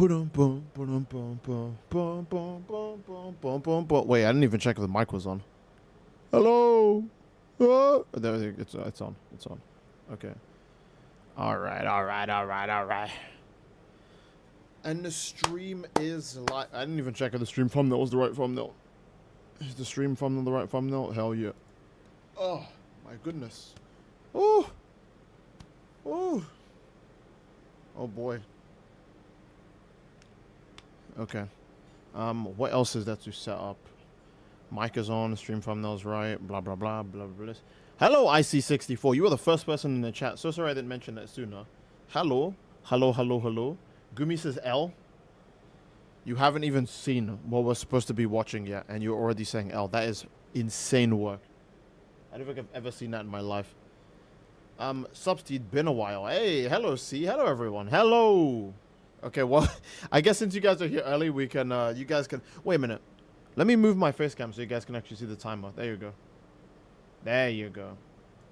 Wait, I didn't even check if the mic was on. Hello. There, it's on. It's on. Okay. All right. And the stream is live. I didn't even check if the stream thumbnail was the right thumbnail. Is the stream thumbnail the right thumbnail? Hell yeah. Oh, my goodness. Oh. Oh. Oh boy. Okay. What else is there to set up? Mic is on, stream thumbnail's right, blah blah blah blah blah. Hello IC64, you were the first person in the chat. So sorry I didn't mention that sooner. Hello. Gumi says L. You haven't even seen what we're supposed to be watching yet, and you're already saying L. That is insane work. I don't think I've ever seen that in my life. Substeed, been a while. Hey, hello C, hello everyone. Hello. Okay, well, I guess since you guys are here early, we can, you guys can, wait a minute. Let me move my face cam so you guys can actually see the timer. There you go. There you go.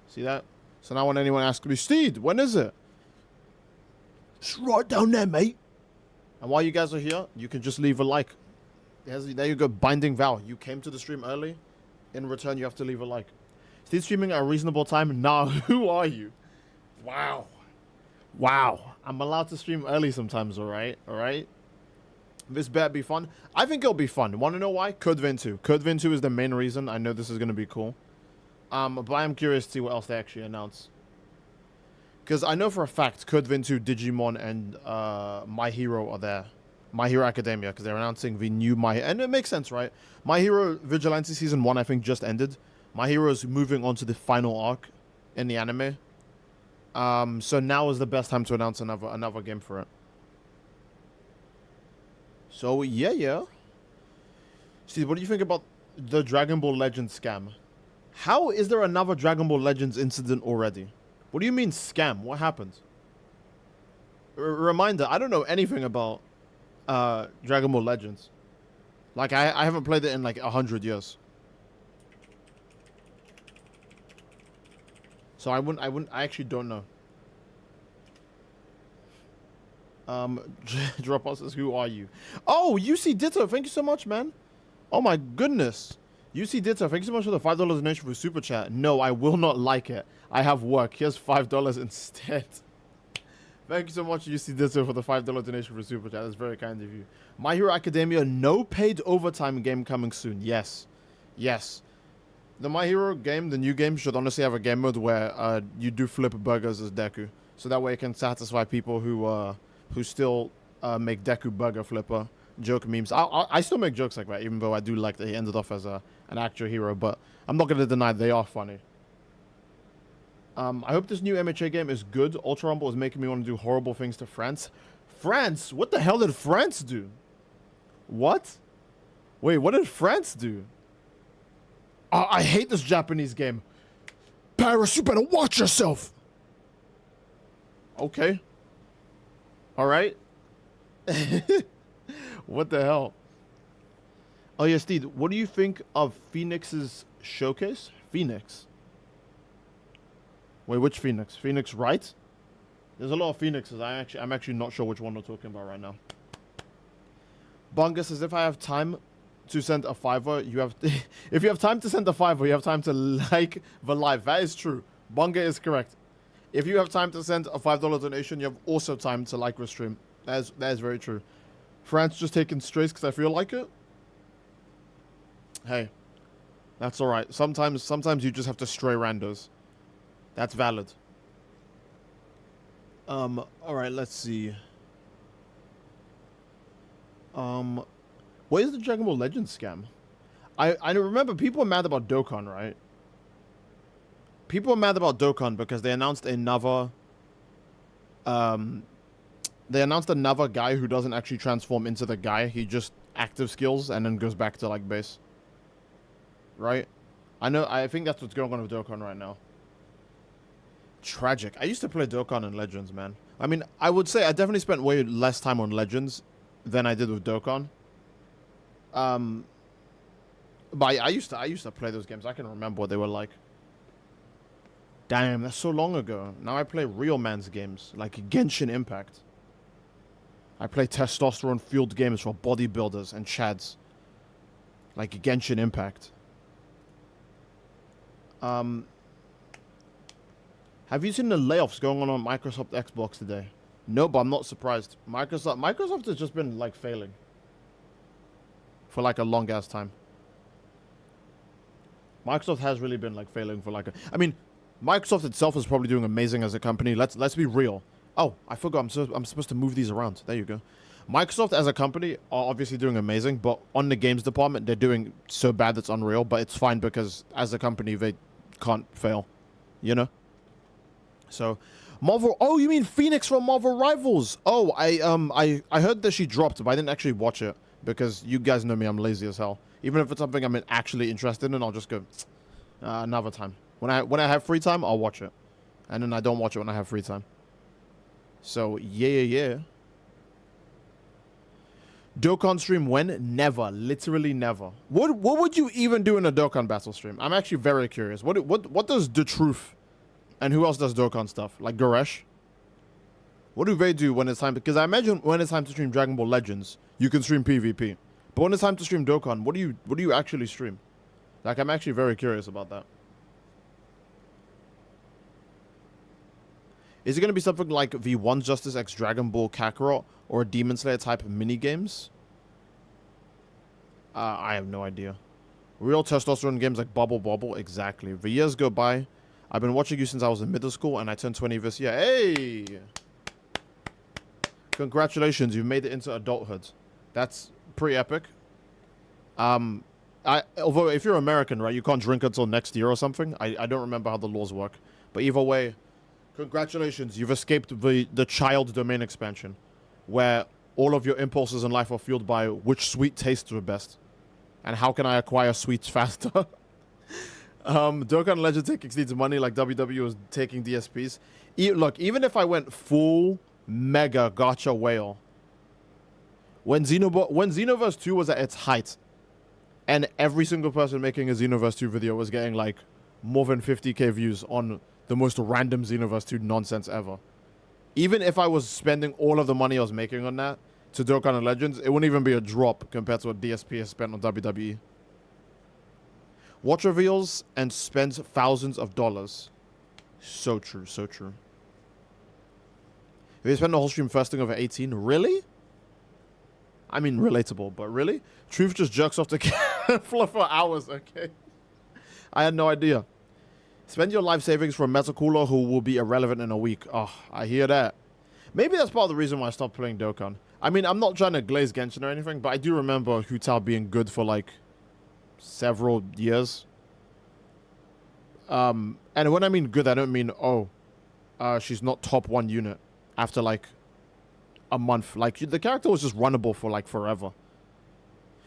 See that? So now when anyone asks me, Steed, when is it? It's right down there, mate. And while you guys are here, you can just leave a like. There you go, binding vow. You came to the stream early. In return, you have to leave a like. Steed streaming at a reasonable time? Nah, who are you? Wow. Wow. I'm allowed to stream early sometimes, alright? Alright? This better be fun. I think it'll be fun. Want to know why? Code Vein 2. Code Vein 2 is the main reason. I know this is going to be cool. But I'm curious to see what else they actually announce. Because I know for a fact Code Vein 2, Digimon, and My Hero are there. My Hero Academia, because they're announcing the new My Hero. And it makes sense, right? My Hero Vigilante Season 1, I think, just ended. My Hero is moving on to the final arc in the anime. So now is the best time to announce another game for it. So, yeah. Steve, what do you think about the Dragon Ball Legends scam? How is there another Dragon Ball Legends incident already? What do you mean scam? What happened? Reminder, I don't know anything about Dragon Ball Legends. Like, I haven't played it in like 100 years. So I actually don't know. Drop us says, who are you? Oh, UC Ditto, thank you so much, man. Oh my goodness. UC Ditto, thank you so much for the $5 donation for Super Chat. No, I will not like it. I have work. Here's $5 instead. Thank you so much, UC Ditto, for the $5 donation for Super Chat. That's very kind of you. My Hero Academia, no paid overtime game coming soon. Yes. Yes. The My Hero game, the new game, should honestly have a game mode where you do flip burgers as Deku. So that way it can satisfy people who still make Deku burger flipper joke memes. I still make jokes like that, even though I do like that he ended off as an actual hero. But I'm not going to deny they are funny. I hope this new MHA game is good. Ultra Rumble is making me want to do horrible things to France. France? What the hell did France do? What? Wait, what did France do? I hate this Japanese game. Paris, you better watch yourself. Okay. All right. What the hell? Oh, yeah, Steve. What do you think of Phoenix's showcase? Phoenix. Wait, which Phoenix? Phoenix Wright? There's a lot of Phoenixes. I'm actually not sure which one we're talking about right now. Bunga says, if I have time to send a $5, you have to, if you have time to send a $5, you have time to like the live. That is true. Bunga is correct. If you have time to send a $5 donation, you have also time to like the stream. That is very true. France just taking strays because I feel like it. Hey, that's all right. Sometimes you just have to stray randos. That's valid. All right. Let's see. What is the Dragon Ball Legends scam? I remember people were mad about Dokkan, right? People were mad about Dokkan because they announced another guy who doesn't actually transform into the guy. He just active skills and then goes back to like base. Right? I think that's what's going on with Dokkan right now. Tragic. I used to play Dokkan and Legends, man. I mean, I would say I definitely spent way less time on Legends than I did with Dokkan. But I used to play those games. I can remember what they were like. Damn, that's so long ago. Now I play real man's games, like Genshin Impact. I play testosterone-fueled games for bodybuilders and chads. Like Genshin Impact. Have you seen the layoffs going on Microsoft Xbox today? No, but I'm not surprised. Microsoft has just been, like, failing. For, like, a long-ass time. Microsoft has really been, like, failing for, like, I mean, Microsoft itself is probably doing amazing as a company. Let's be real. Oh, I forgot. I'm supposed to move these around. There you go. Microsoft as a company are obviously doing amazing, but on the games department, they're doing so bad that's unreal. But it's fine because as a company, they can't fail, you know. So, Marvel. Oh, you mean Phoenix from Marvel Rivals? Oh, I heard that she dropped, but I didn't actually watch it because you guys know me. I'm lazy as hell. Even if it's something I'm actually interested in, I'll just go another time. When I have free time, I'll watch it, and then I don't watch it when I have free time. So yeah. Dokkan stream when? Never. Literally never. What would you even do in a Dokkan battle stream? I'm actually very curious. What does The Truth and who else does Dokkan stuff? Like Goresh? What do they do when it's time? Because I imagine when it's time to stream Dragon Ball Legends, you can stream PvP. But when it's time to stream Dokkan, what do you actually stream? Like, I'm actually very curious about that. Is it going to be something like the One Justice X Dragon Ball Kakarot or Demon Slayer type mini games? I have no idea. Real testosterone games like Bubble Bobble? Exactly. The years go by. I've been watching you since I was in middle school and I turned 20 this year. Hey! Congratulations, you've made it into adulthood. That's pretty epic. Although if you're American, right, you can't drink until next year or something. I don't remember how the laws work. But either way, congratulations, you've escaped the child domain expansion, where all of your impulses in life are fueled by which sweet tastes the best, and how can I acquire sweets faster. Dokkan Legend taking needs money like WWE was taking DSPs. Look, even if I went full mega gacha whale, when Xenoverse 2 was at its height, and every single person making a Xenoverse 2 video was getting like more than 50k views on the most random Xenoverse 2 nonsense ever. Even if I was spending all of the money I was making on that to Dokkan and Legends, it wouldn't even be a drop compared to what DSP has spent on WWE. Watch reveals and spends thousands of dollars. So true, so true. If you spend the whole stream fasting over 18, really? I mean, relatable, but really? Truth just jerks off the camera for hours, okay? I had no idea. Spend your life savings for a metal cooler who will be irrelevant in a week. Oh, I hear that. Maybe that's part of the reason why I stopped playing Dokkan. I mean, I'm not trying to glaze Genshin or anything, but I do remember Hu Tao being good for, like, several years. And when I mean good, I don't mean, she's not top 1 unit after, like, a month. Like, the character was just runnable for, like, forever.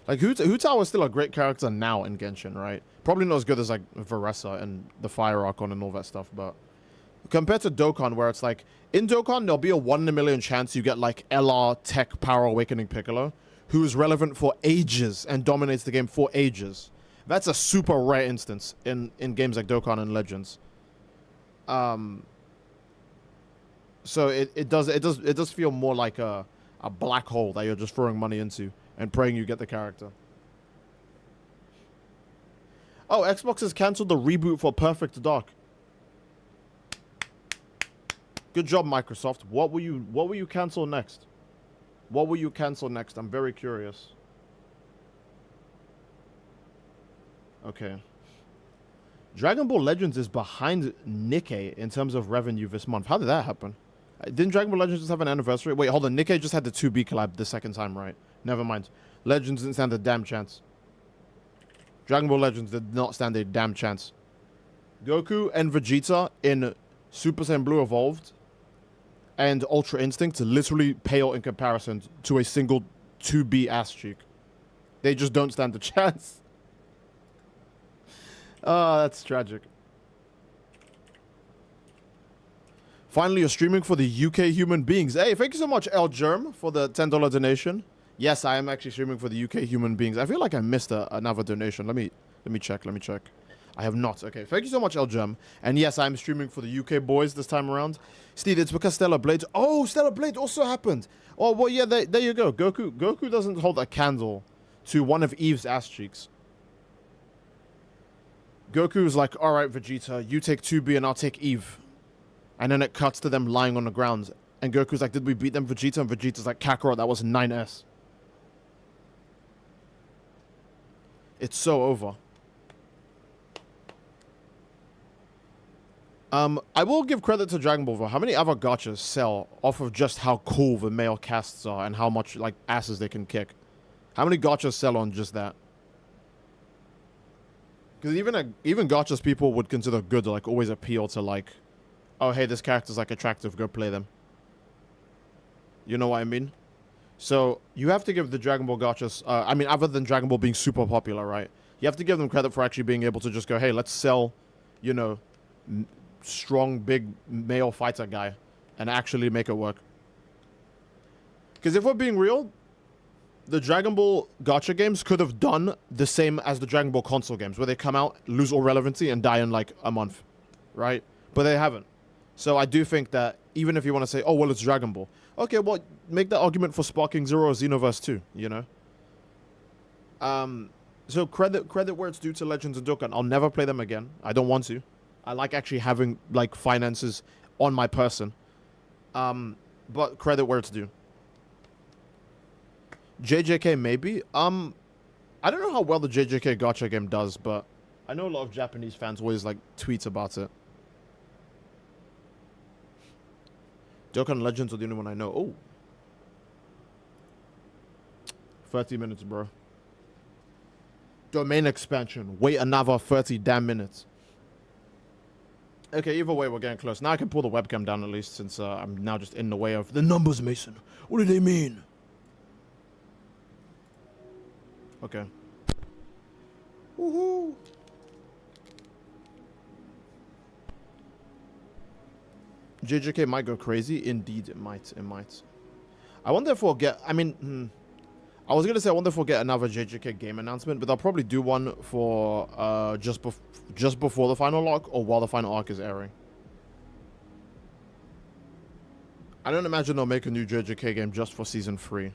Like, Hu Tao is still a great character now in Genshin, right? Probably not as good as, like, Varessa and the Fire Archon and all that stuff, but compared to Dokkan, where it's like, in Dokkan, there'll be a 1 in a million chance you get, like, LR Tech Power Awakening Piccolo, who is relevant for ages and dominates the game for ages. That's a super rare instance in games like Dokkan and Legends. So it does feel more like a black hole that you're just throwing money into and praying you get the character. Oh, Xbox has cancelled the reboot for Perfect Dark. Good job, Microsoft. What will you cancel next? What will you cancel next? I'm very curious. Okay. Dragon Ball Legends is behind Nikkei in terms of revenue this month. How did that happen? Didn't Dragon Ball Legends just have an anniversary? Wait, hold on. Nikkei just had the 2B collab the second time, right? Never mind. Legends didn't stand a damn chance. Dragon Ball Legends did not stand a damn chance. Goku and Vegeta in Super Saiyan Blue Evolved and Ultra Instinct literally pale in comparison to a single 2B ass cheek. They just don't stand a chance. That's tragic. Finally, you're streaming for the UK human beings. Hey, thank you so much, El Germ, for the $10 donation. Yes, I am actually streaming for the UK human beings. I feel like I missed another donation. Let me check. I have not. Okay, thank you so much, Elgem. And yes, I'm streaming for the UK boys this time around. Steve, it's because Stellar Blade. Oh, Stellar Blade also happened. Oh, well, yeah, there you go. Goku doesn't hold a candle to one of Eve's ass cheeks. Goku's like, all right, Vegeta, you take 2B and I'll take Eve. And then it cuts to them lying on the ground. And Goku's like, did we beat them, Vegeta? And Vegeta's like, Kakarot, that was 9S. It's so over. I will give credit to Dragon Ball for how many other gachas sell off of just how cool the male casts are and how much, like, asses they can kick. How many gachas sell on just that? Because even gachas people would consider good, like, always appeal to, like, oh, hey, this character's, like, attractive, go play them. You know what I mean? So, you have to give the Dragon Ball gachas, I mean, other than Dragon Ball being super popular, right? You have to give them credit for actually being able to just go, hey, let's sell, you know, strong, big male fighter guy and actually make it work. Because if we're being real, the Dragon Ball gacha games could have done the same as the Dragon Ball console games, where they come out, lose all relevancy, and die in, like, a month, right? But they haven't. So I do think that even if you want to say, oh, well, it's Dragon Ball. Okay, well, make that argument for Sparking Zero or Xenoverse 2, you know? So credit where it's due to Legends of Dokkan. I'll never play them again. I don't want to. I like actually having, like, finances on my person. But credit where it's due. JJK maybe. I don't know how well the JJK gacha game does, but I know a lot of Japanese fans always, like, tweet about it. Dokkan Legends are the only one I know. Oh. 30 minutes, bro. Domain expansion. Wait another 30 damn minutes. Okay, either way, we're getting close. Now I can pull the webcam down at least, since I'm now just in the way of the numbers, Mason. What do they mean? Okay. Woohoo! JJK might go crazy. Indeed, it might. It might. I wonder if we'll get... I mean... I was going to say I wonder if we'll get another JJK game announcement, but I'll probably do one for just before the final arc or while the final arc is airing. I don't imagine they'll make a new JJK game just for Season 3.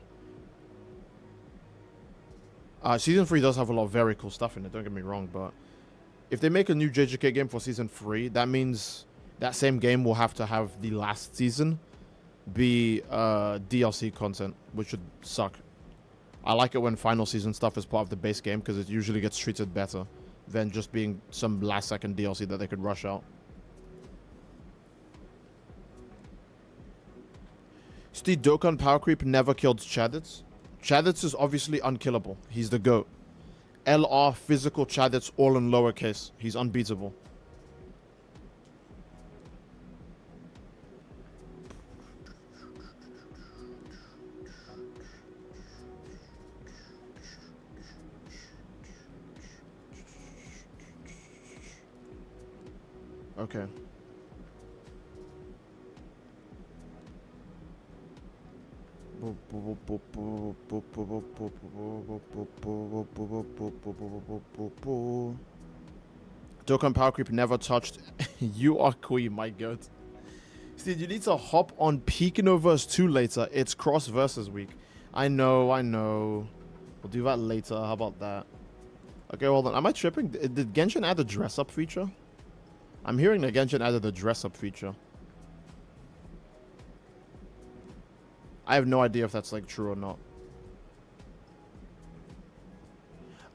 Season 3 does have a lot of very cool stuff in it, don't get me wrong, but if they make a new JJK game for Season 3, that means that same game will have to have the last season be DLC content, which would suck. I like it when final season stuff is part of the base game because it usually gets treated better than just being some last second DLC that they could rush out. Steve, Dokkan power creep never killed Chaditz. Chaditz is obviously unkillable. He's the GOAT. LR physical Chaditz all in lowercase. He's unbeatable. Okay. Dokkan power creep never touched. You are queen, my god. Steve, you need to hop on Pekinoverse 2 later. It's cross versus week. I know. We'll do that later. How about that? Okay, hold on. Am I tripping? Did Genshin add a dress-up feature? I'm hearing that Genshin added a dress-up feature. I have no idea if that's, like, true or not.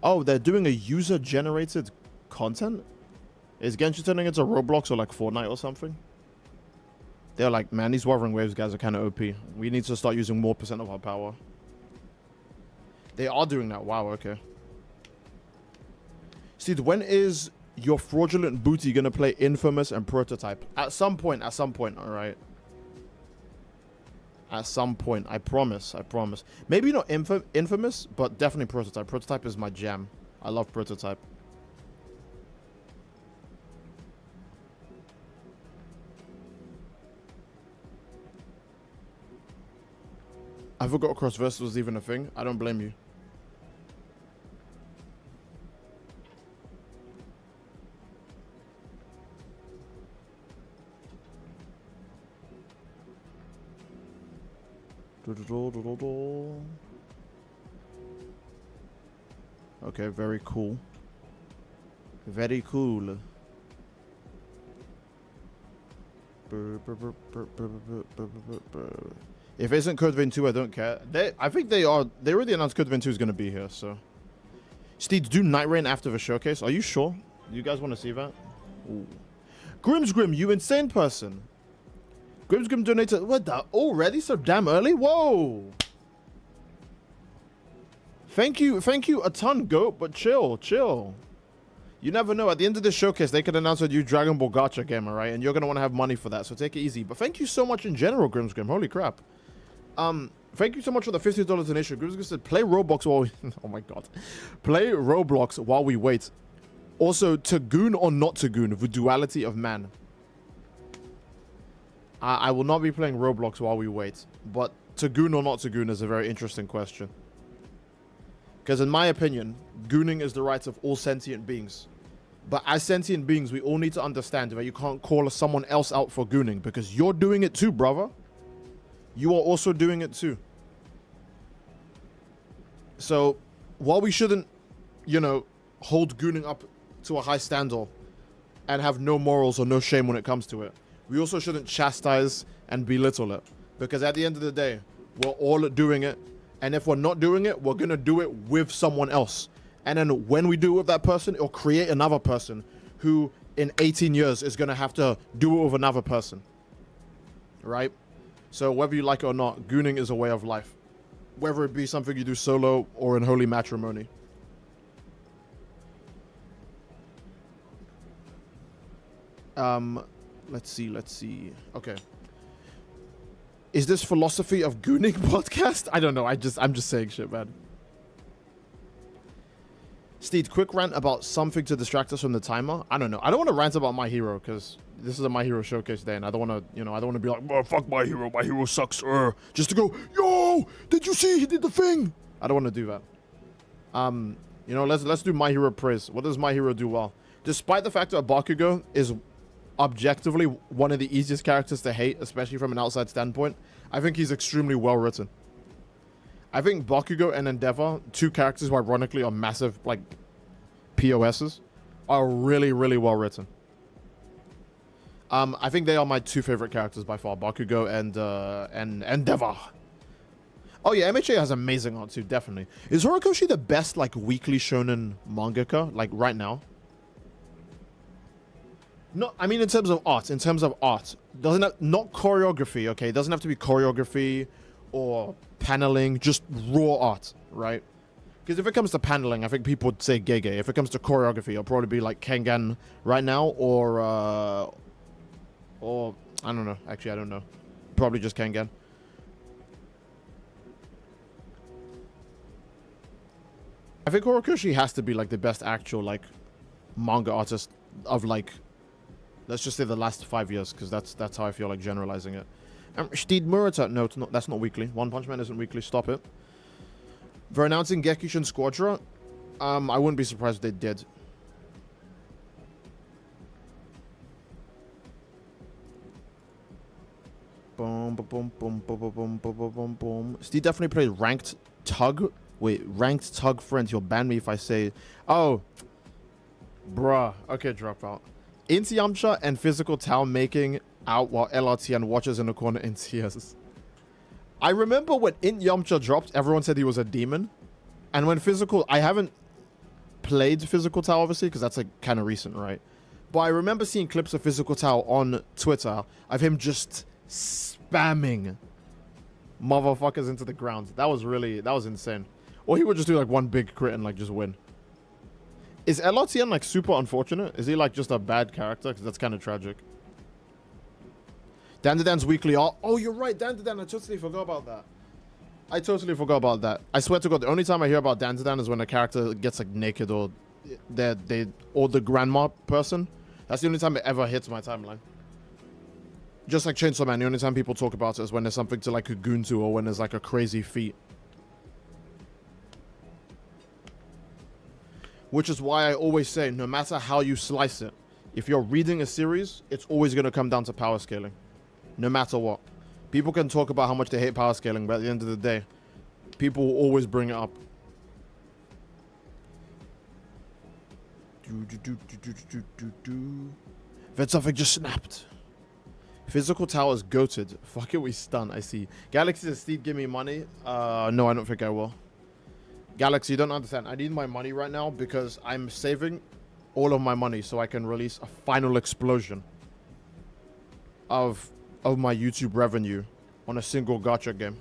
Oh, they're doing a user-generated content? Is Genshin turning into Roblox or, like, Fortnite or something? They're like, man, these Wuthering Waves guys are kind of OP. We need to start using more percent of our power. They are doing that. Wow, okay. Steve, when is your fraudulent booty gonna play Infamous and Prototype? At some point, all right? At some point, I promise. Maybe not Infamous, but definitely Prototype. Prototype is my jam. I love Prototype. I forgot cross-verse was even a thing. I don't blame you. Okay, very cool. Very cool. If it isn't Code Vein 2, I don't care. I think they already announced Code Vein 2 is going to be here, so. Steeds, do Night Rain after the showcase. Are you sure? You guys want to see that? Ooh. Grimsgrim, you insane person. Grimsgrim donated. What the? Already? So damn early? Whoa. Thank you a ton, Goat, but chill. You never know. At the end of this showcase, they could announce a new Dragon Ball Gacha game, alright? And you're going to want to have money for that, so take it easy. But thank you so much in general, Grimsgrim. Holy crap. Thank you so much for the $50 donation. Grimsgrim said, play Roblox while we... oh my god. Play Roblox while we wait. Also, to goon or not to goon, the duality of man. I will not be playing Roblox while we wait. But to goon or not to goon is a very interesting question. Because in my opinion, gooning is the right of all sentient beings. But as sentient beings, we all need to understand that you can't call someone else out for gooning. Because you're doing it too, brother. You are also doing it too. So, while we shouldn't, you know, hold gooning up to a high standard and have no morals or no shame when it comes to it, we also shouldn't chastise and belittle it. Because at the end of the day, we're all doing it. And if we're not doing it, we're going to do it with someone else. And then when we do it with that person, it'll create another person who in 18 years is going to have to do it with another person. Right? So whether you like it or not, gooning is a way of life. Whether it be something you do solo or in holy matrimony. Let's see. Okay. Is this philosophy of gooning podcast? I don't know. I'm just saying shit, man. Steed, quick rant about something to distract us from the timer. I don't know. I don't want to rant about My Hero because this is a My Hero showcase day, and I don't want to, I don't want to be like, oh, fuck My Hero. My Hero sucks. Just to go, yo, did you see he did the thing? I don't want to do that. Let's do My Hero praise. What does My Hero do well? Despite the fact that Bakugo is objectively one of the easiest characters to hate, especially from an outside standpoint, I think he's extremely well written. I think Bakugo and Endeavor, two characters who ironically are massive, like, POSs, are really, really well written. I think they are my two favorite characters by far, Bakugo and Endeavor. Oh yeah, MHA has amazing art too, definitely. Is Horikoshi the best, like, weekly shonen mangaka, like, right now? No, I mean in terms of art. Not choreography, okay? It doesn't have to be choreography or paneling, just raw art, right? Because if it comes to paneling, I think people would say Gege. If it comes to choreography, it'll probably be like Kengan right now, or I don't know. Actually, I don't know. Probably just Kengan. I think Horikoshi has to be like the best actual like manga artist of like, let's just say the last 5 years, because that's how I feel like generalizing it. Steed Murata, no, that's not weekly. One Punch Man isn't weekly. Stop it. For announcing Gekishin Squadra, I wouldn't be surprised if they did. Boom, boom, boom, boom, boom, boom, boom, boom, boom. Steve definitely played ranked tug. Wait, ranked tug friends. You'll ban me if I say. Oh, bruh. Okay, drop out. Inti Yamcha and Physical Tao making out while LRTN watches in the corner in tears. I remember when Int Yamcha dropped, everyone said he was a demon. And when Physical... I haven't played Physical Tao, obviously, because that's like kind of recent, right? But I remember seeing clips of Physical Tao on Twitter of him just spamming motherfuckers into the ground. That was insane. Or he would just do like one big crit and like just win. Is LRTN like super unfortunate? Is he like just a bad character? Because that's kind of tragic. Dandadan's weekly art. Oh, you're right, Dandadan. I totally forgot about that. I swear to God, the only time I hear about Dandadan is when a character gets like naked or or the grandma person. That's the only time it ever hits my timeline. Just like Chainsaw Man, the only time people talk about it is when there's something to like a goon to or when there's like a crazy feat. Which is why I always say, no matter how you slice it, if you're reading a series, it's always going to come down to power scaling. No matter what. People can talk about how much they hate power scaling, but at the end of the day, people will always bring it up. Vetsuffic just snapped. Physical towers goated. Fuck it, we stun. I see. Galaxy says, Steve, give me money. No, I don't think I will. Galaxy, you don't understand. I need my money right now because I'm saving all of my money so I can release a final explosion of my YouTube revenue on a single gacha game.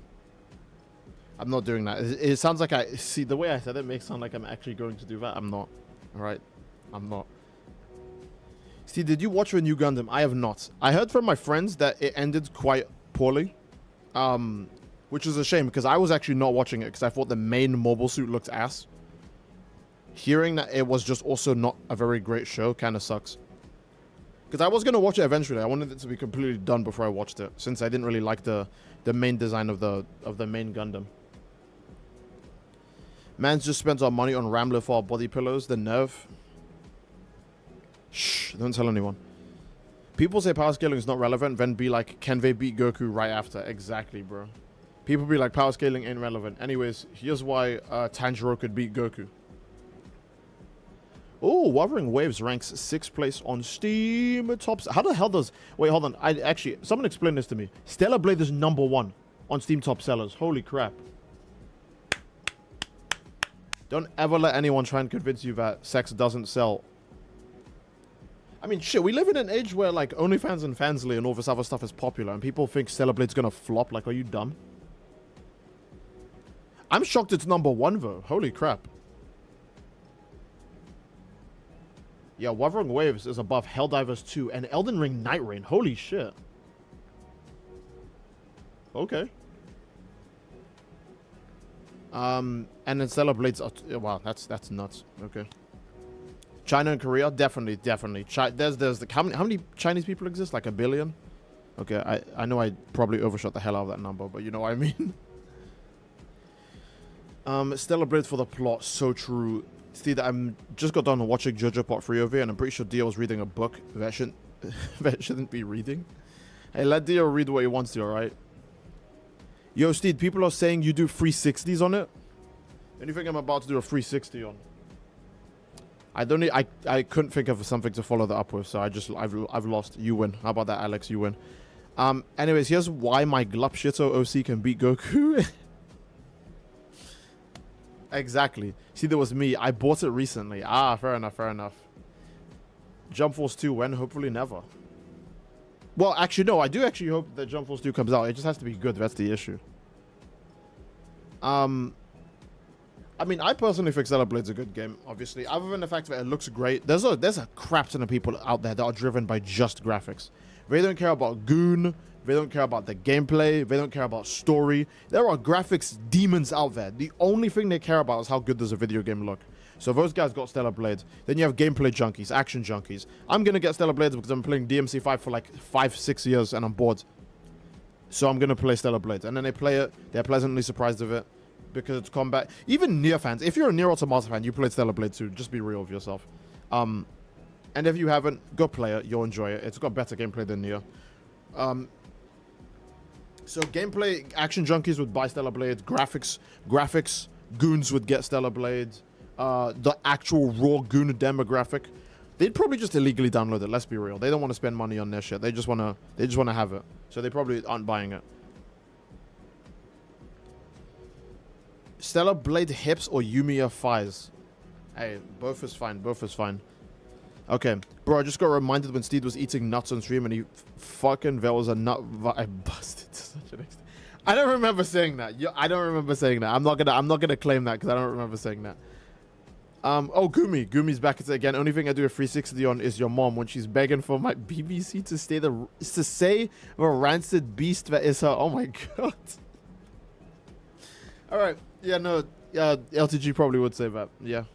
I'm not doing that. It sounds like I... See, the way I said it makes it sound like I'm actually going to do that. I'm not. Alright? I'm not. Steve, did you watch the new Gundam? I have not. I heard from my friends that it ended quite poorly. Which is a shame because I was actually not watching it because I thought the main mobile suit looked ass. Hearing that it was just also not a very great show kind of sucks. Because I was going to watch it eventually. I wanted it to be completely done before I watched it, since I didn't really like the main design of the main Gundam. Man's just spent our money on Rambler for our body pillows. The nerve. Shh, don't tell anyone. People say power scaling is not relevant, then be like, can they beat Goku right after? Exactly, bro. People be like, power scaling ain't relevant. Anyways, here's why Tanjiro could beat Goku. Oh, Wuthering Waves ranks 6th place on Steam. Tops. How the hell does... Wait, hold on. Actually, someone explain this to me. Stellar Blade is #1 on Steam top sellers. Holy crap. Don't ever let anyone try and convince you that sex doesn't sell. I mean, shit, we live in an age where, like, OnlyFans and Fansly and all this other stuff is popular, and people think Stellar Blade's gonna flop. Like, are you dumb? I'm shocked it's #1, though. Holy crap. Yeah, Wuthering Waves is above Helldivers 2 and Elden Ring Night Rain. Holy shit. Okay. And then Stellar Blades... wow, that's nuts. Okay. China and Korea, definitely. There's the how many Chinese people exist? Like 1 billion? Okay, I know I probably overshot the hell out of that number, but you know what I mean. Stellar Blades for the plot, so true. Steve, I'm just got done watching JoJo Part 3 over here, and I'm pretty sure Dio was reading a book that shouldn't be reading. Hey, let Dio read what he wants to, alright? Yo, Steve, people are saying you do 360s on it. Anything I'm about to do a 360 on? I couldn't think of something to follow that up with, so I've lost. You win. How about that, Alex? You win. Anyways, here's why my Glup Shito OC can beat Goku. Exactly. See, there was me. I bought it recently. Ah, fair enough. Jump Force 2 when? Hopefully never. Well, actually, no. I do actually hope that Jump Force 2 comes out. It just has to be good. That's the issue. I mean, I personally think Stellar Blade's a good game, obviously. Other than the fact that it looks great, there's a crap ton of people out there that are driven by just graphics. They don't care about Goon. They don't care about the gameplay. They don't care about story. There are graphics demons out there. The only thing they care about is how good does a video game look. So those guys got Stellar Blades. Then you have gameplay junkies, action junkies. I'm going to get Stellar Blades because I'm playing DMC5 for like 5-6 years and I'm bored. So I'm going to play Stellar Blades. And then they play it. They're pleasantly surprised with it because it's combat. Even Nier fans. If you're a Nier Automata fan, you played Stellar Blade too. Just be real with yourself. And if you haven't, go play it. You'll enjoy it. It's got better gameplay than Nier. So gameplay, action junkies would buy Stellar Blades. Graphics, goons would get Stellar Blades. The actual raw goon demographic, they'd probably just illegally download it. Let's be real. They don't want to spend money on their shit. They just wanna have it. So they probably aren't buying it. Stellar Blade hips or Yumiya thighs? Hey, both is fine. Okay, bro, I just got reminded when Steve was eating nuts on stream and there was a nut. I busted to such an extent. I don't remember saying that. I don't remember saying that. I'm not gonna claim that because I don't remember saying that. Oh, Gumi's back at it again. Only thing I do a 360 on is your mom when she's begging for my BBC to say the rancid beast that is her. Oh my god. All right. Yeah. No. Yeah. LTG probably would say that. Yeah.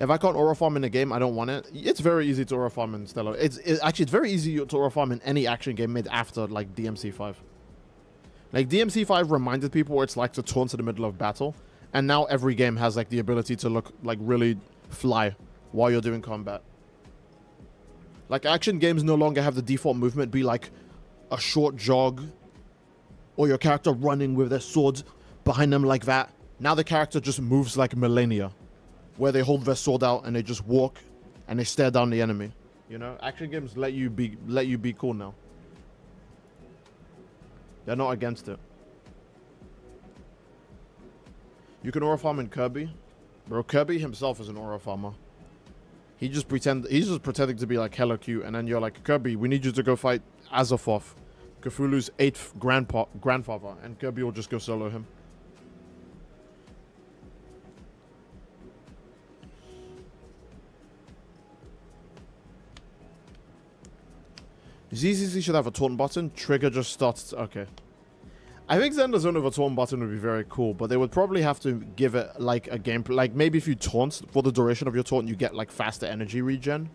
If I can't aura farm in a game, I don't want it. It's very easy to aura farm in Stellar. It's very easy to aura farm in any action game made after like DMC5. Like DMC5 reminded people what it's like to taunt in the middle of battle, and now every game has like the ability to look like really fly while you're doing combat. Like, action games no longer have the default movement be like a short jog or your character running with their swords behind them like that. Now the character just moves like millennia, where they hold their sword out and they just walk and they stare down the enemy. You know, action games let you be cool now. They're not against it. You can aura farm in Kirby. Bro, Kirby himself is an aura farmer. He's just pretending to be like hella cute, and then you're like, Kirby, we need you to go fight Azathoth, Cthulhu's 8th grandfather, and Kirby will just go solo him. ZZZ should have a taunt button. Trigger just starts. Okay. I think Zenda's Zone with a taunt button would be very cool, but they would probably have to give it like a gameplay. Like maybe if you taunt for the duration of your taunt, you get like faster energy regen.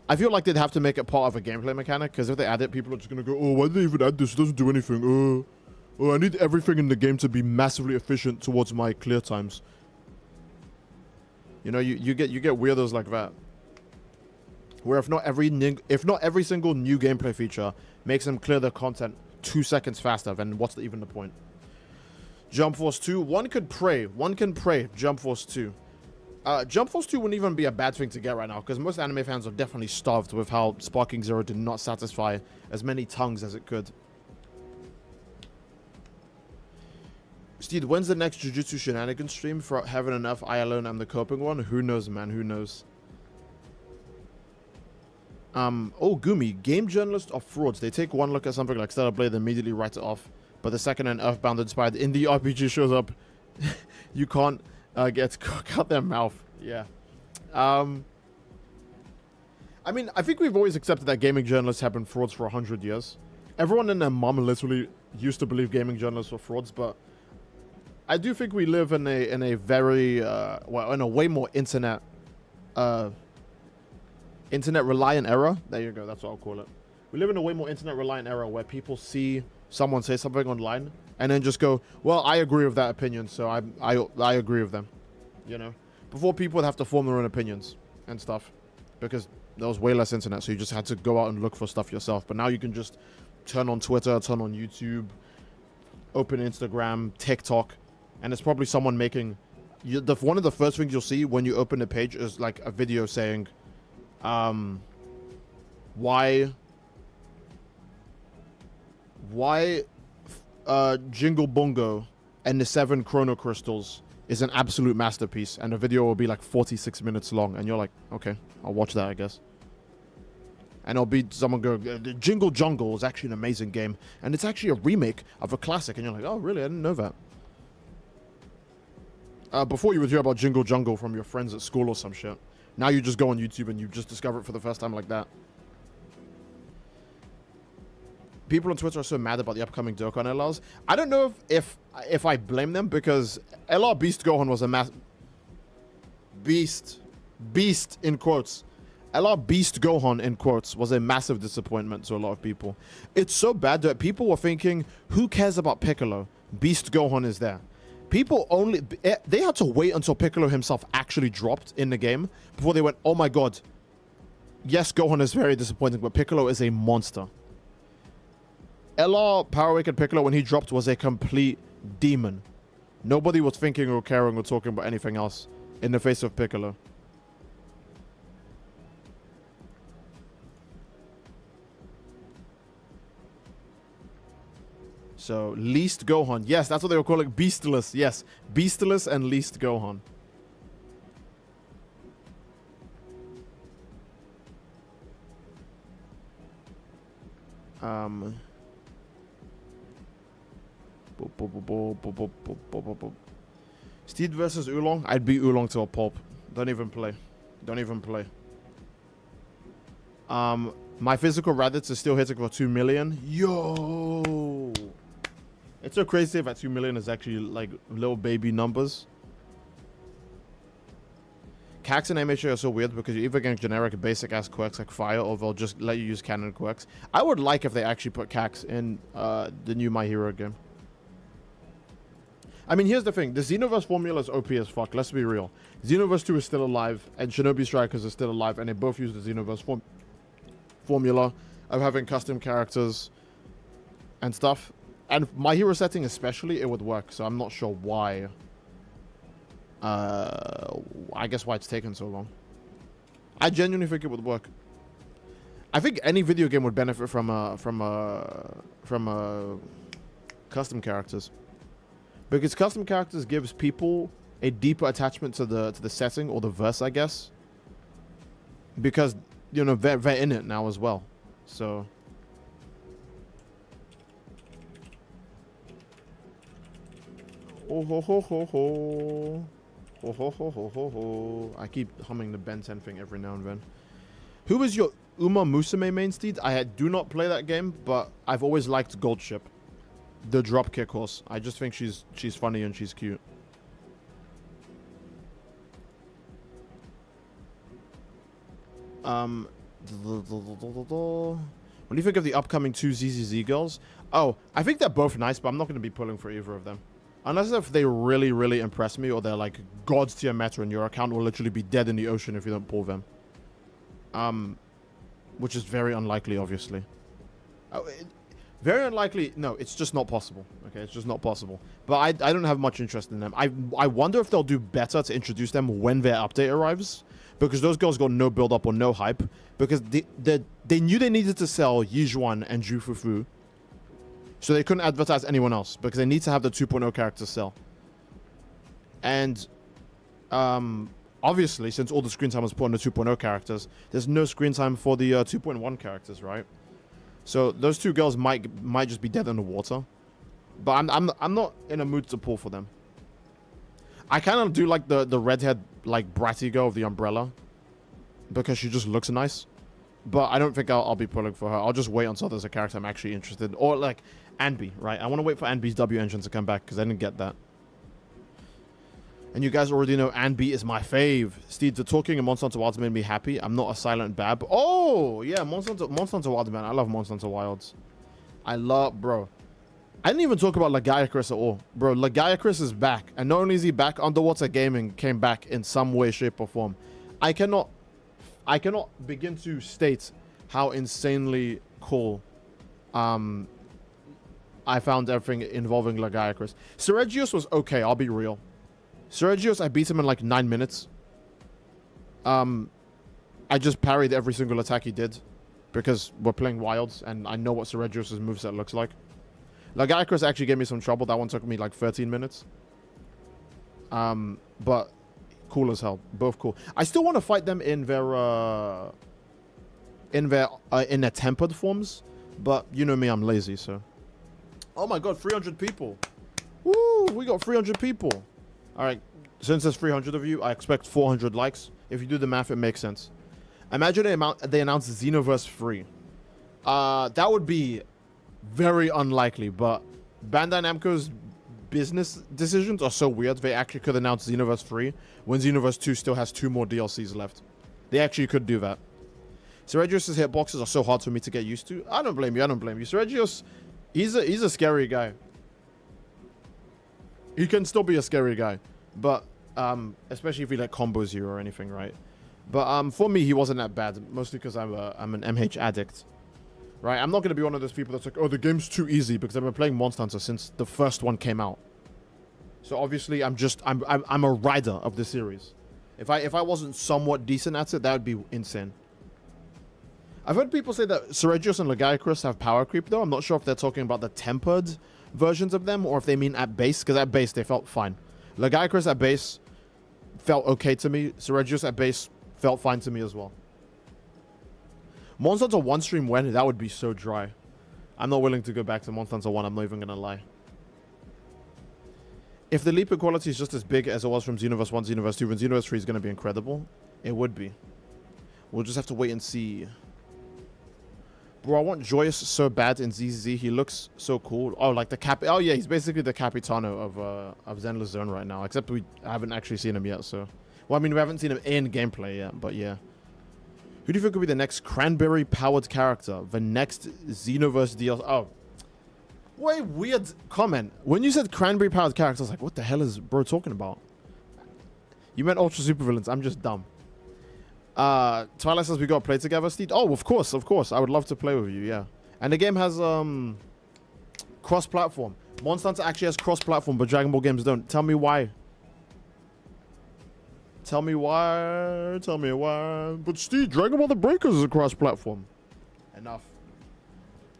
I feel like they'd have to make it part of a gameplay mechanic, because if they add it, people are just gonna go, oh, why did they even add this? It doesn't do anything. Oh, I need everything in the game to be massively efficient towards my clear times. You know, you get weirdos like that. Where if not every single new gameplay feature makes them clear their content 2 seconds faster, then what's even the point? Jump Force 2, one can pray Jump Force 2. Jump Force 2 wouldn't even be a bad thing to get right now, because most anime fans are definitely starved with how Sparking Zero did not satisfy as many tongues as it could. Steve, when's the next Jujutsu Shenanigans stream? For having enough I Alone I'm the coping one? Who knows, man, who knows? Oh, Gumi, game journalists are frauds. They take one look at something like Stellar Blade and immediately write it off. But the second an Earthbound inspired indie RPG shows up, you can't get cut their mouth. Yeah. I mean, I think we've always accepted that gaming journalists have been frauds for 100 years. Everyone and their mom literally used to believe gaming journalists were frauds, but I do think we live in a very well, in a way more internet reliant era. There you go, that's what I'll call it. We live in a way more internet reliant era where people see someone say something online and then just go, well, I agree with that opinion, so I agree with them. You know, before people would have to form their own opinions and stuff, because there was way less internet, so you just had to go out and look for stuff yourself. But now you can just turn on Twitter, turn on YouTube, open Instagram, TikTok, and it's probably someone making one of the first things you'll see when you open the page is like a video saying why Jingle Bongo and the 7 Chrono Crystals is an absolute masterpiece, and the video will be like 46 minutes long, and you're like, okay, I'll watch that, I guess. And it'll be someone go, Jingle Jungle is actually an amazing game, and it's actually a remake of a classic, and you're like, oh really, I didn't know that. Before you would hear about Jingle Jungle from your friends at school or some shit. Now you just go on YouTube and you just discover it for the first time like that. People on Twitter are so mad about the upcoming Dokkan LRs. I don't know if I blame them, because LR Beast Gohan was a Beast in quotes. LR Beast Gohan in quotes was a massive disappointment to a lot of people. It's so bad that people were thinking, who cares about Piccolo? Beast Gohan is there. People they had to wait until Piccolo himself actually dropped in the game before they went, oh my god, yes, Gohan is very disappointing, but Piccolo is a monster. LR Power Awakened Piccolo, when he dropped, was a complete demon. Nobody was thinking or caring or talking about anything else in the face of Piccolo. So, Least Gohan. Yes, that's what they were calling Beastless. Yes, Beastless and Least Gohan. Steed versus Oolong. I'd beat Oolong to a pulp. Don't even play. Don't even play. My physical Raditz is still hitting for 2 million. Yo! It's so crazy that 2 million is actually like little baby numbers. Quacks and MHA are so weird because you're either getting generic basic ass quirks like fire, or they'll just let you use canon quirks. I would like if they actually put Quacks in the new My Hero game. I mean, here's the thing. The Xenoverse formula is OP as fuck. Let's be real. Xenoverse 2 is still alive, and Shinobi Strikers is still alive, and they both use the Xenoverse formula of having custom characters and stuff. And My Hero setting especially, it would work. So I'm not sure why. I guess why it's taken so long. I genuinely think it would work. I think any video game would benefit from custom characters, because custom characters gives people a deeper attachment to the setting or the verse, I guess, because you know they're in it now as well. So oh ho ho ho ho. Ho, ho, ho, ho, ho, ho. I keep humming the Ben 10 thing every now and then. Who is your Uma Musume main steed? I do not play that game, but I've always liked Goldship, the dropkick horse. I just think she's funny and she's cute. What do you think of the upcoming 2 ZZZ girls? Oh, I think they're both nice, but I'm not going to be pulling for either of them. Unless if they really, really impress me, or they're like God's tier meta and your account will literally be dead in the ocean if you don't pull them. Which is very unlikely, obviously. Very unlikely. No, it's just not possible. Okay, it's just not possible. But I don't have much interest in them. I wonder if they'll do better to introduce them when their update arrives. Because those girls got no build-up or no hype. Because they knew they needed to sell Yijuan and Jufufu. So they couldn't advertise anyone else, because they need to have the 2.0 characters sell. And obviously, since all the screen time was put on the 2.0 characters, there's no screen time for the 2.1 characters, right? So those two girls might just be dead in the water. But I'm not in a mood to pull for them. I kind of do like the redhead, like bratty girl of the umbrella, because she just looks nice. But I don't think I'll be pulling for her. I'll just wait until there's a character I'm actually interested in. Or like Anby, right? I want to wait for Anby's W engine to come back, because I didn't get that. And you guys already know Anby is my fave. Steve, the talking in Monster Hunter Wilds made me happy. I'm not a silent bab. Oh, yeah, Monster Hunter Wilds, man. I love Monster Hunter Wilds. Bro. I didn't even talk about Lagiacrus at all. Bro, Lagiacrus is back. And not only is he back, Underwater Gaming came back in some way, shape, or form. I cannot begin to state how insanely cool I found everything involving Lagiacrus. Seregios was okay, I'll be real. Seregios, I beat him in like 9 minutes. I just parried every single attack he did, because we're playing Wilds, and I know what Seregios' moveset looks like. Lagiacrus actually gave me some trouble. That one took me like 13 minutes. But cool as hell. Both cool. I still want to fight them in their tempered forms, but you know me, I'm lazy, so. Oh my god, 300 people. Woo, we got 300 people. All right, since there's 300 of you, I expect 400 likes. If you do the math, it makes sense. Imagine they announced Xenoverse 3. That would be very unlikely, but Bandai Namco's business decisions are so weird. They actually could announce Xenoverse 3 when Xenoverse 2 still has 2 more DLCs left. They actually could do that. Seregios' hitboxes are so hard for me to get used to. I don't blame you. Seregios, he's a scary guy. He can still be a scary guy, but especially if he like combos you or anything, right? But for me, he wasn't that bad, mostly because I'm an MH addict, right? I'm not gonna be one of those people that's like, oh, the game's too easy, because I've been playing Monster Hunter since the first one came out. So obviously, I'm a rider of the series. If I wasn't somewhat decent at it, that would be insane. I've heard people say that Seregios and Lagiacrus have power creep, though. I'm not sure if they're talking about the tempered versions of them, or if they mean at base, because at base they felt fine. Lagiacrus at base felt okay to me. Seregios at base felt fine to me as well. Monster Hunter 1 stream when? That would be so dry. I'm not willing to go back to Monster Hunter 1, I'm not even gonna lie. If the leap in quality is just as big as it was from Xenoverse 1, Xenoverse 2, then Xenoverse 3 is gonna be incredible. It would be. We'll just have to wait and see. Bro, I want Joyous so bad in ZZZ. He looks so cool. Oh, like the Cap. Oh yeah, he's basically the Capitano of Zenless Zone right now. Except I haven't actually seen him yet. So, well, I mean, we haven't seen him in gameplay yet. But yeah, who do you think could be the next cranberry-powered character? The next Xenoverse DLC? Oh, what a weird comment. When you said cranberry-powered character, I was like, what the hell is bro talking about? You meant ultra supervillains. I'm just dumb. Twilight says we got to play together, Steve. Oh, of course, of course. I would love to play with you, yeah. And the game has cross-platform. Monster Hunter actually has cross-platform, but Dragon Ball games don't. Tell me why. Tell me why. Tell me why. But Steve, Dragon Ball The Breakers is a cross-platform. Enough.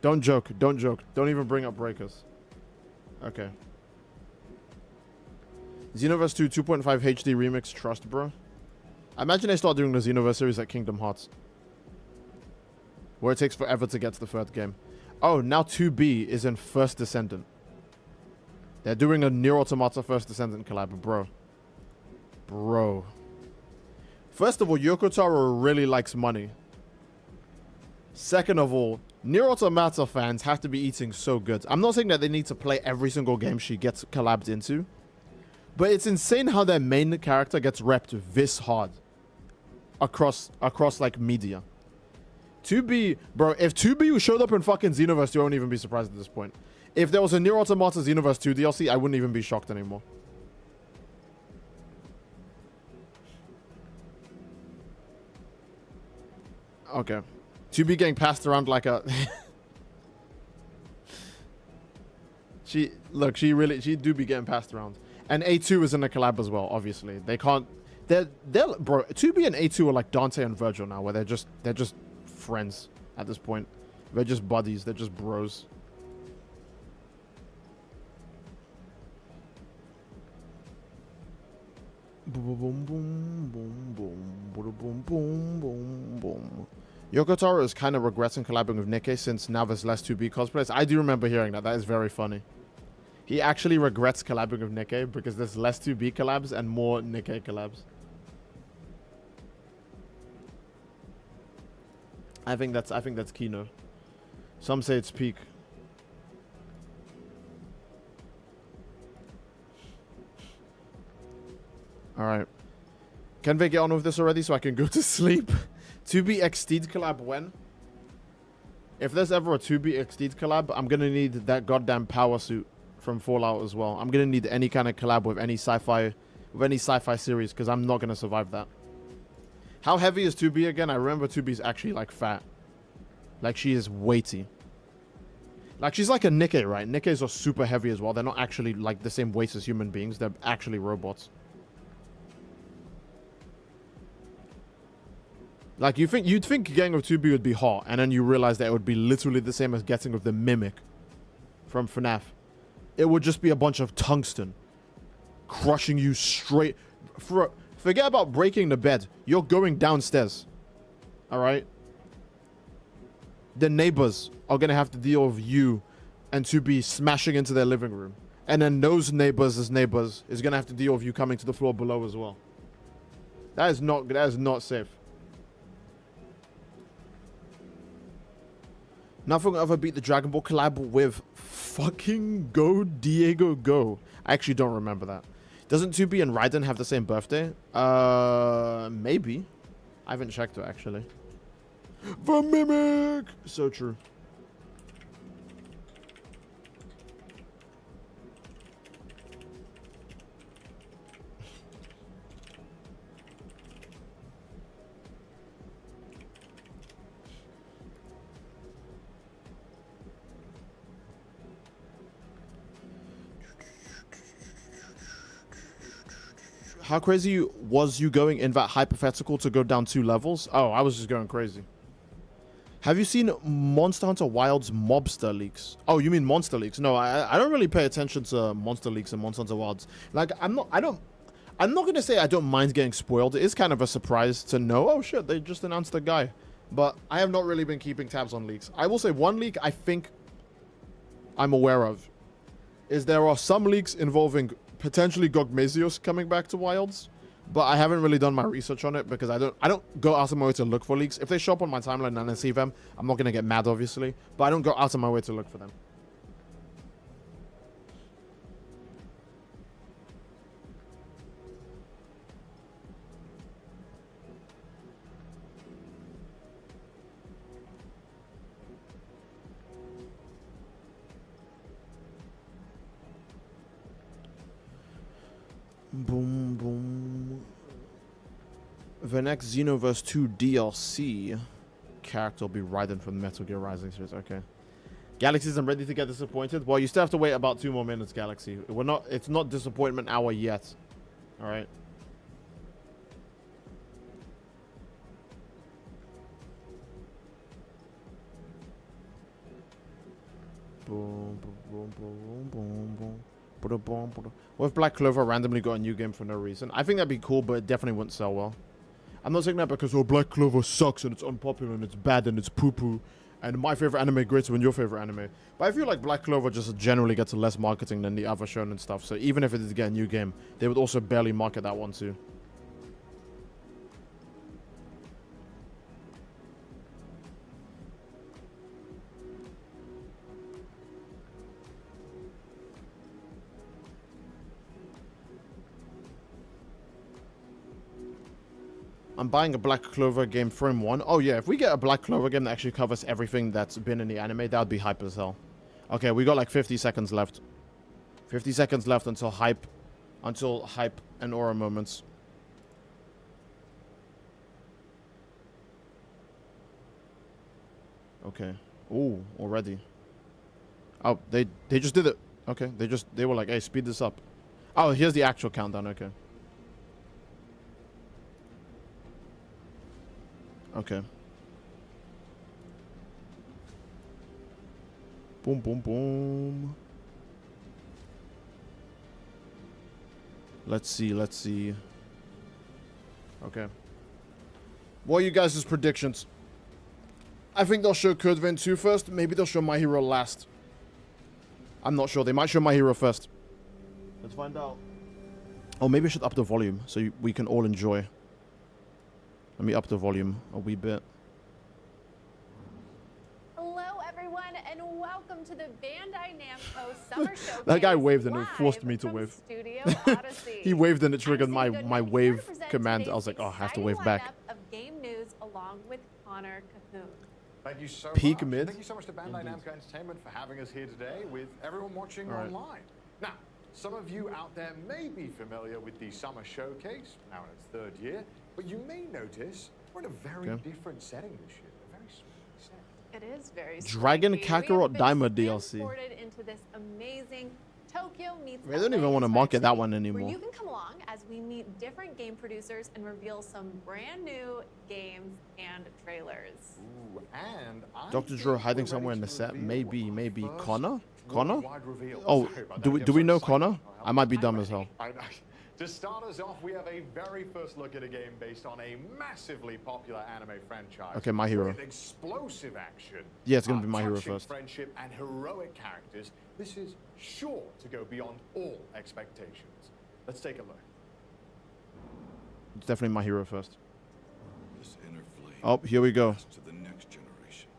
Don't joke. Don't joke. Don't even bring up Breakers. Okay. Xenoverse 2 2.5 HD Remix. Trust, bro. I imagine they start doing the Xenoverse series at Kingdom Hearts, where it takes forever to get to the third game. Oh, now 2B is in First Descendant. They're doing a Nier Automata First Descendant collab, bro. Bro. First of all, Yoko Taro really likes money. Second of all, Nier Automata fans have to be eating so good. I'm not saying that they need to play every single game she gets collabed into, but it's insane how their main character gets repped this hard across like media. 2B, bro, if 2B showed up in fucking Xenoverse 2, I wouldn't even be surprised at this point. If there was a Nier Automata Xenoverse 2 DLC, I wouldn't even be shocked anymore. Okay. 2B getting passed around like a... she do be getting passed around. And A2 is in the collab as well, obviously. They can't... They're bro, 2B and A2 are like Dante and Virgil now, where they're just friends at this point. They're just buddies. They're just bros. Boom, boom, boom, boom, boom, boom, boom, boom, boom. Yoko Taro is kind of regretting collabing with Nikkei since now there's less 2B cosplays. I do remember hearing that. That is very funny. He actually regrets collabing with Nikkei because there's less 2B collabs and more Nikkei collabs. I think that's Kino. Some say it's peak. All right. Can they get on with this already so I can go to sleep? 2B Xdeed collab when? If there's ever a 2B Xdeed collab, I'm gonna need that goddamn power suit from Fallout as well. I'm gonna need any kind of collab with any sci-fi series because I'm not gonna survive that. How heavy is 2B again? I remember 2B's actually like fat. Like she is weighty. Like she's like a Nikkei, right? Nikkeis are super heavy as well. They're not actually like the same weight as human beings. They're actually robots. Like you'd think getting with 2B would be hot, and then you realize that it would be literally the same as getting with the Mimic from FNAF. It would just be a bunch of tungsten crushing you straight. Forget about breaking the bed. You're going downstairs. All right? The neighbors are going to have to deal with you and 2B smashing into their living room. And then those neighbors is going to have to deal with you coming to the floor below as well. That is not safe. Nothing will ever beat the Dragon Ball collab with fucking Go Diego Go. I actually don't remember that. Doesn't 2B and Raiden have the same birthday? Maybe. I haven't checked it, actually. The Mimic! So true. How crazy was you going in that hypothetical to go down 2 levels? Oh, I was just going crazy. Have you seen Monster Hunter Wilds mobster leaks? Oh, you mean monster leaks? No, I don't really pay attention to monster leaks and Monster Hunter Wilds. Like, I'm not gonna say I don't mind getting spoiled. It is kind of a surprise to know, oh shit, they just announced a guy. But I have not really been keeping tabs on leaks. I will say one leak I think I'm aware of is there are some leaks involving potentially Gogmazios coming back to Wilds, but I haven't really done my research on it because I don't go out of my way to look for leaks. If they show up on my timeline and I see them, I'm not gonna get mad, obviously, but I don't go out of my way to look for them. Boom, boom. The next Xenoverse 2 DLC character will be Raiden from the Metal Gear Rising series. Okay. Galaxies, I'm ready to get disappointed. Well, you still have to wait about 2 more minutes, Galaxy. It's not disappointment hour yet. Alright. Boom, boom, boom, boom, boom. What if Black Clover randomly got a new game for no reason? I think that'd be cool, but it definitely wouldn't sell well. I'm not saying that because, oh, Black Clover sucks and it's unpopular and it's bad and it's poo-poo and my favorite anime greater than your favorite anime. But I feel like Black Clover just generally gets less marketing than the other shonen stuff. So even if it did get a new game, they would also barely market that one too. I'm buying a Black Clover game from 1. Oh yeah, if we get a Black Clover game that actually covers everything that's been in the anime, that would be hype as hell. Okay, we got like 50 seconds left. 50 seconds left until hype and aura moments. Okay. Ooh, already. Oh, they just did it. Okay, they were like, hey, speed this up. Oh, here's the actual countdown. Okay. Okay. Boom, boom, boom. Let's see. Okay. What are you guys' predictions? I think they'll show Code Vein 2 first. Maybe they'll show My Hero last. I'm not sure. They might show My Hero first. Let's find out. Oh, maybe I should up the volume so we can all enjoy. Let me up the volume a wee bit. Hello, everyone, and welcome to the Bandai Namco Summer Showcase. That guy waved and it forced me to wave. Studio Odyssey. He waved and it triggered my wave command. I was like, oh, I have to wave back. Of game news along with Connor Cahoon. Thank you so Peak much. mid. Thank you so much to Bandai Namco Entertainment for having us here today with everyone watching online. Now, some of you out there may be familiar with the Summer Showcase, now in its 3rd year, but you may notice we're in a very different setting this year. A very small set. It is very Dragon Kakarot Daima DLC. Transported into this amazing Tokyo meets They don't even want to market that one anymore. Where you can come along as we meet different game producers and reveal some brand new games and trailers. Ooh, and Dr. Drew hiding somewhere in the set. Maybe Connor? Connor? Oh, do we know Connor? I might be dumb as hell. To start us off, we have a very first look at a game based on a massively popular anime franchise. Okay, My Hero. With explosive action. Yeah, it's gonna be My Hero touching first. Friendship and heroic characters. This is sure to go beyond all expectations. Let's take a look. It's definitely My Hero first. This inner flame Oh, here we go. to the next generation.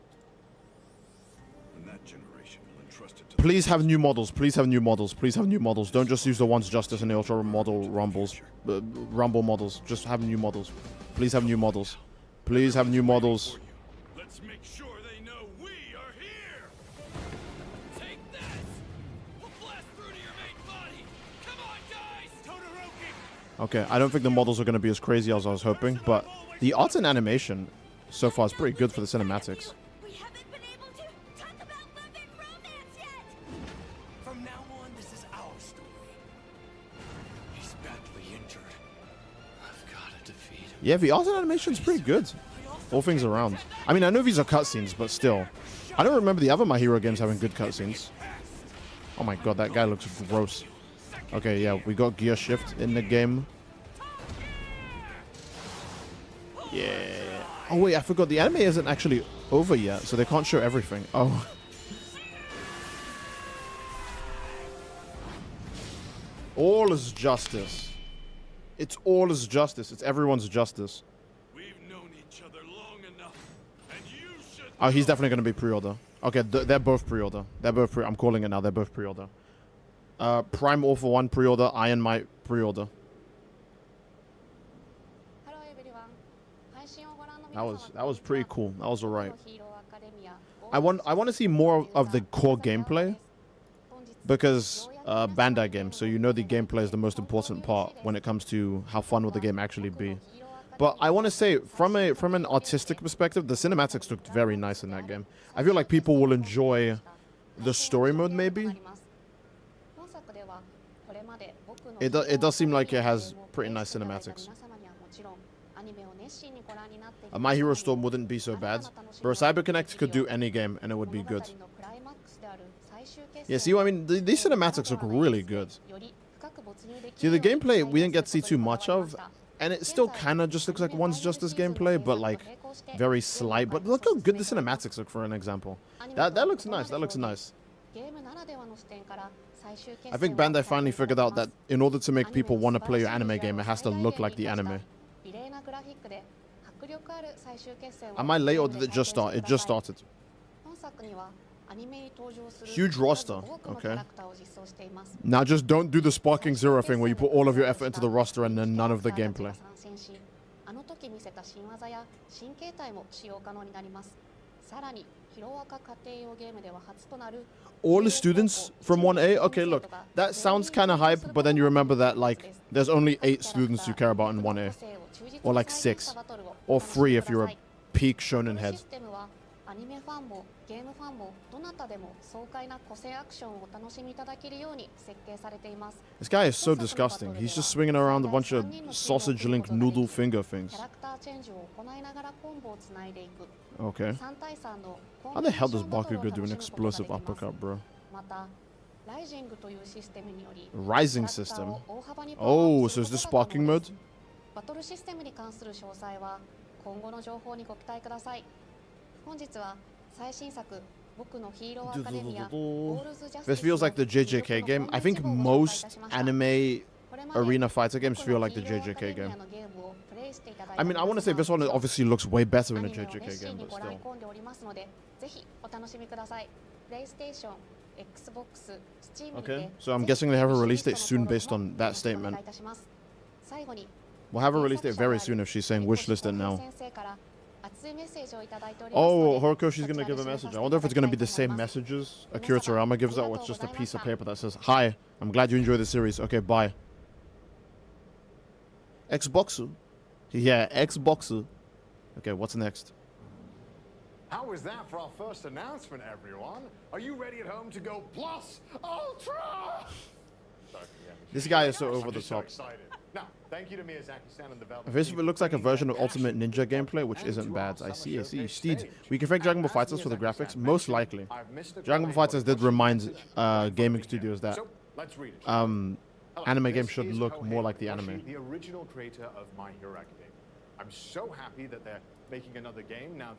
And that generation will entrust it to Please have new models. Please have new models. Please have new models. Don't just use the ones Justice and the Ultra model rumbles. Rumble models. Just have new models. Please have new models. Please have new models. Let's make sure they know we are here. Take this. We'll blast through to your main body. Come on, guys. Todoroki. Okay, I don't think the models are going to be as crazy as I was hoping, but the art and animation so far is pretty good for the cinematics. We haven't been able to talk about love and romance yet! From now on, this is our story. He's badly injured. I've got to defeat him. Yeah, the art and animation is pretty good. All things around. I mean, I know these are cutscenes, but still. I don't remember the other My Hero games having good cutscenes. Oh my god, that guy looks gross. Okay, yeah, we got Gear Shift in the game. Yeah. Oh wait, I forgot the anime isn't actually over yet, so they can't show everything. Oh. All is justice. It's all is justice. It's everyone's justice. We've known each other long enough, and you should. Oh, he's definitely going to be pre-order. Okay, they're both pre-order. They're both I'm calling it now. They're both pre-order. Prime All for One pre-order. Iron Might pre-order. That was pretty cool. That was alright. I want to see more of the core gameplay because Bandai game. So you know the gameplay is the most important part when it comes to how fun will the game actually be. But I want to say, from an artistic perspective, the cinematics looked very nice in that game. I feel like people will enjoy the story mode, maybe. It does seem like it has pretty nice cinematics. My Hero Storm wouldn't be so bad. Bro, CyberConnect could do any game and it would be good. Yeah, see what I mean? These cinematics look really good. See, the gameplay we didn't get to see too much of, and it still kind of just looks like One's Justice gameplay, but like very slight. But look how good the cinematics look, for an example. That looks nice. That looks nice. I think Bandai finally figured out that in order to make people want to play your anime game, it has to look like the anime. Am I late or did it just start? It just started. Huge roster. Okay. Now just don't do the Sparking Zero thing where you put all of your effort into the roster and then none of the gameplay. All the students from 1A? Okay, look, that sounds kind of hype, but then you remember that, like, there's only 8 students you care about in 1A. Or like 6. Or 3 if you're a peak shonen head. This guy is so disgusting. He's just swinging around a bunch of sausage link noodle finger things. Okay. How the hell does Bakugo do an explosive uppercut, bro? Rising system. Oh, so is this sparking mode? This feels like the JJK game. I think most anime arena fighter games feel like the JJK game. I mean, I want to say this one obviously looks way better in a JJK game, but still. Okay, so I'm guessing they have a release date soon based on that statement. We'll have a release date very soon if she's saying wishlist it now. Oh, Horikoshi's gonna give a message. I wonder if it's gonna be the same messages Akira Toriyama gives out, or it's just a piece of paper that says, "Hi, I'm glad you enjoy the series. Okay, bye." Xboxu. Yeah, Xboxu. Okay, what's next? How was that for our first announcement, everyone? Are you ready at home to go plus ultra? This guy is so over the top. Now, thank you to Miyazaki-san and development. This looks like a version of Ultimate Ninja gameplay, which isn't bad. I see. Steed, we can thank Dragon Ball FighterZ for the graphics, most likely. Dragon Ball FighterZ did remind gaming studios that anime games should look more like the anime. The original creator of My Hero Academia. I'm so happy that they're making another game now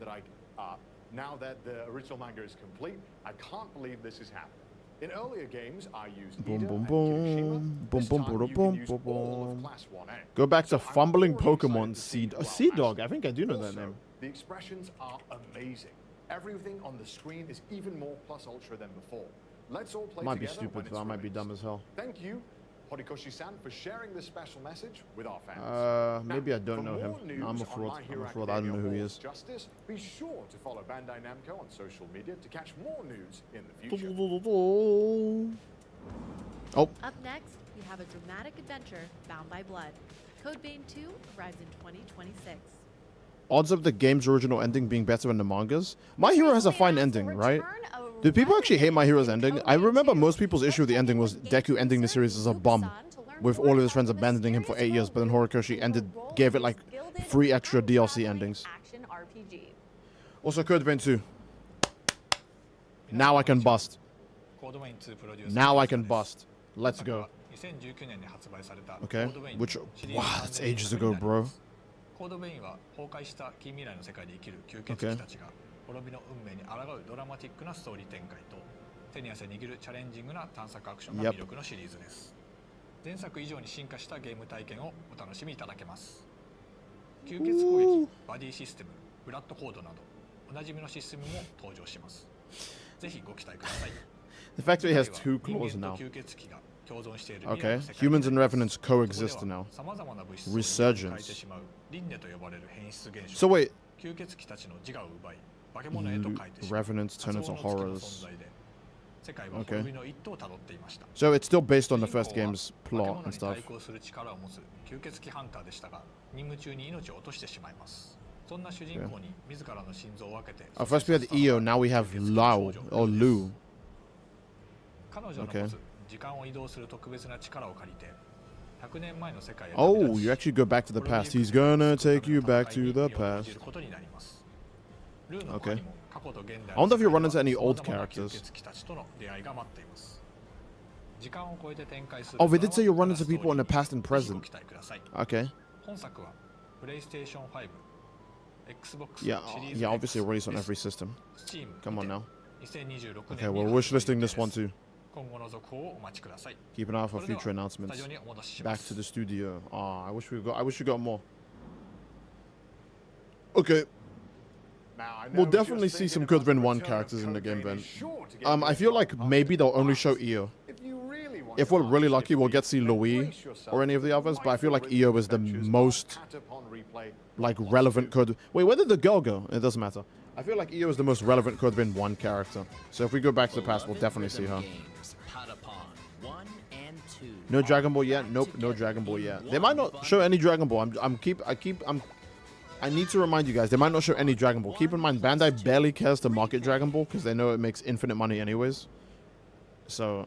that the original manga is complete. I can't believe this is happening. In earlier games, I used Boom, Ida boom, and boom. Kirishima. Boom, This boom, time boom, you boom, can use boom, all of boom. Class 1A. Go back to So I'm fumbling already Pokemon excited to Seed. see A what Sea I'll Dog. have. I think I do know that Also, name. the expressions are amazing. Everything on the screen is even more plus ultra than before. Let's all play Might be together stupid, when but it's I might be released. dumb as hell. Thank you, Horikoshi-san, for sharing this special message with our fans. Maybe I don't For know him. more news I'm a on fraud. My Hero I'm a fraud. I don't know who he Academia is. or Justice, be sure to follow Bandai Namco on social media to catch more news in the future. Oh, Up next, we have a dramatic adventure bound by blood. Code Vein 2 arrives in 2026. odds of the game's original ending being better than the mangas. My Hero has a fine ending, right? Do people actually hate My Hero's ending? I remember most people's issue with the ending was Deku ending the series as a bum, with all of his friends abandoning him for 8 years, but then Horikoshi gave it like 3 extra DLC endings. Also, Code Vein 2. Now I can bust. Now I can bust. Let's go. Okay, which, wow, that's ages ago, bro. コードベインは崩壊した近未来の世界で生きる吸血鬼たちが滅びの運命に抗うドラマティックなストーリー展開と手に汗握るチャレンジングな探索アクションが魅力のシリーズです。前作以上に進化したゲーム体験をお楽しみいただけます。吸血攻撃、バディシステム、ブラッドコードなどおなじみのシステムも登場します。ぜひご期待ください。The factory has 2 claws now. 吸血鬼が Okay, humans and revenants coexist now. Resurgence. So wait, revenants turn into horrors. 世界は滅びの一途をたどっていました。 So it's still based on the 主人 first 公は game's 化け plot 物 and に対 stuff. 抗する力を持つ吸血鬼ハンターでしたが、任務中に命を落としてしまいます。そんな主人公に自らの心臓を分けて、 First we had Io, now we have Lao or Lu. 彼女の持つ時間を移動する特別な力を借りて、100年前の世界へ Oh, you actually go back to the past. He's gonna take you back to the past. Okay. I wonder if you run into any old characters. Oh, they did say you run into people in the past and present. Okay. Yeah, yeah, obviously released on every system. Come on now. Okay, we're wishlisting this one too. Keep an eye out for future announcements. Back to the studio. Ah, I wish we got more. Okay. We'll definitely see some good Rin 1 characters in the game then. I feel like maybe they'll only show Io. If we're really lucky, we'll get to see Louis or any of the others, but I feel like Io is the most like relevant code. Wait, where did the girl go? It doesn't matter. I feel like Io is the most relevant Code Rin 1 character. So if we go back to the past, we'll definitely see her. No Dragon Ball yet? Nope, no Dragon Ball yet. They might not show any Dragon Ball. I need to remind you guys, they might not show any Dragon Ball. Keep in mind, Bandai barely cares to market Dragon Ball because they know it makes infinite money anyways. So...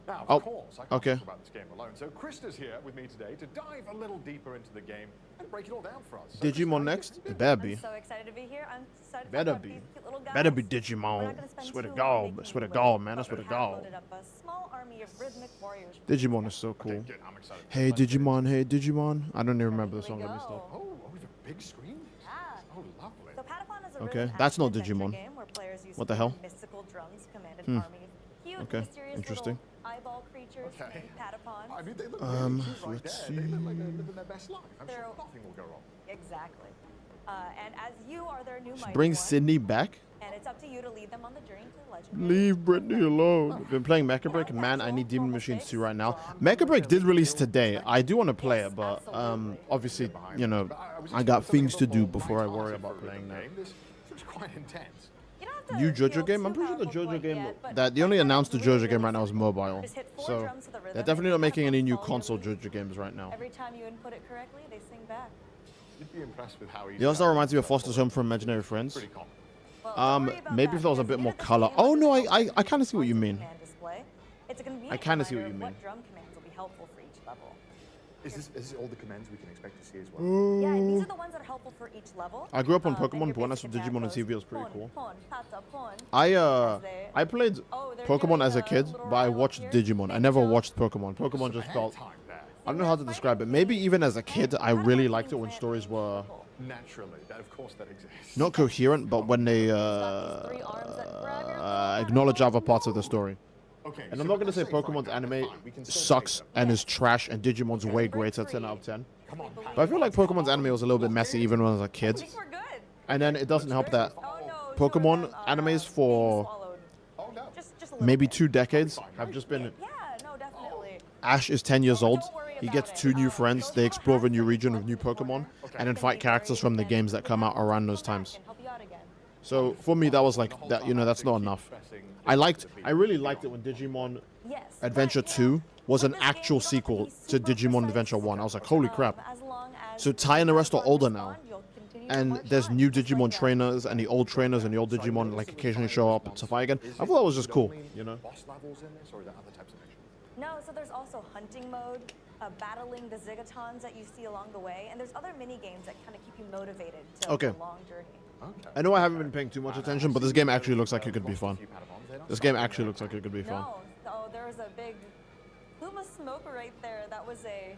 Now, of course, I can't okay. talk about this game alone. So Krista's here with me today to dive a little deeper into the game and break it all down for us. So Digimon next? It better be. I'm so excited to be here. I'm excited Better to be. these cute little guys. Better be We're Digimon. not gonna spend Swear to too long God. making Swear to you God, wait, man. I but swear to we have God. loaded up a small army of rhythmic warriors. Digimon is so cool. Okay, good. I'm excited. Hey Digimon, hey Digimon. I don't even remember the song. Let me stop. Oh, we have a big screen? Yeah. Oh, lovely. So Patapon is a Okay, rhythm that's not action Digimon. adventure game where players use What the hell? mystical drums command an army of cute, Okay, mysterious interesting. little eyeball creatures Okay. named Patapon. I mean, they look really cute right let's there. They look like see. they're living their best life. I'm sure nothing will go wrong. Exactly. And as you are their new mighty Bring one, Sydney back? and it's up to you to lead them on the journey to legend. Leave Brittany alone. I've been playing Mecha Break, and man, I need Demon Machines 2 right now. Mecha Break did release today. I do want to play it, but obviously, you know, I got things to do before I worry about playing that. This seems quite intense. You don't have to New feel JoJo game? I'm too pretty sure the powerful JoJo quite game yet, but that they only like announced the really, JoJo game right now really is mobile. Just hit 4 So drums to the rhythm they're definitely not and making any new follow console your lead. JoJo games right now. Every time you input it correctly, they sing back. You'd be impressed with how easy. It also reminds me of Foster's Home for Imaginary Friends. Pretty common. Well, don't worry about Maybe that, if there was a because bit more even if color. the Oh no, game I kind of see what you mean. command display, it's a convenient I kinda see what reminder you of mean. What drum commands will be helpful for each level. Is this all the commands we can expect to see as well? Yeah, and these are the ones that are helpful for each level. I grew up on And Pokemon, your but when I saw basic Digimon on command TV, it was pretty goes, cool. pon, patapon, I played they're Pokemon doing as a a kid, little but I rival watched here. Digimon. I Big never jump. watched Pokemon. Pokemon just felt. Time there. I don't know how to describe it. Maybe even as a kid, I really liked it when stories were Naturally, that of course that exists. not coherent, but when they acknowledge other parts of the story. Okay, And I'm not going to say Pokemon's anime sucks and is trash, and Digimon's way greater, 10 out of 10. Come on, But I feel like Pokemon's anime was a little bit messy even when I was a I kid. think we're good. And then it doesn't help that Oh no, Pokemon two of them, animes being for swallowed. Oh no. Just a little maybe bit. 2 decades have just been. Yeah, no, definitely. Ash is 10 years old. Don't worry He about gets it. 2 new friends. Those They will explore have a new some region fun of new in the Pokemon, corner. and then It's gonna fight be characters very from the intense. games that come out around those Come back times. and help you out again. So for me, that was like that. You know, that's not enough. I really liked it when Digimon Yes. Adventure but, you know, 2 was with an this game, actual you don't have sequel be to super Digimon precise. Adventure 1. I was like, holy crap. As long as So you Tai and the rest are respond, older now. you'll continue to And march there's on, new just like Digimon that. trainers, and the old trainers and the old Digimon like occasionally show up to fight again. I thought that was just cool, you know. Boss levels in this, or are there other types of missions? No, so there's also hunting mode, battling the Zigatons that you see along the way, and there's other mini games that kind of keep you motivated to Okay. the long journey. Okay. I know I haven't been paying too much attention, but this game actually looks like it could be fun. This game actually looks like it could be fun. No, oh, there was a big plume of smoke right there. That was a.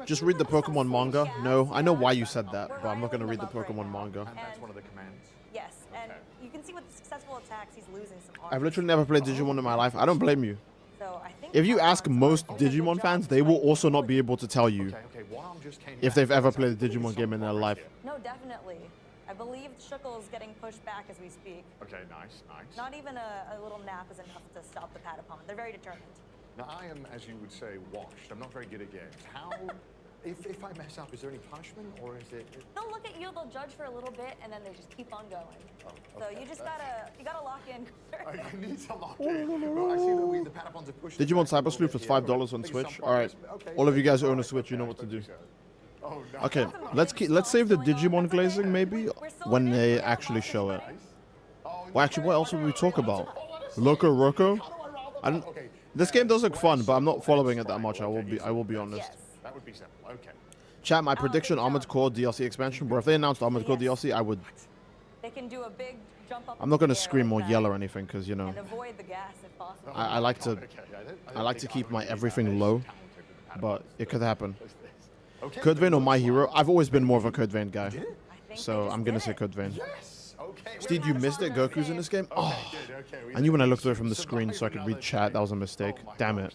Just read the Pokemon manga. No, I know why you said that, but I'm not going to read the Pokemon manga. And that's one of the commands. Yes, and Okay. you can see with successful attacks, he's losing some arms. I've literally never played Digimon in my life. I don't blame you. So I think If you ask Patapon's most done a good Digimon job fans, they will fighting also not the be able to tell you Okay, Wom just came if back. they've ever That's played a really Digimon game in their solid life. progress No, definitely. I believe Shuckle's getting pushed back as we speak. here. Okay, nice. Not even a little nap is enough to stop the Patapon. They're very determined. Now I am, as you would say, washed. I'm not very good at games. How if I mess up, is there any punishment, or is it? They'll look at you, they'll judge for a little bit, and then they just keep on going. Oh, So okay. you just gotta lock in. I need to lock in. Well, I see that the Patapons have pushed. Digimon Cyber Sleuth is $5 on Switch. All right, all of you guys who own a Switch, you know what to do. Oh, no. Okay, let's save the Digimon glazing maybe when they actually show it. Well, actually, what else would we talk about? Loco Roco? This game does look fun, but I'm not following it that much. I will be honest. Yes. That would be simple. Okay. Chat, my prediction: Armored Core DLC expansion. Bro, if they announced Armored Core DLC, I would. They can do a big jump up. I'm not gonna in the air scream or like yell that or anything, because you know. And avoid the gas if possible. I like to. I like to keep my everything low, but it could happen. Code Vein or My Hero? I've always been more of a Code Vein guy, I think so they just I'm gonna did say it. Code Vein. Yes. Okay. Steve, you missed it. Goku's in this game. Oh, I knew when I looked away from the screen so I could read chat. That was a mistake. Damn it.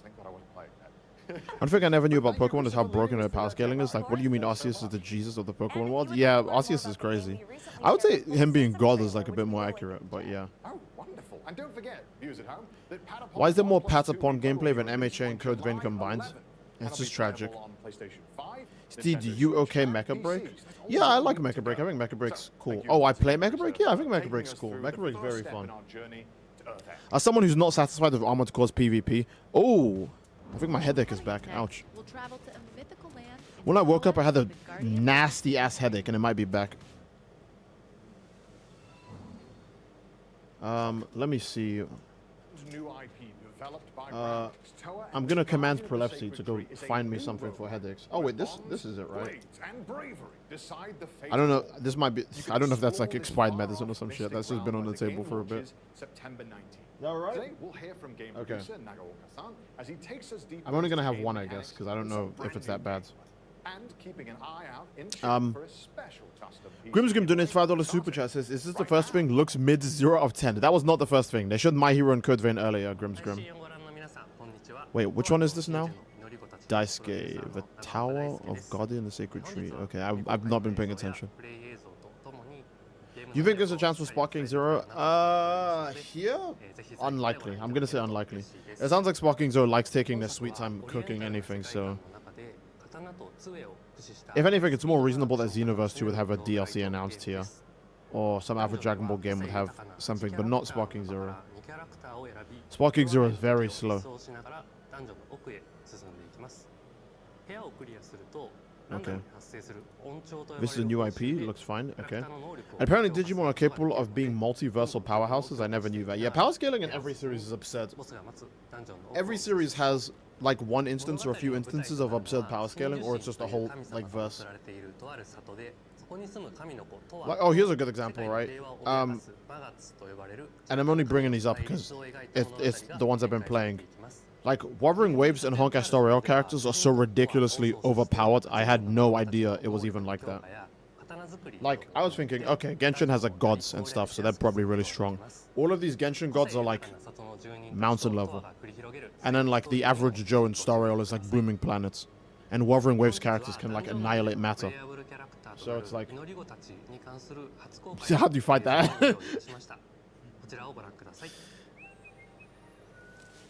One thing I never knew about Pokemon is how broken their power scaling is. Like, what do you mean Arceus is the Jesus of the Pokemon world? Yeah, Arceus is crazy. I would say him being God is like a bit more accurate, but yeah. Oh, wonderful. And don't forget, viewers at home, that Patapon Why is there more 1+2 Patapon gameplay than will MHA and Code Vein July combined? 11. It's That'll just be tragic. playable on PlayStation 5, Steve, do Nintendo you Switch, okay and Mecha Break? PCs. Yeah, I like Mecha Break. I think Mecha Break's cool. Oh, I play Mecha Break? Yeah, I think Mecha Break's cool. Mecha Break's very fun. As someone who's not satisfied with Armored Core's PvP, oh, I think my headache is back. Ouch. We'll travel to a mythical land. When I woke up, I had a The guardian- nasty ass headache, and it might be back. Let me see. New IP developed by Uh, Bandai, Towa, I'm and gonna Guardian command of the Prolepsy Sacred to go Tree is a find me new something for world headaches. where Oh wait, this bonds, is it, right? blades, and bravery decide the fate I don't know. of all. This might be. You can I don't know if that's like explore this expired far-off medicine or some shit. mystic That's just been realm on the when table game for a bit. launches September 19th. All right. Today we'll hear from game Okay. producer Nagaoka-san as he takes us deeper I'm only gonna into have game one, I mechanics guess, because I don't and know some if it's brand that new bad. gameplay. And keeping an eye out in chat for a special custom piece Grimsgrim of donates $5 super chat. Says, "Is this the first thing? Looks mid 0 of 10." That was not the first thing. They showed My Hero and Code Vein earlier. Grimsgrim. Wait, which one is this now? Daisuke, the Tower of Guardian, the Sacred Tree. Okay, I've not been paying attention. You think there's a chance for Sparking Zero? Here? Unlikely. I'm gonna say unlikely. It sounds like Sparking Zero likes taking their sweet time cooking anything, so... If anything, it's more reasonable that Xenoverse 2 would have a DLC announced here. Or some average Dragon Ball game would have something, but not Sparking Zero. Sparking Zero is very slow. Okay. This is a new IP, looks fine, okay. Apparently Digimon are capable of being multiversal powerhouses, I never knew that. Yeah, power scaling in every series is absurd. Every series has like one instance or a few instances of absurd power scaling, or it's just a whole like verse. Like, oh, here's a good example, right? And I'm only bringing these up because it's the ones I've been playing. Like, Wuthering Waves and Honkai Star Rail characters are so ridiculously overpowered, I had no idea it was even like that. Like, I was thinking, okay, Genshin has like gods and stuff, so they're probably really strong. All of these Genshin gods are like mountain level. And then like the average Joe in Star Rail is like booming planets. And Wuthering Waves characters can like annihilate matter. So it's like, how do you fight that?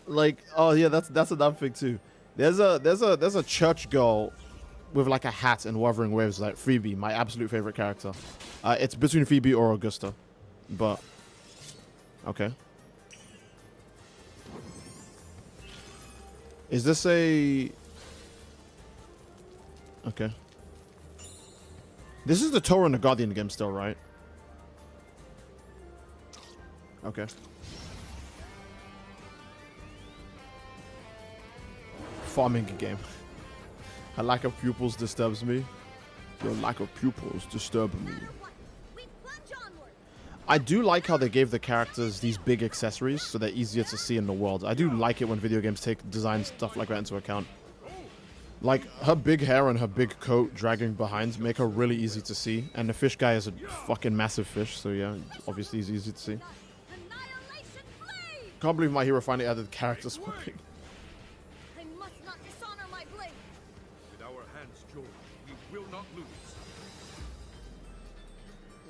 Like, oh yeah, that's another thing too. There's a church girl with like a hat and Wuthering Waves, like Phoebe, my absolute favorite character. It's between Phoebe or Augusta, but okay. Is this a... Okay. This is the Towa and the Guardian game still, right? Okay. Farming game. A lack of pupils disturbs me. Your lack of pupils disturb me. I do like how they gave the characters these big accessories so they're easier to see in the world. I do like it when video games take design stuff like that into account. Like, her big hair and her big coat dragging behind make her really easy to see. And the fish guy is a fucking massive fish, so yeah, obviously he's easy to see. Can't believe My Hero finally added character swapping. I must not dishonor my blade. With our hands joined, we will not lose.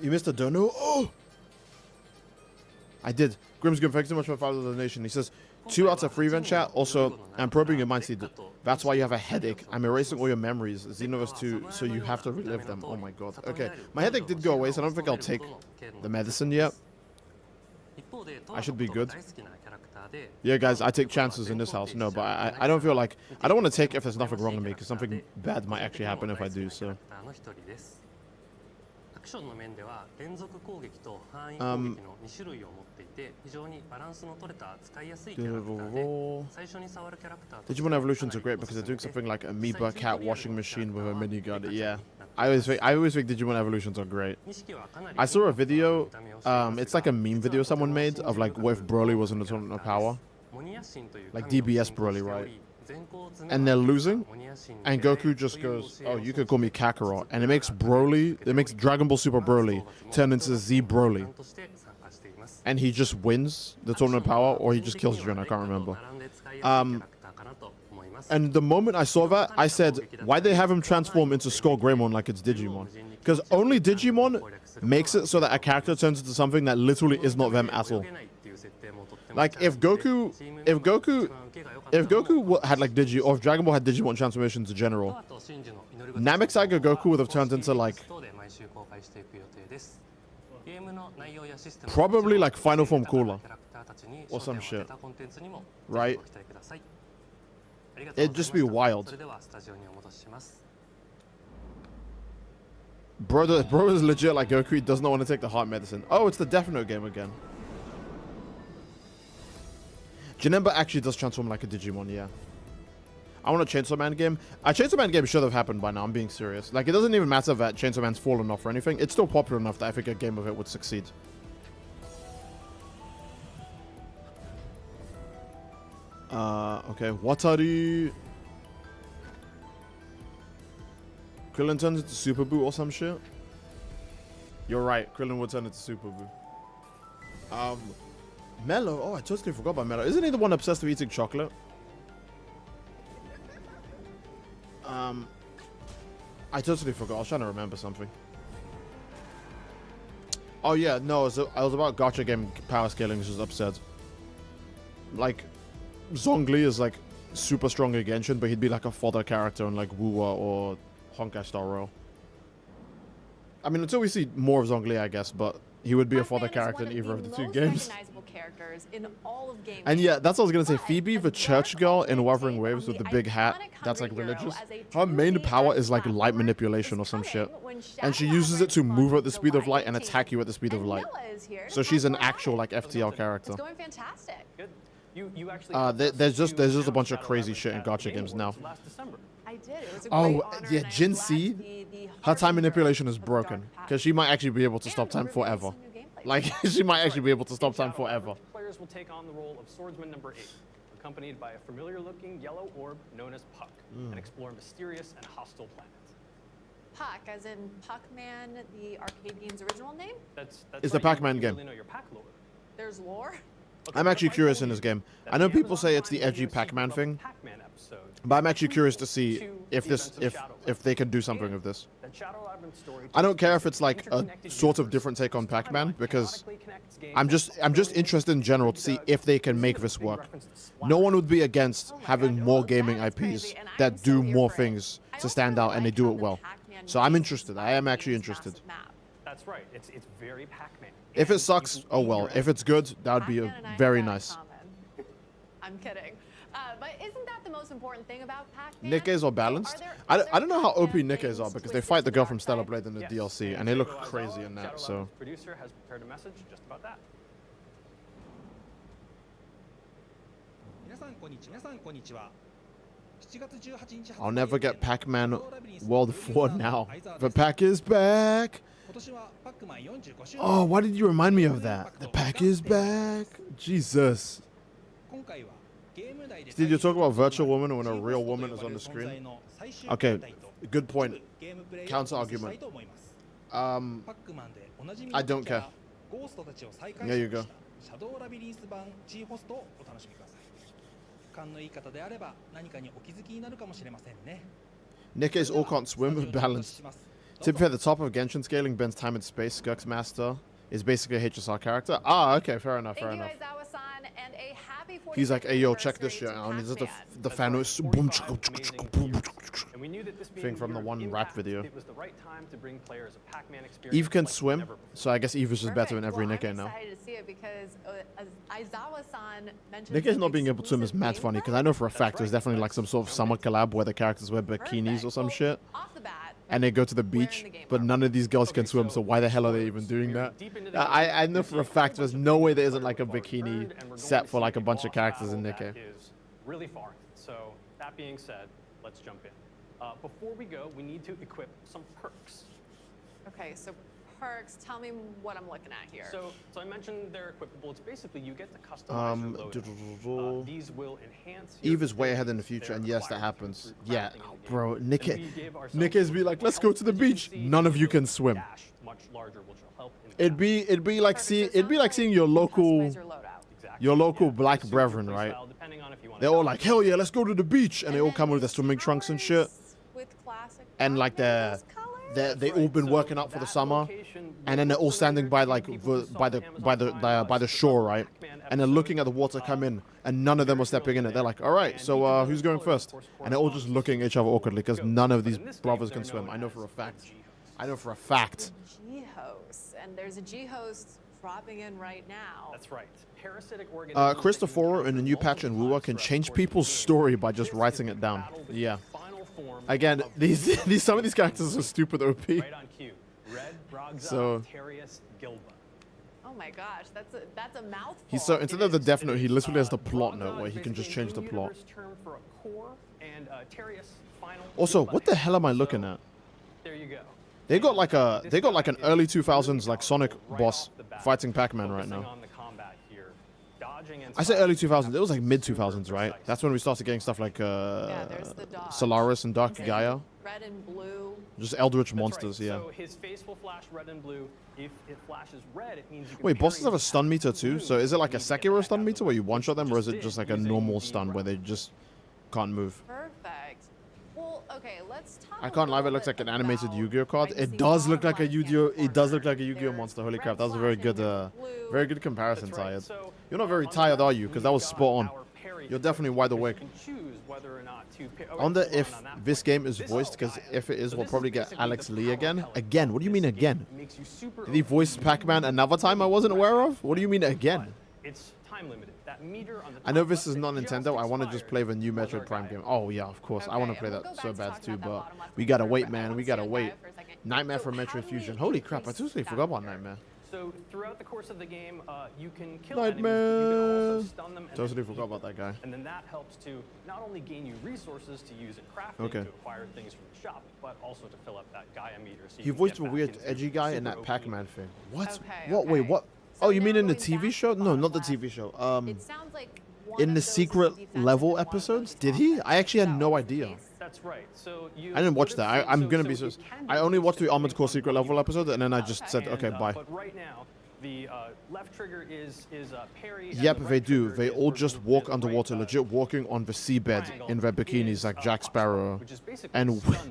You missed a dono? Oh! I did. Grimsgrim, thanks so much for $5 donation. He says, 2 out of 3 event chat. Also, I'm probing your mind seed. That's why you have a headache. I'm erasing all your memories. Xenoverse 2, so you have to relive them. Oh my god. Okay, my headache did go away, so I don't think I'll take the medicine yet. I should be good. Yeah, guys, I take chances in this house. No, but I don't feel like... I don't want to take if there's nothing wrong with me, because something bad might actually happen if I do, so... Digimon Evolutions are great because they're doing something like Amoeba Cat washing machine with a minigun. Yeah, I always think Digimon Evolutions are great. I saw a video, it's like a meme video someone made of like what if Broly was in the Tournament of Power, like DBS Broly, right? And they're losing, and Goku just goes, "Oh, you could call me Kakarot," and it makes Dragon Ball Super Broly turn into Z Broly, and he just wins the Tournament of Power, or he just kills Jin. I can't remember. And the moment I saw that, I said, "Why they have him transform into Skull Greymon like it's Digimon?" Because only Digimon makes it so that a character turns into something that literally is not them at all. Like if Goku had like or if Dragon Ball had Digimon transformations in general, Namek Saga Goku would have turned into like probably like Final Form Cooler or some shit, right? It'd just be wild. Bro is legit like Goku. He does not want to take the heart medicine. Oh, it's the Death Note game again. Janemba actually does transform like a Digimon, yeah. I want a Chainsaw Man game. A Chainsaw Man game should have happened by now, I'm being serious. Like, it doesn't even matter that Chainsaw Man's fallen off or anything. It's still popular enough that I think a game of it would succeed. Okay. Watari... Krillin turns into Super Boo or some shit? You're right, Krillin would turn into Super Boo. Mello? Oh, I totally forgot about Mello. Isn't he the one obsessed with eating chocolate? I totally forgot. I was trying to remember something. Oh yeah, no, I was about gacha game power scaling, which was upset. Like, Zhongli is like super strong in Genshin, but he'd be like a fodder character in like Wuwa or Honkai Star Rail. I mean, until we see more of Zhongli, I guess, but he would be a fodder character in either of the two games. And yeah, that's what I was gonna say. Phoebe, the church girl in Wuthering Waves with the big hat, that's like religious. Her main power is like light manipulation or some shit. And she uses it to move at the speed of light and attack you at the speed of light. So she's an actual like FTL character. It's going fantastic. There's just a bunch of crazy shit in gacha games now. I did. It was a great Oh, honor. yeah, Jin C, her time manipulation is broken. Because she might actually be able to stop time forever. Like, she might actually be able to stop time forever. Players will take on the role of Swordsman number 8, accompanied by a familiar-looking yellow orb known as Puck, and explore mysterious and hostile planets. Puck, as in Pac-Man, the arcade game's original name? That's It's the right, Pac-Man you game. really know your Pac lore. There's lore? I'm actually curious in this game. I know people say it's the edgy Pac-Man thing, but I'm actually curious to see if they can do something with this. I don't care if it's like a sort of different take on Pac-Man, because I'm just interested in general to see if they can make this work. No one would be against having more gaming IPs that do more things to stand out and they do it well. So I'm interested. I am actually interested. That's right. It's very Pac-Man. If it sucks, oh well. If it's good, that would be very nice. I'm kidding. But isn't that the most important thing about Pac-Man? Nikkeis are balanced. I don't know how OP Nikkeis are, because they fight the girl from Stellar Blade in the DLC, and they look crazy in that, so... Producer has prepared a message just about that. I'll never get Pac-Man World 4 now. The pack is back! Oh, why did you remind me of that? The pack is back! Jesus. Did you talk about virtual woman when a real woman is on the screen? Okay, good point. Counter argument. I don't care. There you go. Nikke's all can't swim with balance. To be fair, the top of Genshin scaling bends time and space. Skirk's master is basically a HSR character. Ah, okay, fair enough, fair enough. Thank you, Aizawa-san, and a happy He's like, hey, yo, check this shit out. And he's just the fan noise boom, And we knew that this thing from the one rap video. It was the right time to bring players a Pac-Man experience. Eve can like swim, never before. so I guess Eve is just better in every well, Nikke now. I'm excited to see it because Aizawa-san mentioned Nikke's some not being able to swim is mad exclusive funny, because gameplay. I know for a fact there's definitely like some sort of summer collab where the characters wear bikinis or some Well, shit. Off the bat, And they go to the beach, but none of these girls can swim, so why the hell are they even doing that? I know for a fact there's no way there isn't like a bikini set for like a bunch of characters in Nikke. Is really far. So that being said, let's jump in. Before we go, we need to equip some perks. okay, so perks, tell me what I'm looking at here. So I mentioned they're equippable. It's basically you get to customize your loadout. These will enhance. Eve is way ahead in the future, and yes, that happens. Yeah, bro, Nikke's be like, let's go to the beach. None of you can swim. Much larger, which will help in It'd be like seeing your local Customize your loadout. your local black brethren, right? depending on if you want They're all like, hell yeah, let's go to the beach, and they all come with their swimming trunks and shit, With classic and like they all been working out for the summer, and then they're all standing by like by the shore, right? And they're looking at the water come in, and none of them are stepping in it. They're like, all right, so who's going first? And they're all just looking at each other awkwardly because none of these brothers can swim. I know for a fact. I know for a fact. G-host, and there's a G-host dropping in right now. That's right. Parasitic organisms. Christopher in the new patch in Wuwa can change people's story by just writing it down. Yeah. Again, these some of these characters are stupid OP. Right on cue. Red, Brogza, So- Terius, Gilba. Oh my gosh, that's a mouthful. He's so instead of the death note, he literally has the plot note where he can just change the plot. Term for a core, and Terius, final Also, Gilba what the name. hell am I looking at? There you go. They got like an early 2000s like Sonic boss fighting Pac-Man right Focusing now. on the combat here. Dodging and I said early sliding 2000s. It was like mid 2000s, right? That's when we started getting stuff like there's the dodge. Solaris and Dark Gaia, Red and blue. just eldritch That's monsters. right. Yeah. So his face will flash red and blue. If it flashes red, it means you can Wait, parry bosses have a with stun meter blue. too. So is it like a You need to get Sekiro back stun out of meter the where you way. one shot them, or is it did just like a using normal the stun where they round. just can't move? Perfect. Well, okay, let's talk. I can't lie, it looks like an animated Yu-Gi-Oh card. It does look like a Yu-Gi-Oh. It does look like a Yu-Gi-Oh monster. Holy crap, that was a very good comparison, That's right. Tired. So, You're not very on tired, that, are you? Because that was we've spot on. got our parry You're definitely wide feature. awake. You can choose whether or not to I wonder hold on if on that this point. game is This voiced, because guy- if it is, so we'll this probably is get basically Alex the Lee power again. pellet. Again? What do you mean This again? game makes you super Did he voice OP. Pac-Man another time I wasn't aware of? What do you mean again? It's time limited. That meter on the I know top this is left not that just Nintendo. I want to just expired play the new was our Metroid Prime guide. game. Oh yeah, of course. I want to Okay, play and we'll that go so back to bad talking too, about that but bottom left we one gotta for a wait, bit. I man. wanna We stay gotta on wait. Gaia for a second. Nightmare So from how Metroid do you Fusion. Holy crap! I increase totally that forgot about power? Nightmare. So throughout the course of the game, you can kill Nightmare. enemies, but you can also stun them and Totally then forgot eat about them. that guy. And then that helps to not only gain you resources to use in crafting Okay. to acquire things from the shop, but also to fill up that Gaia meter. So He you can voiced get a back weird into edgy guy in super that OP. Pac-Man thing. What? Okay, What? Wait, okay. what? So Oh, you mean now in the going TV back show? to No, bottom not the left, TV show. It sounds like one In of the those is secret defensive level and one of those episodes, is did he? I actually had offensive. no So, idea. That's right. So you. I didn't watch would that. have I'm seen- gonna so be. it So, can I be only watched the depending Armored Core on secret what level you episode, and then I just Okay. said, okay, And, bye. But right now, the left trigger is parry. and Yep, the they right do. trigger They is all where just you- walk the underwater, right, legit walking on the seabed triangle in their bikinis is, like Jack Fox Sparrow which is basically and stun move.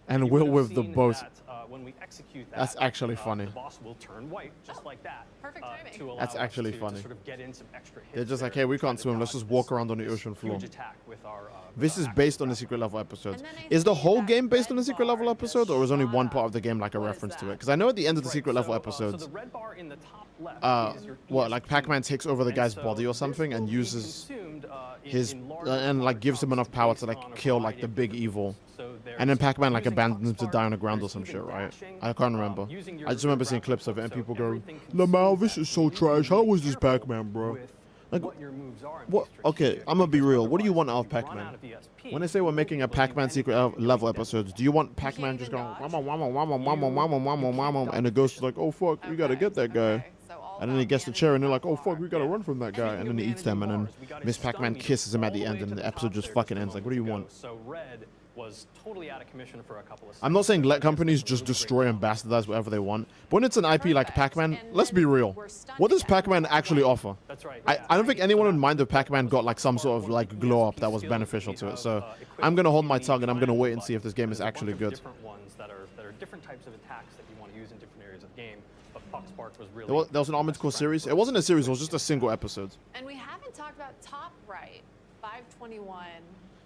and You Will would have with the seen boat. that, when we execute that, That's actually funny. The boss will turn white just like that. Perfect timing. To allow That's us actually to funny. sort of get in some extra hits They're just like, there hey, we and try can't to swim. Let's dodge just walk this- around on the this ocean floor. huge attack with our, This is active based on the grapple. secret level episodes. And then I Is the see whole that game based on the red secret level bar episode, or is only one shot part up. of the game like a What is reference to it? that? Because I know at the end of the Right, secret level so, episodes, so the red bar in the top left is your what, like ESP. Pac-Man takes over the And guy's so body or this something and will be uses consumed, his in large and like gives him enough power to based on like a kill like variety the of big different evil. moves. So And then there's Pac-Man like using abandons him to Fox die on the Bar, ground or there's some even shit, right? dashing, I can't remember. using I just remember seeing grapple clips of it hook, and so people going, everything Lamau, consumes this that. is so You need to trash. be How was this careful Pac-Man, bro? with Like, what your moves are and be what? Okay, strategic, I'm gonna be because real. What do you want out of otherwise, if you run Pac-Man? out of ESP, When they say we're making a will Pac-Man then secret you'll be level dead. episodes, do you want Pac-Man even just going dodge? wama wama wama wama wama wama wama, and the ghost is like, oh fuck, we gotta get that guy. Okay, so all And then he about gets the managing chair, and they're that like, oh bar. fuck, we gotta run from that guy, and then he eats them, and then Miss Pac-Man kisses him at the end, and the episode just fucking ends. Like, what do you want? So Red was totally out of commission for a couple of I'm not saying seconds. let companies just destroy and bastardize whatever they want, but when it's an IP like Perfect. Pac-Man, And let's be then real. we're stunned What does again. Pac-Man actually offer? That's right. I don't think anyone would mind if Pac-Man got like some sort of like glow up that was beneficial to it. So I'm gonna hold my tongue and I'm gonna wait and see if this game is actually good. Different ones that are different types of attacks that you want to use in different areas of the game. But Puck Spark was really. There was an Armored Core series. It wasn't a series. It was just a single episode. And we haven't talked about top right, 521.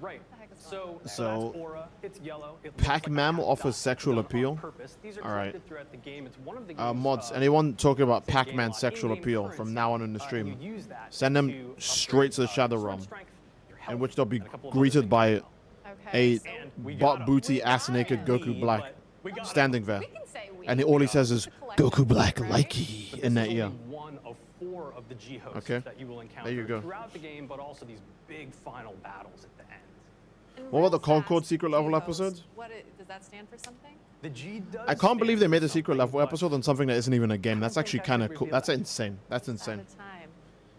Right. What the heck is So, going on there? So- that's Aura. It's yellow. It looks like a Pac-Man half offers dot. sexual Done on appeal. purpose. These are All right. collected throughout the game. It's one of the game's, Mods, anyone talking about say game Pac-Man lot, sexual in-game appeal currency. from now on in the You stream? use that Send them to straight to the upgrade, Shadow sword Realm, strength, your in health, which they'll be and a couple of other greeted things by as well. a Okay. And we got butt 'em. booty We ass got naked 'em. Goku Black We got 'em. standing there, We can say we. and all he says is It's a collective, Goku Black right? likey But in this that is ear. only one of 4 of the G hosts Okay. that you will encounter There you go. throughout the game, but also these big final battles at the end. And What about the real Concord fast, secret level G-host, episodes? Does that stand for something? The G does I can't believe they stand made for a secret something, level but episode on something that isn't even a game. That's don't actually think I kind of should cool. reveal That's that. insane. That's Just insane. out of time.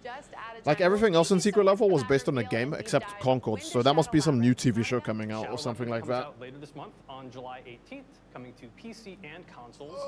Just out of Like time. everything Well, else in thank you so Secret much Level for was that based on a reveal, game, and except deep dive. Concord. When So does that must be Shadow some new Labyrinth TV show come out? coming out Shadow or something Labyrinth like comes that. out later this month on July 18th, coming to PC and consoles.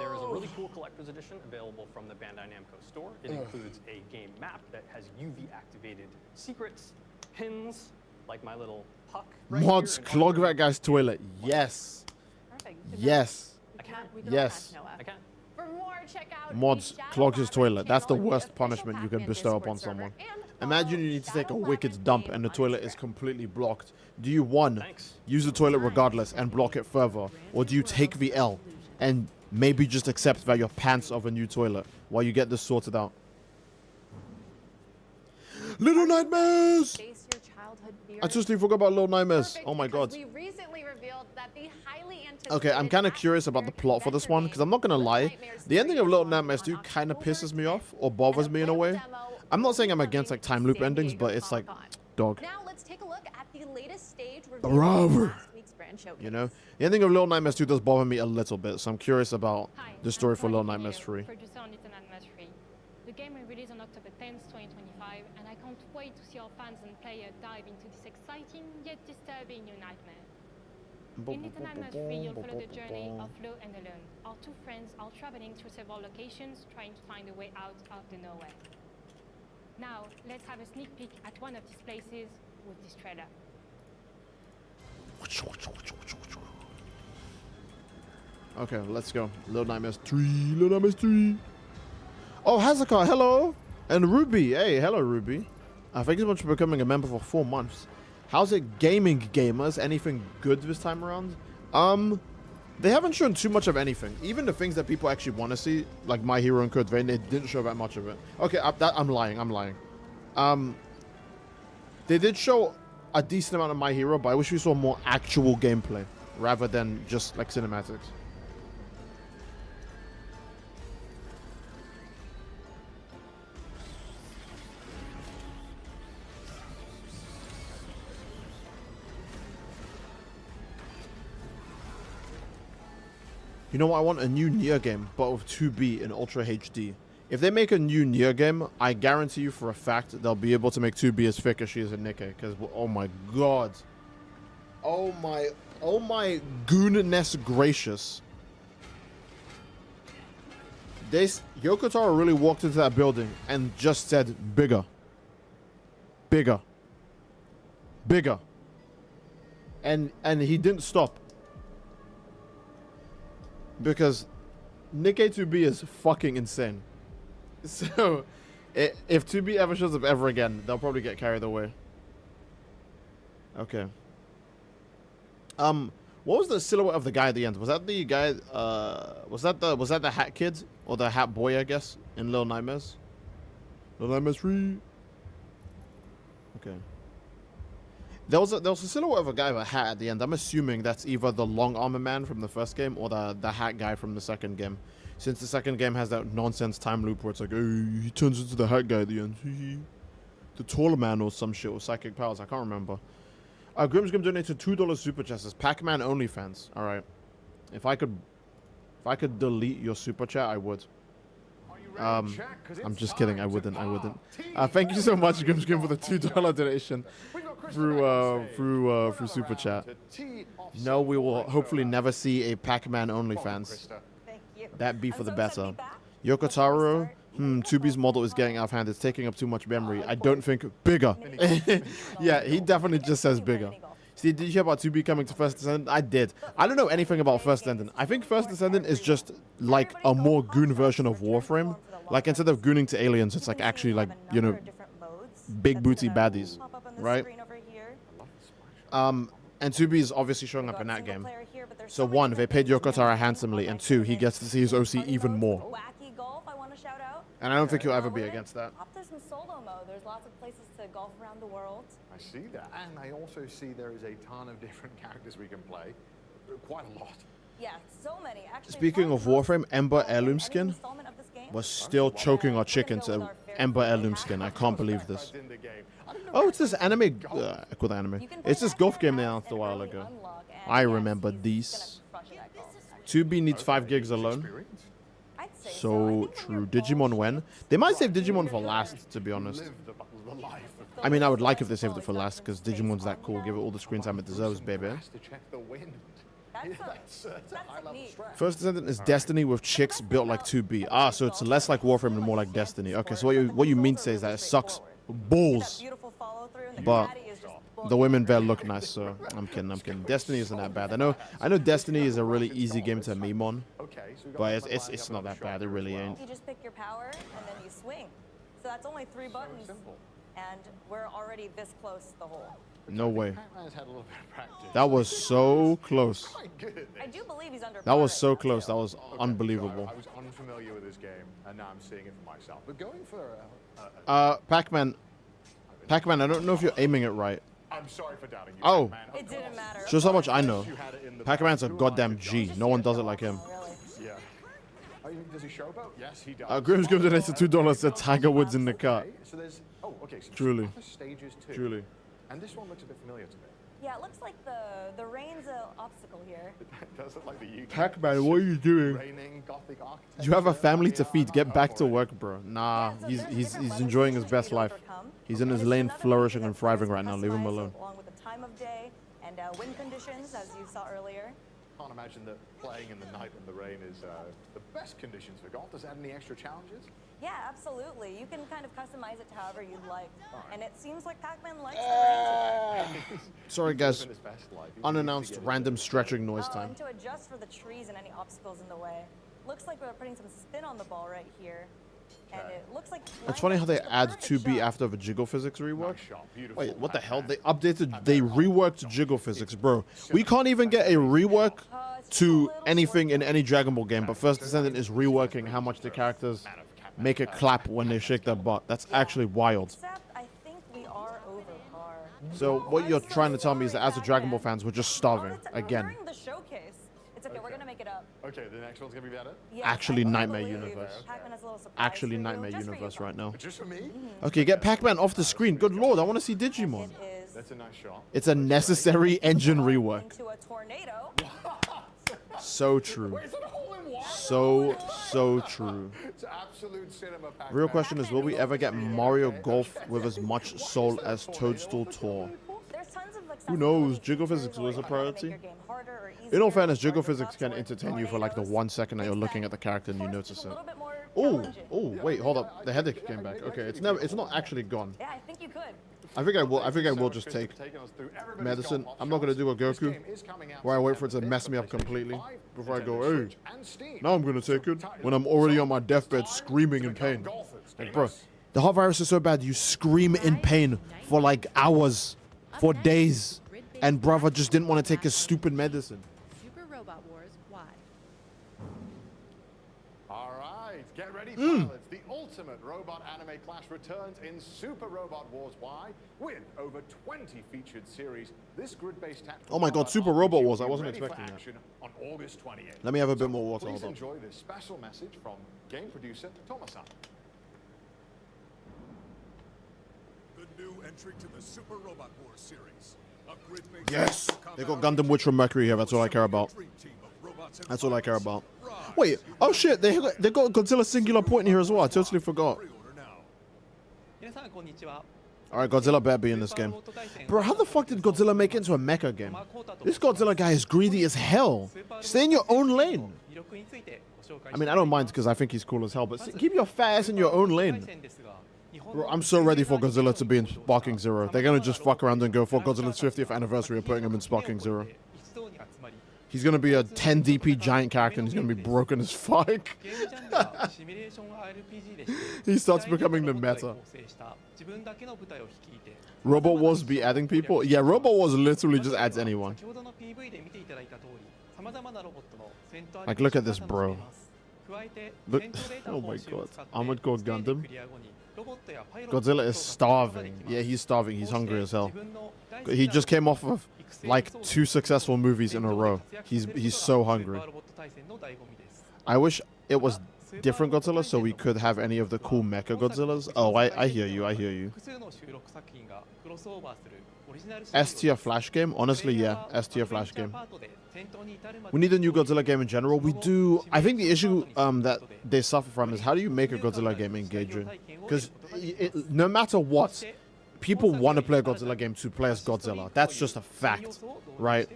There is a really cool collector's edition available from the Bandai Namco store. It includes a game map that has UV activated secrets, pins, like my little puck. Right Mods, here, and clog other- that guy's toilet. Yes. Perfect. You can Yes. I can. We can Yes. all catch Noah. I can. For more, check out Mods, the Shadow clog his Labyrinth toilet. That's the channel, worst official punishment you can Pac-Man bestow Discord upon server, someone. and Imagine follow you need to take a Shadow wicked Labyrinth dump game and the on toilet is Instagram. completely blocked. Do you, one, Thanks. use the toilet regardless and block it further? Or do you take the L and maybe just accept that your pants of a new toilet while you get this sorted out? Little Nightmares! Face your childhood fears. I totally forgot about Little Nightmares. Perfect, Oh my because god. we recently revealed that the highly Okay, I'm anticipated kind of Latin curious about the American plot for this adventure one, game, because I'm not going to Little lie. Nightmares The ending of 3 Little is Nightmares on 2 kind of October pisses me off 10th, or bothers and me in a playable way. demo I'm not will saying be I'm against coming like time to loop San endings, Diego but it's like, Comic-Con. dog. Now let's take a look at the latest stage review Bravo. of last week's brand showcase. You know, the ending of Little Nightmares 2 does bother me a little bit, so I'm curious about Hi, the story I'm for Little Courtney Nightmares Miller, 3. producer on Little Nightmares 3. The game will release on October 10th, 2025, and I can't wait to see our fans and players dive into this exciting yet disturbing new nightmare. In Little Nightmares 3, you'll follow the journey of Flo and Alone. Our two friends are traveling through several locations, trying to find a way out of the nowhere. Now, let's have a sneak peek at one of these places with this trailer. Okay, let's go. Little Nightmares 3. Little Nightmares 3. Oh, Hazaka, hello. And Ruby. Hey, hello, Ruby. Thank you so much for becoming a member for 4 months. How's it, gaming gamers? Anything good this time around? They haven't shown too much of anything. Even the things that people actually want to see, like My Hero and Code Vein, they didn't show that much of it. Okay, I'm lying. I'm lying. They did show a decent amount of My Hero, but I wish we saw more actual gameplay rather than just like cinematics. You know what? I want a new Nier game, but with 2B in Ultra HD. If they make a new Nier game, I guarantee you for a fact they'll be able to make 2B as thick as she is in Nikkei. Because, oh my god. Oh my goodness gracious. Yoko Taro really walked into that building and just said, bigger. Bigger. Bigger. And he didn't stop. Because Nikkei 2B is fucking insane. So, if 2B ever shows up ever again, they'll probably get carried away. Okay. What was the silhouette of the guy at the end? Was that the guy? Was that the hat kid or the hat boy? I guess in Little Nightmares. Little Nightmares 3. Okay. There was a silhouette of a guy with a hat at the end. I'm assuming that's either the long armor man from the first game or the hat guy from the second game. Since the second game has that nonsense time loop where it's like, hey, he turns into the hat guy at the end. The taller man or some shit with psychic powers. I can't remember. Grimsgrim donated $2 super chats as Pac-Man OnlyFans. All right. If I could delete your super chat, I would. I'm just kidding. I wouldn't. Thank you so much, Grimsgrim, for the $2 donation through super chat. No, we will hopefully never see a Pac-Man OnlyFans. Thank you. That be for I'm the so better. excited to be back. Yoko Before we Taro, start, 2B's model is getting out of hand. It's taking up too much memory. I don't think bigger. Yeah, he definitely just says bigger. See, did you hear about 2B coming to First Descendant? I did. I don't know anything about First Descendant. I think First Descendant is just like a more goon version of Warframe. Like instead of gooning to aliens, it's like actually like, you know, big booty gonna baddies, pop up on the right? screen over here. And 2B is obviously showing up in that Single game. player here, but there's So many one, they different paid things you Yoko can Taro do handsomely, on and my two, he tournament. gets to see his OC Party even modes, more. Wacky golf, I want to shout out. And I don't think he'll ever be against that. There's some solo mode. There's lots of places to golf around the world. I see that. And I also see there is a ton of different characters we can play. Quite a lot. Yeah, so many. Actually, Speaking one of the most Warframe, Ember important Heirloom any skin installment of this game. was still choking our chicken to Ember Heirloom skin. I can't believe this. Oh, it's this anime. Cool anime. It's this golf game they announced a while ago. I remember these. 2B needs 5 gigs alone. So true. Digimon when? They might save Digimon for last, to be honest. I mean, I would like if they saved it for last, because Digimon's that cool. Give it all the screen time it deserves, baby. First Descendant is Destiny with chicks built like 2B. Ah, so it's less like Warframe and more like Destiny. Okay, so what you mean to say is that it sucks balls, but the women there look nice, so I'm kidding. Destiny isn't that bad. I know Destiny is a really easy game to meme on, but it's not that bad. It really ain't. You just pick your power and then you swing. So that's only 3 buttons, and we're already this close to the hole. No way. That was so close. I do believe he's under. That was so close. That was unbelievable. I was unfamiliar with this game, and now I'm seeing it for myself. But going for Pac-Man, I don't know if you're aiming it right. I'm sorry for doubting you. Oh, Pac-Man. It didn't matter. shows how much I know. Pac-Man's a goddamn G. No one does it like him. Yeah. Does he showboat? Yes, he does. Grimm's gives it to $2. Said Tiger Woods in the cut. So there's so Truly. other stages too. Truly. And this one looks a bit familiar to me. Yeah, it looks like the rain's an obstacle here. Does look like the UK. Pac-Man, what are you doing? Raining Gothic architecture. You have a family to feed. Get back to work, bro. Nah, he's enjoying his best life. He's in his lane, flourishing and thriving right now. Leave him alone. Along with the time of day and wind conditions, as you saw earlier. Can't imagine that playing in the night when the rain is the best conditions for golf. Does it add any extra challenges? Yeah, absolutely. You can kind of customize it to however you'd like. And it seems like Pac-Man likes the rain today. Sorry, guys. Unannounced random stretching noise time. And to adjust for the trees and any obstacles in the way. Looks like we're putting some spin on the ball right here. And it looks like It's funny how they add 2B after the jiggle physics rework. Wait, what the hell? They reworked jiggle physics, bro. We can't even get a rework to anything in any Dragon Ball game, but First Descendant is reworking how much the characters make it clap when they shake their butt. That's actually wild. Except I think we are over par. So what you're trying to tell me is that as a Dragon Ball fans, we're just starving again. During the showcase. It's okay, we're gonna make it up. Okay, the next one's gonna be better? Yes, Actually, I Nightmare believe Universe. Pac-Man has a little surprise Actually, for you, Nightmare just for you, Universe Pac. right now. Just for me? Okay, get Pac-Man off the screen. Good lord, I want to see Digimon. It is That's a nice shot. It's a necessary engine rework. into a tornado. So true. Wait, is that a hole in one? So true. It's absolute cinema, Pac-Man. Real question is, will we ever get Mario Golf with as much soul as Toadstool Tour? There's tons of, like, Who knows? Jiggle physics was a priority. In all fairness, jiggle physics can entertain you for like the 1 second that you're looking at the character and you notice it. Oh, wait, hold up. The headache came back. Okay, it's not actually gone. Yeah, I think you could. I think I will just take medicine. I'm not gonna do a Goku where I wait for it to mess me up completely before I go, hey, now I'm gonna take it when I'm already on my deathbed screaming in pain. Like, bro, the heart virus is so bad you scream in pain for like hours, for days, and brother just didn't want to take his stupid medicine. Super Robot Wars, why? All right, get ready, pilots. The ultimate robot anime clash returns in Super Robot Wars Y with over 20 featured series. This grid-based tactical Oh my god, Super Robot Wars. I wasn't expecting that. on August 28th. Let me have a bit more water. Please Hold on. enjoy this special message from game producer Towa-san. The new entry to the Super Robot Wars series. A grid-based Yes, they got Gundam Witch from Mercury here. That's all I care about. That's all I care about. Wait, oh shit, they got Godzilla Singular Point here as well. I totally forgot. Alright, Godzilla better be in this game. Bro, how the fuck did Godzilla make it into a mecha game? This Godzilla guy is greedy as hell. Stay in your own lane. I mean, I don't mind because I think he's cool as hell, but keep your fat ass in your own lane. Bro, I'm so ready for Godzilla to be in Sparking Zero. They're gonna just fuck around and go for Godzilla's 50th anniversary of putting him in Sparking Zero. He's gonna be a 10 DP giant character and he's gonna be broken as fuck. He starts becoming the meta. Robot Wars be adding people? Yeah, Robot Wars literally just adds anyone. Like, look at this, bro. Look. Oh my god. Armored Core Gundam. Godzilla is starving. Yeah, he's starving. He's hungry as hell. He just came off of like 2 successful movies in a row. He's so hungry. I wish it was different Godzilla so we could have any of the cool mecha Godzillas. Oh, I hear you. I hear you. S tier flash game? Honestly, yeah. S tier flash game. We need a new Godzilla game in general. We do. I think the issue that they suffer from is how do you make a Godzilla game engaging? Because no matter what, people want to play a Godzilla game to play as Godzilla. That's just a fact, right?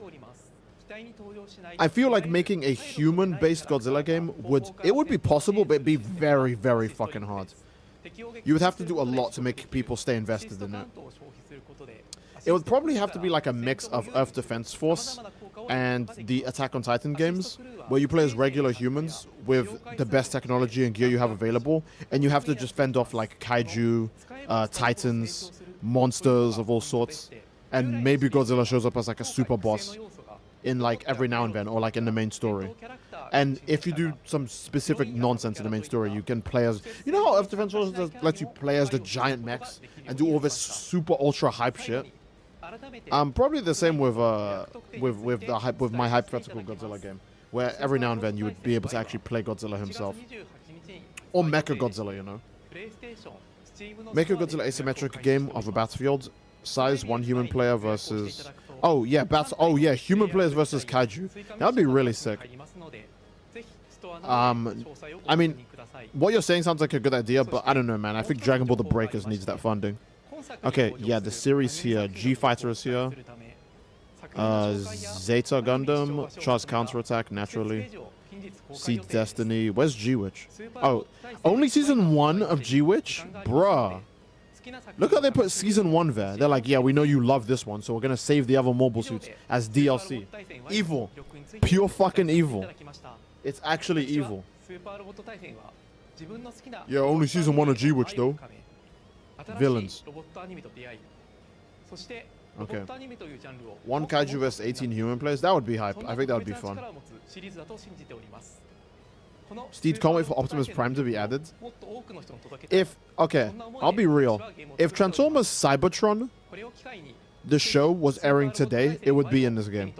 I feel like making a human-based Godzilla game would be possible, but it'd be very, very fucking hard. You would have to do a lot to make people stay invested in it. It would probably have to be like a mix of Earth Defense Force and the Attack on Titan games, where you play as regular humans with the best technology and gear you have available, and you have to just fend off like kaiju, titans, monsters of all sorts, and maybe Godzilla shows up as like a super boss in like every now and then, or like in the main story. And if you do some specific nonsense in the main story, you can play as, you know how Earth Defense Force lets you play as the giant mechs and do all this super ultra hype shit? Probably the same with my hypothetical Godzilla game, where every now and then you would be able to actually play Godzilla himself, or Mecha Godzilla, you know. Make a Godzilla asymmetric game of a battlefield, size 1 human player versus. Oh yeah, human players versus kaiju. That would be really sick. I mean, what you're saying sounds like a good idea, but I don't know, man. I think Dragon Ball The Breakers needs that funding. Okay, yeah, the series here. G-Fighter is here. Zeta Gundam. Char's Counterattack, naturally. Seed Destiny. Where's G-Witch? Oh, only season 1 of G-Witch? Bruh. Look how they put season 1 there. They're like, yeah, we know you love this one, so we're gonna save the other mobile suits as DLC. Evil. Pure fucking evil. It's actually evil. Yeah, only season 1 of G-Witch though. Villains. Okay. 1 kaiju vs 18 human players. That would be hype. I think that would be fun. Steed, can't wait for Optimus Prime to be added. Okay, I'll be real. If Transformers Cybertron, the show, was airing today, it would be in this game.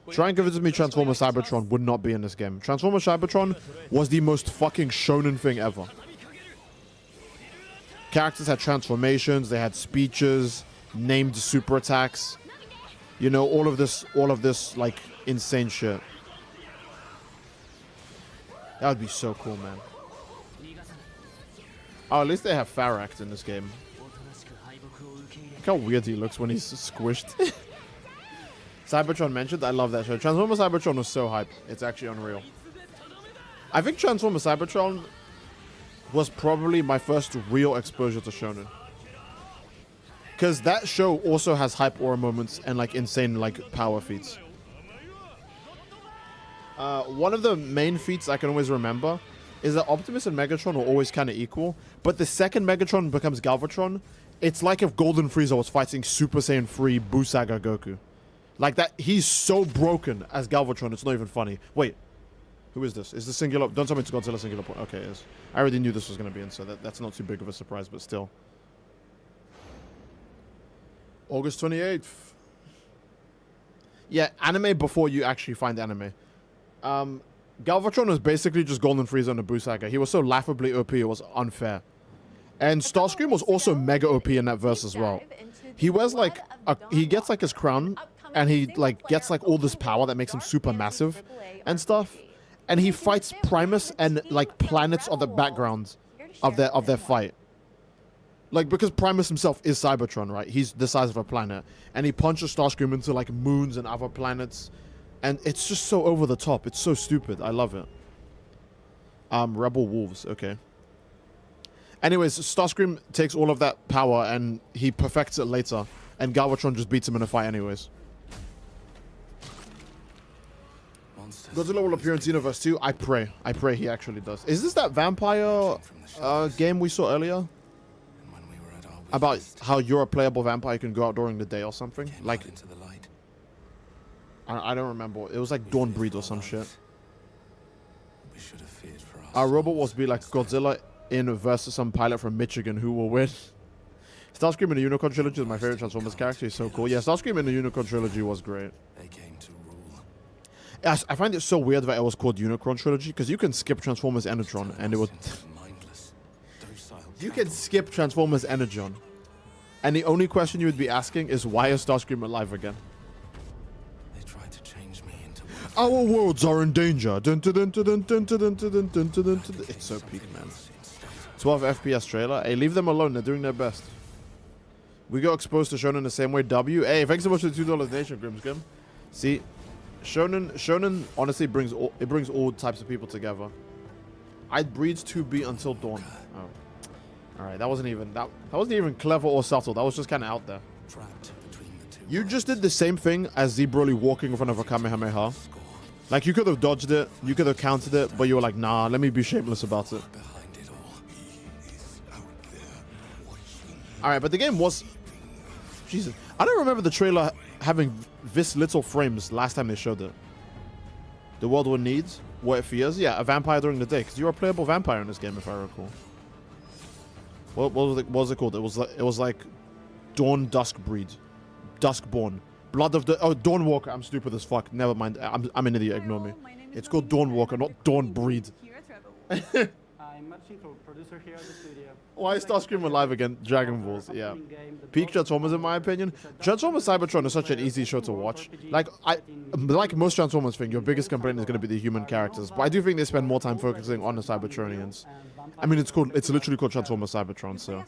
Try and convince me Transformers Cybertron would not be in this game. Transformers Cybertron was the most fucking shonen thing ever. Characters had transformations, they had speeches, named super attacks. You know, all of this like insane shit. That would be so cool, man. Oh, at least they have Pharax in this game. Look how weird he looks when he's squished. Cybertron mentioned, I love that show. Transformers Cybertron was so hype. It's actually unreal. I think Transformers Cybertron was probably my first real exposure to shonen. Because that show also has hype aura moments and like insane like power feats. One of the main feats I can always remember is that Optimus and Megatron are always kind of equal, but the second Megatron becomes Galvatron, it's like if Golden Frieza was fighting Super Saiyan 3 Busaga Goku. Like that, he's so broken as Galvatron, it's not even funny. Wait, who is this? Is this singular? Don't tell me it's Godzilla singular point. Okay, it is. I already knew this was going to be in, so that's not too big of a surprise, but still. August 28th. Yeah, anime before you actually find anime. Galvatron was basically just Golden Frieza and a Busaga. He was so laughably OP, it was unfair. And Starscream was also mega OP in that verse as well. He wears like, he gets like his crown, and he like gets like all this power that makes him super massive and stuff. And he fights Primus and like planets on the background of their fight. Like, because Primus himself is Cybertron, right? He's the size of a planet. And he punches Starscream into like moons and other planets. And it's just so over the top. It's so stupid. I love it. Rebel Wolves. Okay. Anyways, Starscream takes all of that power and he perfects it later. And Galvatron just beats him in a fight anyways. Godzilla will appear in Xenoverse 2. I pray. I pray he actually does. Is this that vampire game we saw earlier? About how you're a playable vampire, you can go out during the day or something? Like, I don't remember. It was like Dawnbreed or some shit. Our robot was be like Godzilla in versus some pilot from Michigan who will win. Starscream in the Unicorn Trilogy is my favorite Transformers character. He's so cool. Yeah, Starscream in the Unicorn Trilogy was great. Yes, I find it so weird that it was called Unicorn Trilogy because you can skip Transformers Energon and it would... You can skip Transformers Energon. And the only question you would be asking is why is Starscream alive again? They tried to change me into our worlds are in danger. Dun, dun, dun, dun, dun, dun, dun, dun, dun, dun, dun, dun. It's so peak, man. 12 FPS trailer. Hey, leave them alone. They're doing their best. We got exposed to Shonen the same way. W. Hey, thanks so much for the $2 donation, Grimsgrim. See, Shonen honestly brings all types of people together. I'd breed to be until dawn. Oh. Alright, that wasn't even clever or subtle. That was just kind of out there. You just did the same thing as Z Broly walking in front of a Kamehameha. Like, you could have dodged it, you could have countered it, but you were like, nah, let me be shameless about it. Alright, but the game was... Jesus. I don't remember the trailer having this little frames last time they showed it. The world will need what it fears. Yeah, a vampire during the day, because you're a playable vampire in this game, if I recall. What was it called? It was like Dawn Dusk Breed. Duskborn. Blood of the... Oh, Dawnwalker. I'm stupid as fuck. Never mind. I'm an idiot. Ignore me. It's called Dawnwalker, not Dawn Breed. I'm Marcito, producer here at the studio. Why is Starscream alive again? Dragon Balls, yeah. Peak Transformers, in my opinion. Transformers Cybertron is such an easy show to watch. Like most Transformers thing, your biggest complaint is going to be the human characters. But I do think they spend more time focusing on the Cybertronians. I mean, it's literally called Transformers Cybertron, so.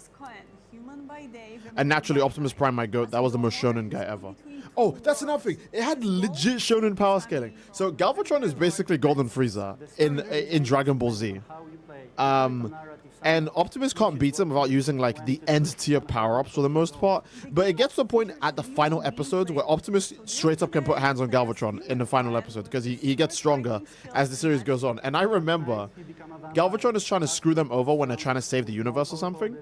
And naturally, Optimus Prime, my goat, that was the most shonen guy ever. Oh, that's another thing. It had legit shonen power scaling. So Galvatron is basically Golden Frieza in Dragon Ball Z. And Optimus can't beat him without using like the end tier power-ups for the most part. But it gets to a point at the final episode where Optimus straight up can put hands on Galvatron in the final episode because he gets stronger as the series goes on. And I remember Galvatron is trying to screw them over when they're trying to save the universe or something.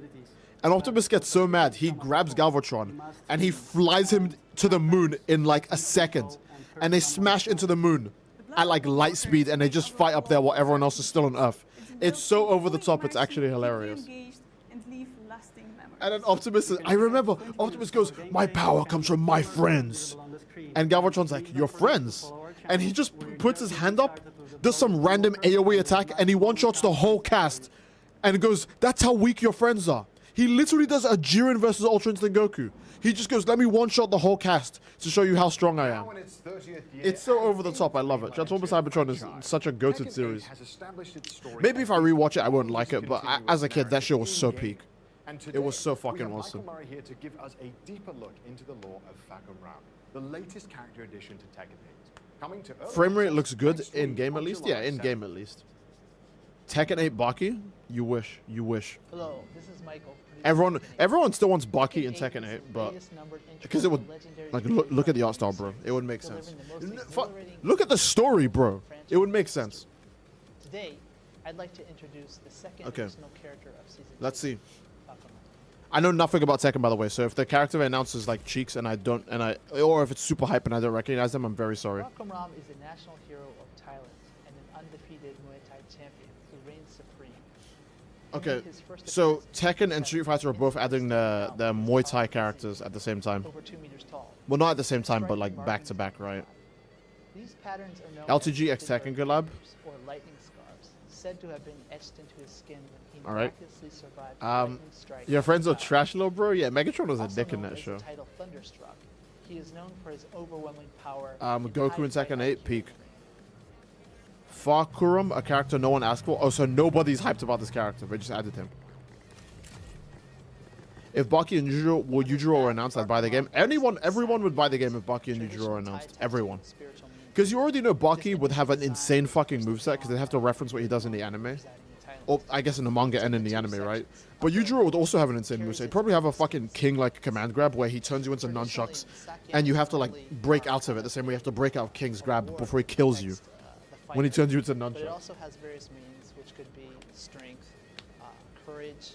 And Optimus gets so mad, he grabs Galvatron and he flies him to the moon in like a second. And they smash into the moon at like light speed and they just fight up there while everyone else is still on Earth. It's so over the top, it's actually hilarious. And then Optimus, I remember, Optimus goes, my power comes from my friends. And Galvatron's like, your friends? And he just puts his hand up, does some random AoE attack, and he one-shots the whole cast. And goes, that's how weak your friends are. He literally does a Jiren versus Ultra Instinct Goku. He just goes, let me one-shot the whole cast to show you how strong I am. It's so over the top, I love it. Transformers Cybertron is such a goated series. Maybe if I rewatch it, I won't like it, but as a kid, that shit was so peak. It was so fucking awesome. Michael Murray here to give us a deeper look into the lore of Fakumram, the latest character addition to Tekken 8. Coming to frame rate looks good in-game at least? Yeah, in-game at least. Tekken 8 Baki? You wish. You wish. Hello, this is Michael. Everyone still wants Baki in Tekken 8, but because it would like look at the art style, bro. It would make sense. Look at the story, bro. It would make sense. Today, I'd like to introduce the second additional character of season 2. Let's see. I know nothing about Tekken, by the way. So if the character they announce is like Cheeks and or if it's super hype and I don't recognize them, I'm very sorry. Fakumram is the national hero of Thailand and an undefeated Muay Thai champion who reigns supreme. Okay, so Tekken and Street Fighter are both adding the Muay Thai characters at the same time. Over 2 meters tall. Well, not at the same time, but like back to back, right? These patterns are known LTG X Tekken collab. Or lightning scars, said to have been etched into his skin when he all right. miraculously survived Your friends are trash, little bro. Yeah, Megatron was a dick in that show. Title Thunderstruck. He is known for his overwhelming power. Goku in Tekken 8 peak. Fakuram, a character no one asked for. Oh, so nobody's hyped about this character. They just added him. If Baki and Yujiro were announced, I'd buy the game. Everyone would buy the game if Baki and Yujiro were announced. Everyone. Because you already know Baki would have an insane fucking moveset because they have to reference what he does in the anime. Or, I guess in the manga and in the anime, right? But Yujiro would also have an insane moveset. He'd probably have a fucking king-like command grab where he turns you into nunchucks and you have to, like, break out of it the same way you have to break out of King's grab before he kills you. When he turns you into a But it nunchuck. also has various meanings, which could be strength, courage.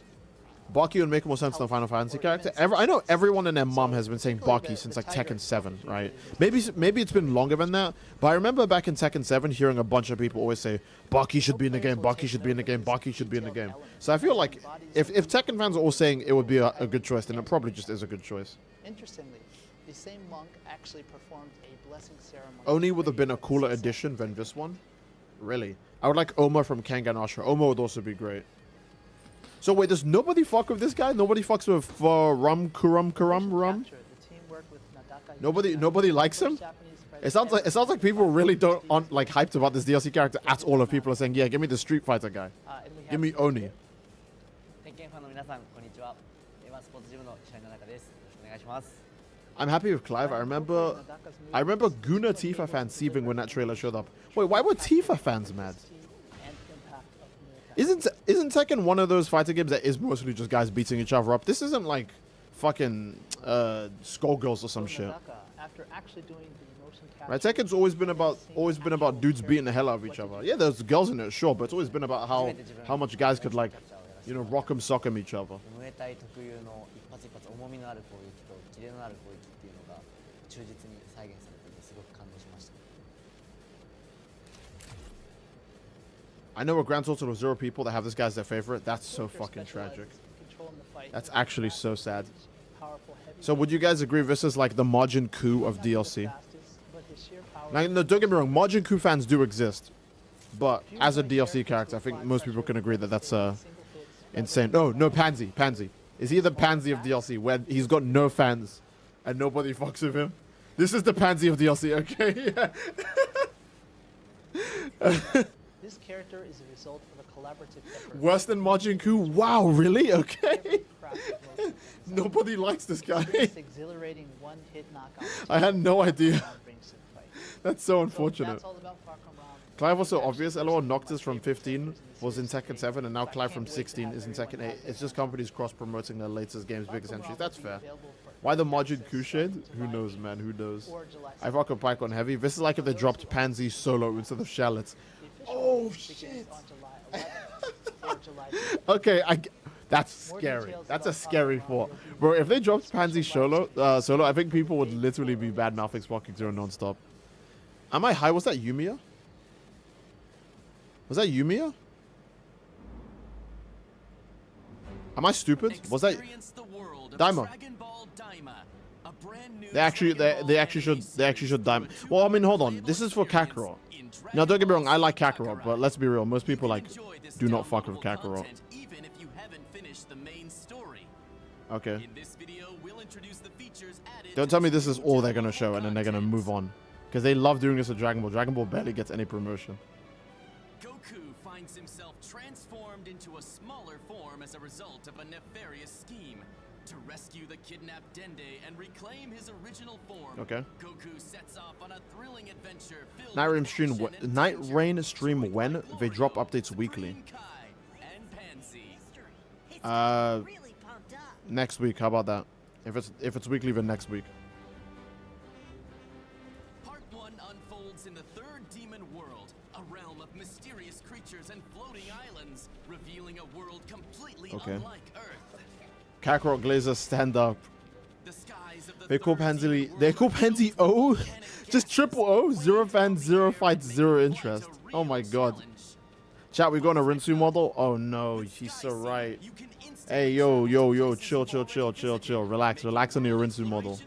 Baki would make more sense than a Final Fantasy character. I know everyone and their mom has been saying Baki since like Tekken 7, right? Maybe it's been longer than that, but I remember back in Tekken 7 hearing a bunch of people always say Baki should be in the game, Baki should be in the game, Baki should be in the game. So I feel like if Tekken fans are all saying it would be a good choice, then it probably just is a good choice. Interestingly, the same monk actually performed a blessing ceremony. Oni would have been a cooler addition than this one. Really. I would like Oma from Kengan Ashura. Oma would also be great. So wait, does nobody fuck with this guy? Nobody fucks with Rum? Nobody likes him? It sounds like people really aren't like hyped about this DLC character at all. If people are saying, yeah, give me the Street Fighter guy. Give me Oni. I'm happy with Clive. I remember Guna Tifa fans seething when that trailer showed up. Wait, why were Tifa fans mad? Isn't Tekken one of those fighter games that is mostly just guys beating each other up? This isn't like fucking Skullgirls or some shit. Right, Tekken's always been about dudes beating the hell out of each other. Yeah, there's girls in it, sure, but it's always been about how much guys could like, you know, rock 'em, sock 'em each other. I know a grand total of 0 people that have this guy as their favorite. That's so fucking tragic. That's actually so sad. So would you guys agree this is like the Majin Ku of DLC? Now, no, don't get me wrong, Majin Ku fans do exist. But as a DLC character, I think most people can agree that that's insane. Oh, no, Pansy. Is he the Pansy of DLC, where he's got no fans and nobody fucks with him? This is the Pansy of DLC, okay? Yeah. This character is a result of a collaborative effort. Worse than Majin Ku? Wow, really? Okay. Nobody likes this guy. Exhilarating one-hit knockout. I had no idea. That's so unfortunate. Clive was so obvious. LOL Noctis from 15 was in Tekken 7, and now Clive from 16 is in Tekken 8. It's just companies cross-promoting their latest game's biggest entries. That's fair. Why the Majin Ku shade? Who knows, man? Who knows? I rock a Pycon heavy. This is like if they dropped Pansy solo instead of Charlotte. Oh, shit. Okay, that's scary. That's a scary thought. Bro, if they dropped Pansy solo, I think people would literally be bad-mouthing Sparking Zero non-stop. Am I high? Was that Yumiya? Was that Yumiya? Am I stupid? Was that Daima? They actually should Daima. Well, I mean, hold on. This is for Kakarot. Now, don't get me wrong. I like Kakarot, but let's be real. Most people like do not fuck with Kakarot. Okay. Don't tell me this is all they're gonna show and then they're gonna move on, because they love doing this with Dragon Ball. Dragon Ball barely gets any promotion. Goku finds himself transformed into a smaller form as a result of a nefarious scheme. To rescue the kidnapped Dende and reclaim his original form, Okay. Goku sets off on a thrilling adventure filled Night Rain stream when? They drop updates weekly. Next week. How about that? If it's weekly, then next week. Part 1 unfolds in the third demon world, a realm of mysterious creatures and floating islands, revealing a world completely unlike Earth. Kakarot Glazer, stand up. They call Pansy O? Just triple O? 0 fans, 0 fights, 0 interest. Oh my god. Chat, we going to Rinsu model? Oh no, she's so right. Hey, yo, chill. Relax on your Rinsu model.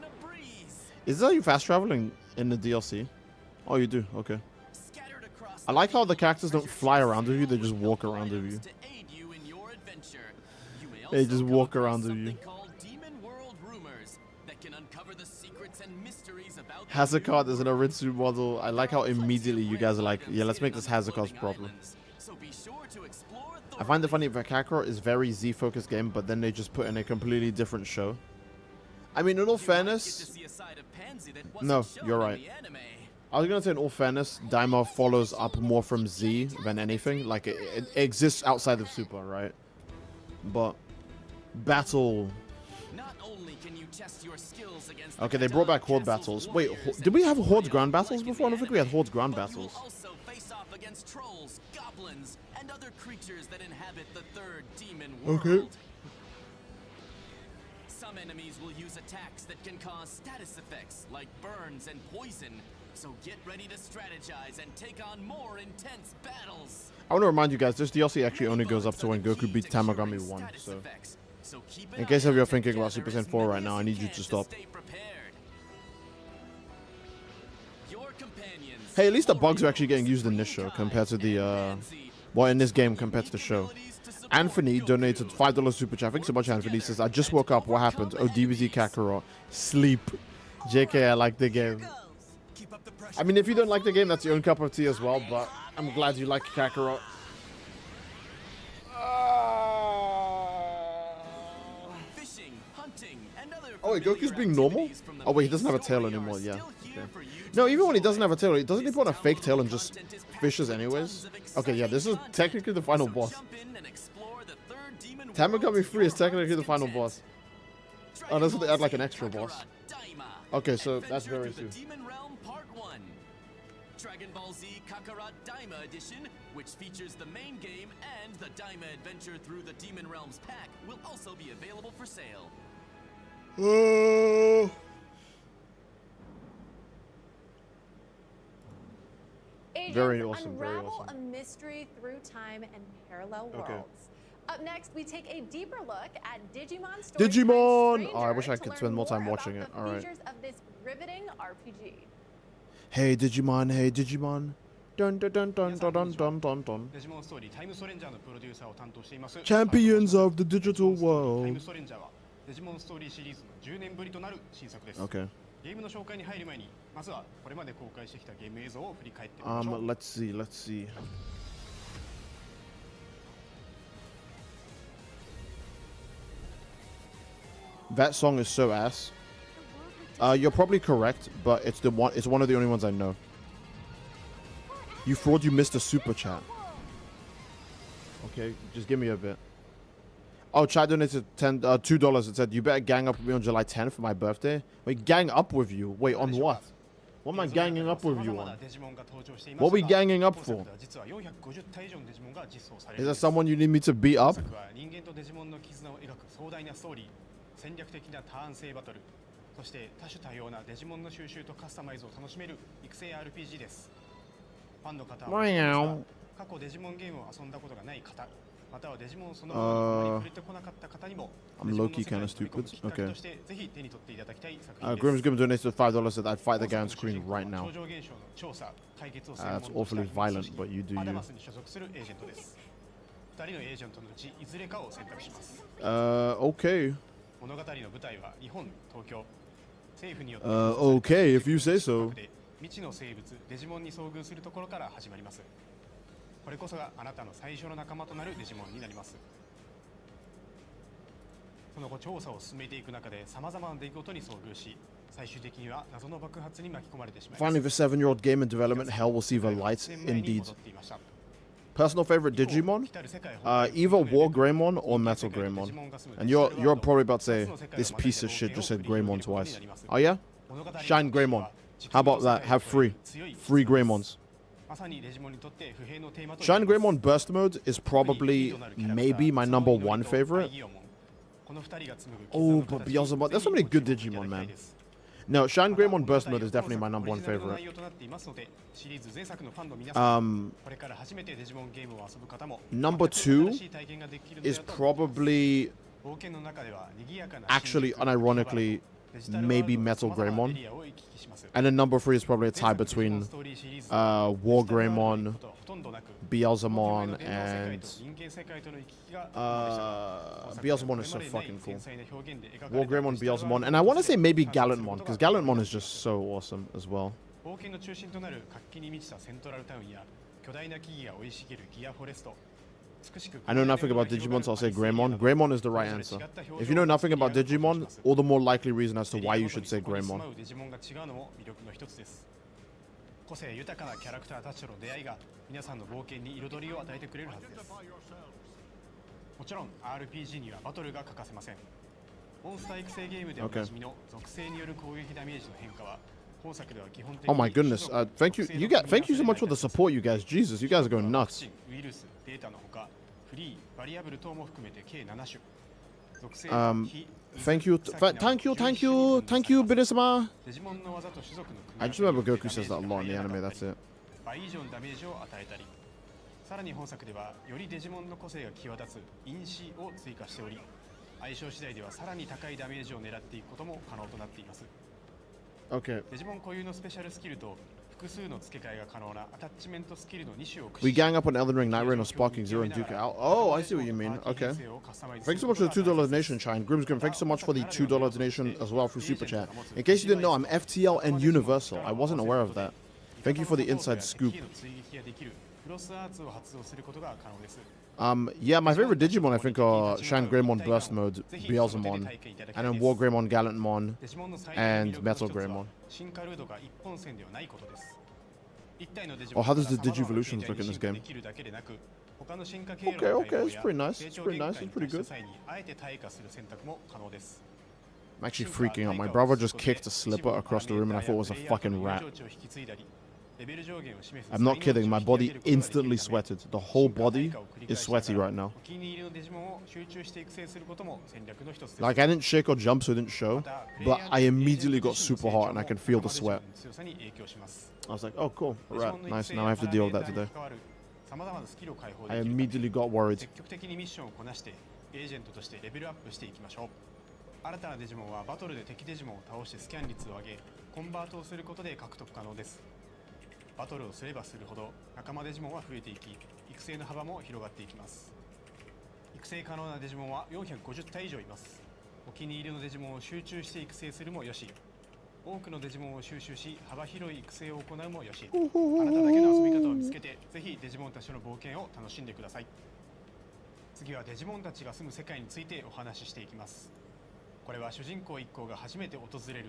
Is that you fast traveling in the DLC? Oh, you do? Okay. I like how the characters don't fly around with you, they just walk around with you. They just walk around with you. Hazakard is an Aritsu model. I like how immediately you guys are like, yeah, let's make this Hazakard's problem. I find it funny that Kakarot is very Z-focused game, but then they just put in a completely different show. I mean, in all fairness... No, you're right. I was going to say, in all fairness, Daima follows up more from Z than anything. Like, it exists outside of Super, right? But... Battle... Okay, they brought back Horde battles. Wait, did we have Horde ground battles before? I don't think we had Horde ground battles. against trolls, goblins, and other creatures that inhabit the third demon world. Okay. Some enemies will use attacks that can cause status effects like burns and poison, so get ready to strategize and take on more intense battles. I want to remind you guys, this DLC actually only goes up to when Goku beats Tamagami 1, so in case of you're thinking about Super Saiyan 4 right now, I need you to stop. Hey, at least the bugs are actually getting used in this show compared to the, well, in this game compared to the show. Anthony donated $5 super chat. Thanks so much, Anthony. He says, I just woke up. What happened? Oh, DBZ Kakarot. Sleep. JK, I like the game. I mean, if you don't like the game, that's your own cup of tea as well, but I'm glad you like Kakarot. Oh, wait, Goku's being normal? Oh, wait, he doesn't have a tail anymore. Yeah. Okay. No, even when he doesn't have a tail, doesn't he put on a fake tail and just fishes anyways? Okay, yeah, this is technically the final boss. Tamagami 3 is technically the final boss. Oh, that's what they add like an extra boss. Okay, so that's very soon. Dragon Ball Z Kakarot Daima Edition, which features the main game and the Daima adventure through the Demon Realms pack, will also be available for sale. Very awesome, unravel very awesome. a mystery through time and parallel worlds. Up next, we take a deeper look at Digimon Story. Digimon! Oh, I wish I could spend more time watching it. All right. Features of this riveting RPG. Hey Digimon, hey Digimon. Dun dun dun dun dun dun dun dun dun. Champions of the digital world. Okay. Let's see. That song is so ass. You're probably correct, but it's one of the only ones I know. You fraud, you missed a super chat. Okay, just give me a bit. Oh, Chad donated $2. It said, you better gang up with me on July 10th for my birthday. Wait, gang up with you? Wait, on what? What am I ganging up with you on? What are we ganging up for? Is there someone you need me to beat up? Wow. I'm low-key kind of stupid. Okay. Grim's donated $5 that I'd fight the guy on screen right now. That's awfully violent, but you do you. Okay. Okay, if you say so. これこそがあなたの最初の仲間となるデジモンになります。その後調査を進めていく中で様々な出来事に遭遇し、最終的には謎の爆発に巻き込まれてしまいます。Finally, the 7-year-old game in development hell will see the light. Indeed. Personal favorite Digimon? Either War Greymon or Metal Greymon. And you're probably about to say this piece of shit just said Greymon twice. Oh yeah? Shine Greymon. How about that? Have three Greymons. Shine Greymon Burst Mode is probably maybe my #1 favorite. Oh, but Beelzebub, there's so many good Digimon, man. No, Shine Greymon Burst Mode is definitely my #1 favorite. #2 is probably, actually, unironically, maybe Metal Greymon. And then #3 is probably a tie between War Greymon, Beelzemon, and Beelzemon is so fucking cool. War Greymon, Beelzemon, and I want to say maybe Gallantmon, because Gallantmon is just so awesome as well. I know nothing about Digimon, so I'll say Greymon. Greymon is the right answer. If you know nothing about Digimon, all the more likely reason as to why you should say Greymon. 個性豊かなキャラクターたちとの出会いが皆さんの冒険に彩りを与えてくれるはずです。もちろん RPG にはバトルが欠かせません。モンスター育成ゲームでおなじみの属性による攻撃ダメージの変化は Oh my goodness. Thank you. Thank you so much for the support, you guys. Jesus, you guys are going nuts. Thank you, Bidisama. I just remember Goku says that a lot in the anime, that's it. さらに本作ではよりデジモンの個性が際立つ因子を追加しており、相性次第ではさらに高いダメージを狙っていくことも可能となっています。 Okay. デジモン固有のスペシャルスキルと複数の付け替えが可能なアタッチメントスキルの2種を駆 We 使し gang up on Elden Ring, Night Rain, or Sparking Zero and Duke out. Oh, I see what you mean. Okay. Thanks so much for the $2 donation, Shine. Grim's Grim, thanks so much for the $2 donation as well through Super Chat. In case you didn't know, I'm FTL and Universal. I wasn't aware of that. Thank you for the inside scoop. Yeah, my favorite Digimon I think are Shan Greymon Burst Mode, Beelzemon, and then War Greymon Gallantmon, and Metal Greymon. Oh, how does the Digivolutions look in this game? Okay, it's pretty nice. It's pretty nice. It's pretty good. I'm actually freaking out. My brother just kicked a slipper across the room and I thought it was a fucking rat. I'm not kidding, my body instantly sweated. The whole body is sweaty right now. Like, I didn't shake or jump, so it didn't show, but I immediately got super hot and I can feel the sweat. I was like, oh cool, right, nice, now I have to deal with that today. I immediately got worried. 新たなデジモンはバトルで敵デジモンを倒してスキャン率を上げ、コンバートをすることで獲得可能です。バトルをすればするほど仲間デジモンは増えていき、育成の幅も広がっていきます。育成可能なデジモンは450体以上います。お気に入りのデジモンを集中して育成するもよし、多くのデジモンを収集し幅広い育成を行うもよし、あなただけの遊び方を見つけて、ぜひデジモンたちの冒険を楽しんでください。次はデジモンたちが住む世界についてお話ししていきます。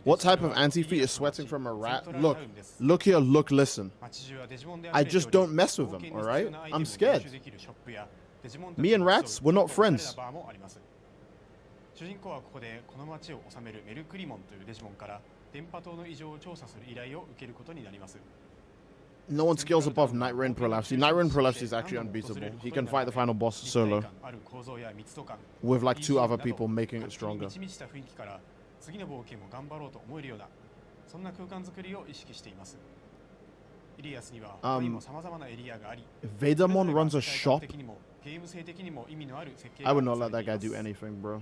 What type of anti-feat is sweating from a rat? Look here, look, listen. I just don't mess with them, alright? I'm scared. Me and rats, we're not friends. No one scales above Night Rain Prolapse. Night Rain Prolapse is actually unbeatable. He can fight the final boss solo, with like 2 other people making it stronger. Vedamon runs a shop? I would not let that guy do anything, bro.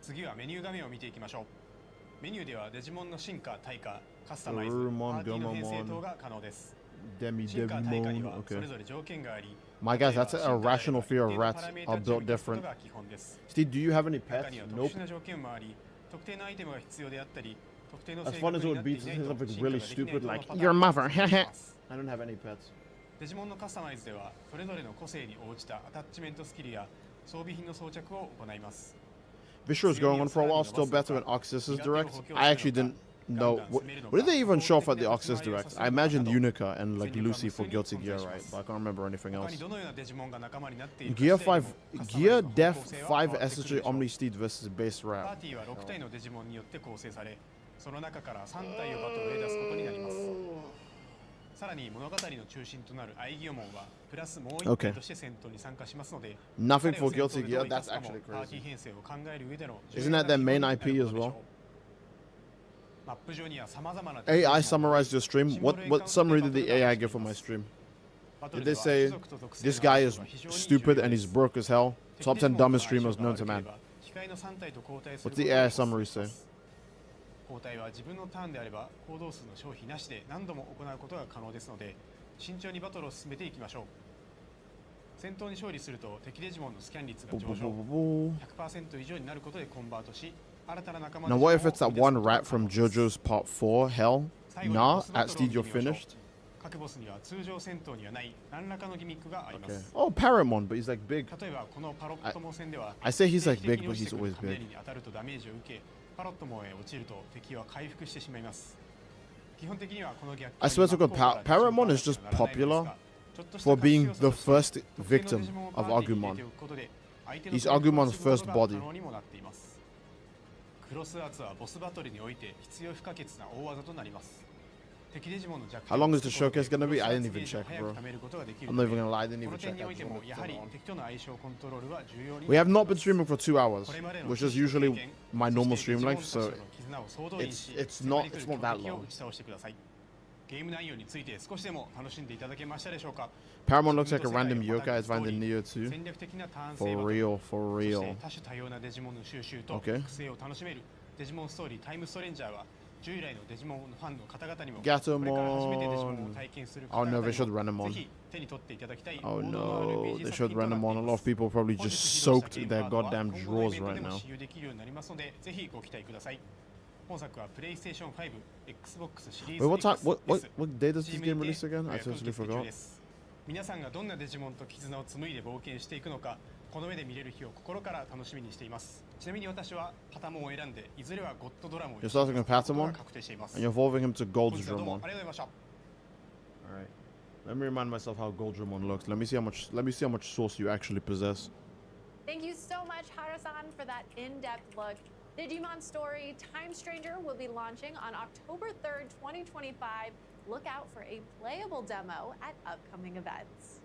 次はメニュー画面を見ていきましょう。メニューではデジモンの進化、退化、カスタマイズ、パーティーの編成等が可能です。進化、退化にはそれぞれ条件があり、 My guys, that's a rational fear of rats are built different. Steve, do you have any pets? Nope. As fun as it would be to say something really stupid like your mother. I don't have any pets. デジモンのカスタマイズではそれぞれの個性に応じたアタッチメントスキルや装備品の装着を行います。 Viscera was going on for a while, still better than Oxys's Direct. I actually didn't know. What did they even show off at the Oxys Direct? I imagined Unica and like Lucy for Guilty Gear, right? But I can't remember anything else. Gear 5, Gear Def 5 SSJ Omni Steed versus Base Rap. Okay. Nothing for Guilty Gear? That's actually crazy. Isn't that their main IP as well? AI summarized your stream. What summary did the AI give for my stream? Did they say, this guy is stupid and he's broke as hell? Top 10 dumbest streamers known to man. What's the AI summary say? 交代は自分のターンであれば行動数の消費なしで何度も行うことが可能ですので慎重にバトルを進めていきましょう。戦闘に勝利すると敵デジモンのスキャン率が上昇 100% 以上になることでコンバートし新たな仲間 Now what if it's that one rat from JoJo's Part 4, Hell? Nah, at Steed you're finished. 各ボスには通常戦闘にはない何らかのギミックがあります。 Oh, Paramon, but he's like big. 例えばこのパロットモ戦では I say he's like big, but he's always big. 当たるとダメージを受け パロットモへ落ちると敵は回復してしまいます。基本的にはこの逆 I swear to God, Paramon is just popular for being the first victim of Agumon. He's Agumon's first body. クロスアーツはボスバトルにおいて必要不可欠な大技となります。 How long is the showcase gonna be? I didn't even check, bro. I'm not even gonna lie, I didn't even check. We have not been streaming for 2 hours, which is usually my normal stream length, so it's not that long. Paramount looks like a random yokai I find in Neo 2. For real, for real. Okay. Gatomon. Oh no, they should Renamon. Oh no, they should Renamon. A lot of people probably just soaked their goddamn drawers right now. Wait, what time? What day does this game release again? I totally forgot. 皆さんがどんなデジモンと絆を紡いで冒険していくのか、この目で見れる日を心から楽しみにしています。ちなみに私はパタモンを選んで、いずれはゴッドドラモンを You're starting with Patamon, and you're evolving him to Goldramon. Alright. Let me remind myself how Goldramon looks. Let me see how much sauce you actually possess. Thank you so much, Hara-san, for that in-depth look. Digimon Story Time Stranger will be launching on October 3rd, 2025. Look out for a playable demo at upcoming events.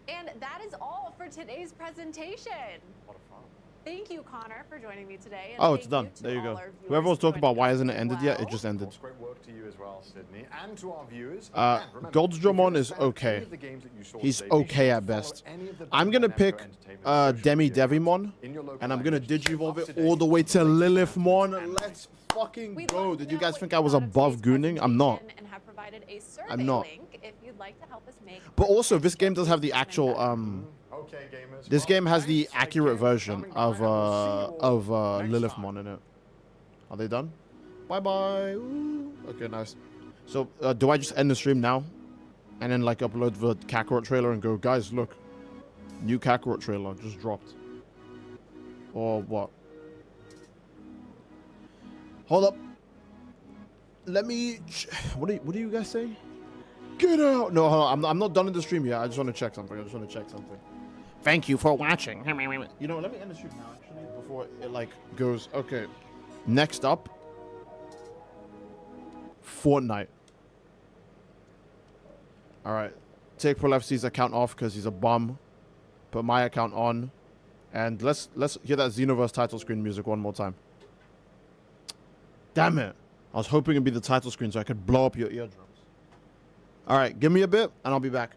And that is all for today's presentation. What a fun. Thank you, Connor, for joining me today. And Oh, it's done. There you go. Whoever was talking about why hasn't it ended yet, it just ended. Great work to you as well, Sydney, and to our viewers. Goldramon is okay. He's okay at best. I'm gonna pick Devimon, and I'm gonna Digivolve it all the way to Lilithmon. Let's fucking go. Did you guys think I was above gooning? I'm not. I'm not. But also, this game does have the actual this game has the accurate version of Lilithmon in it. Are they done? Bye bye. Ooh. Okay, nice. So do I just end the stream now, and then like upload the Kakarot trailer and go, guys, look, new Kakarot trailer just dropped, or what? Hold up. Let me. What do you guys say? Get out! No, hold on. I'm not done in the stream yet. I just want to check something. Thank you for watching. You know, let me end the stream now, actually, before it like goes. Okay. Next up, Fortnite. All right. Take Pro FC's account off because he's a bum. Put my account on, and let's hear that Xenoverse title screen music one more time. Damn it! I was hoping it'd be the title screen so I could blow up your eardrums. All right, give me a bit, and I'll be back.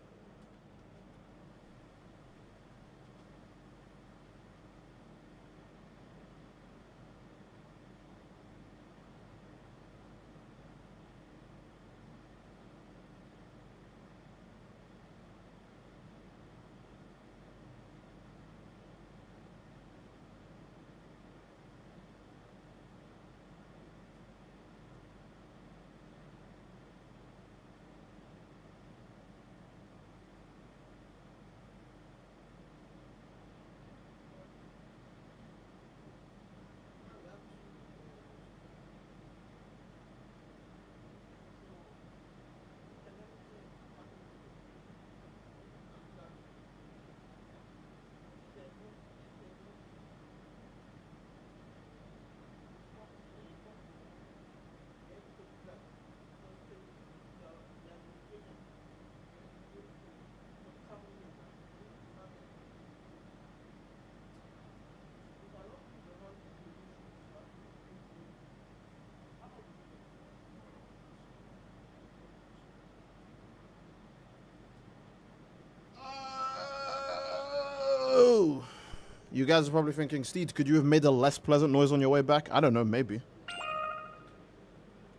You guys are probably thinking, Steed, could you have made a less pleasant noise on your way back? I don't know, maybe.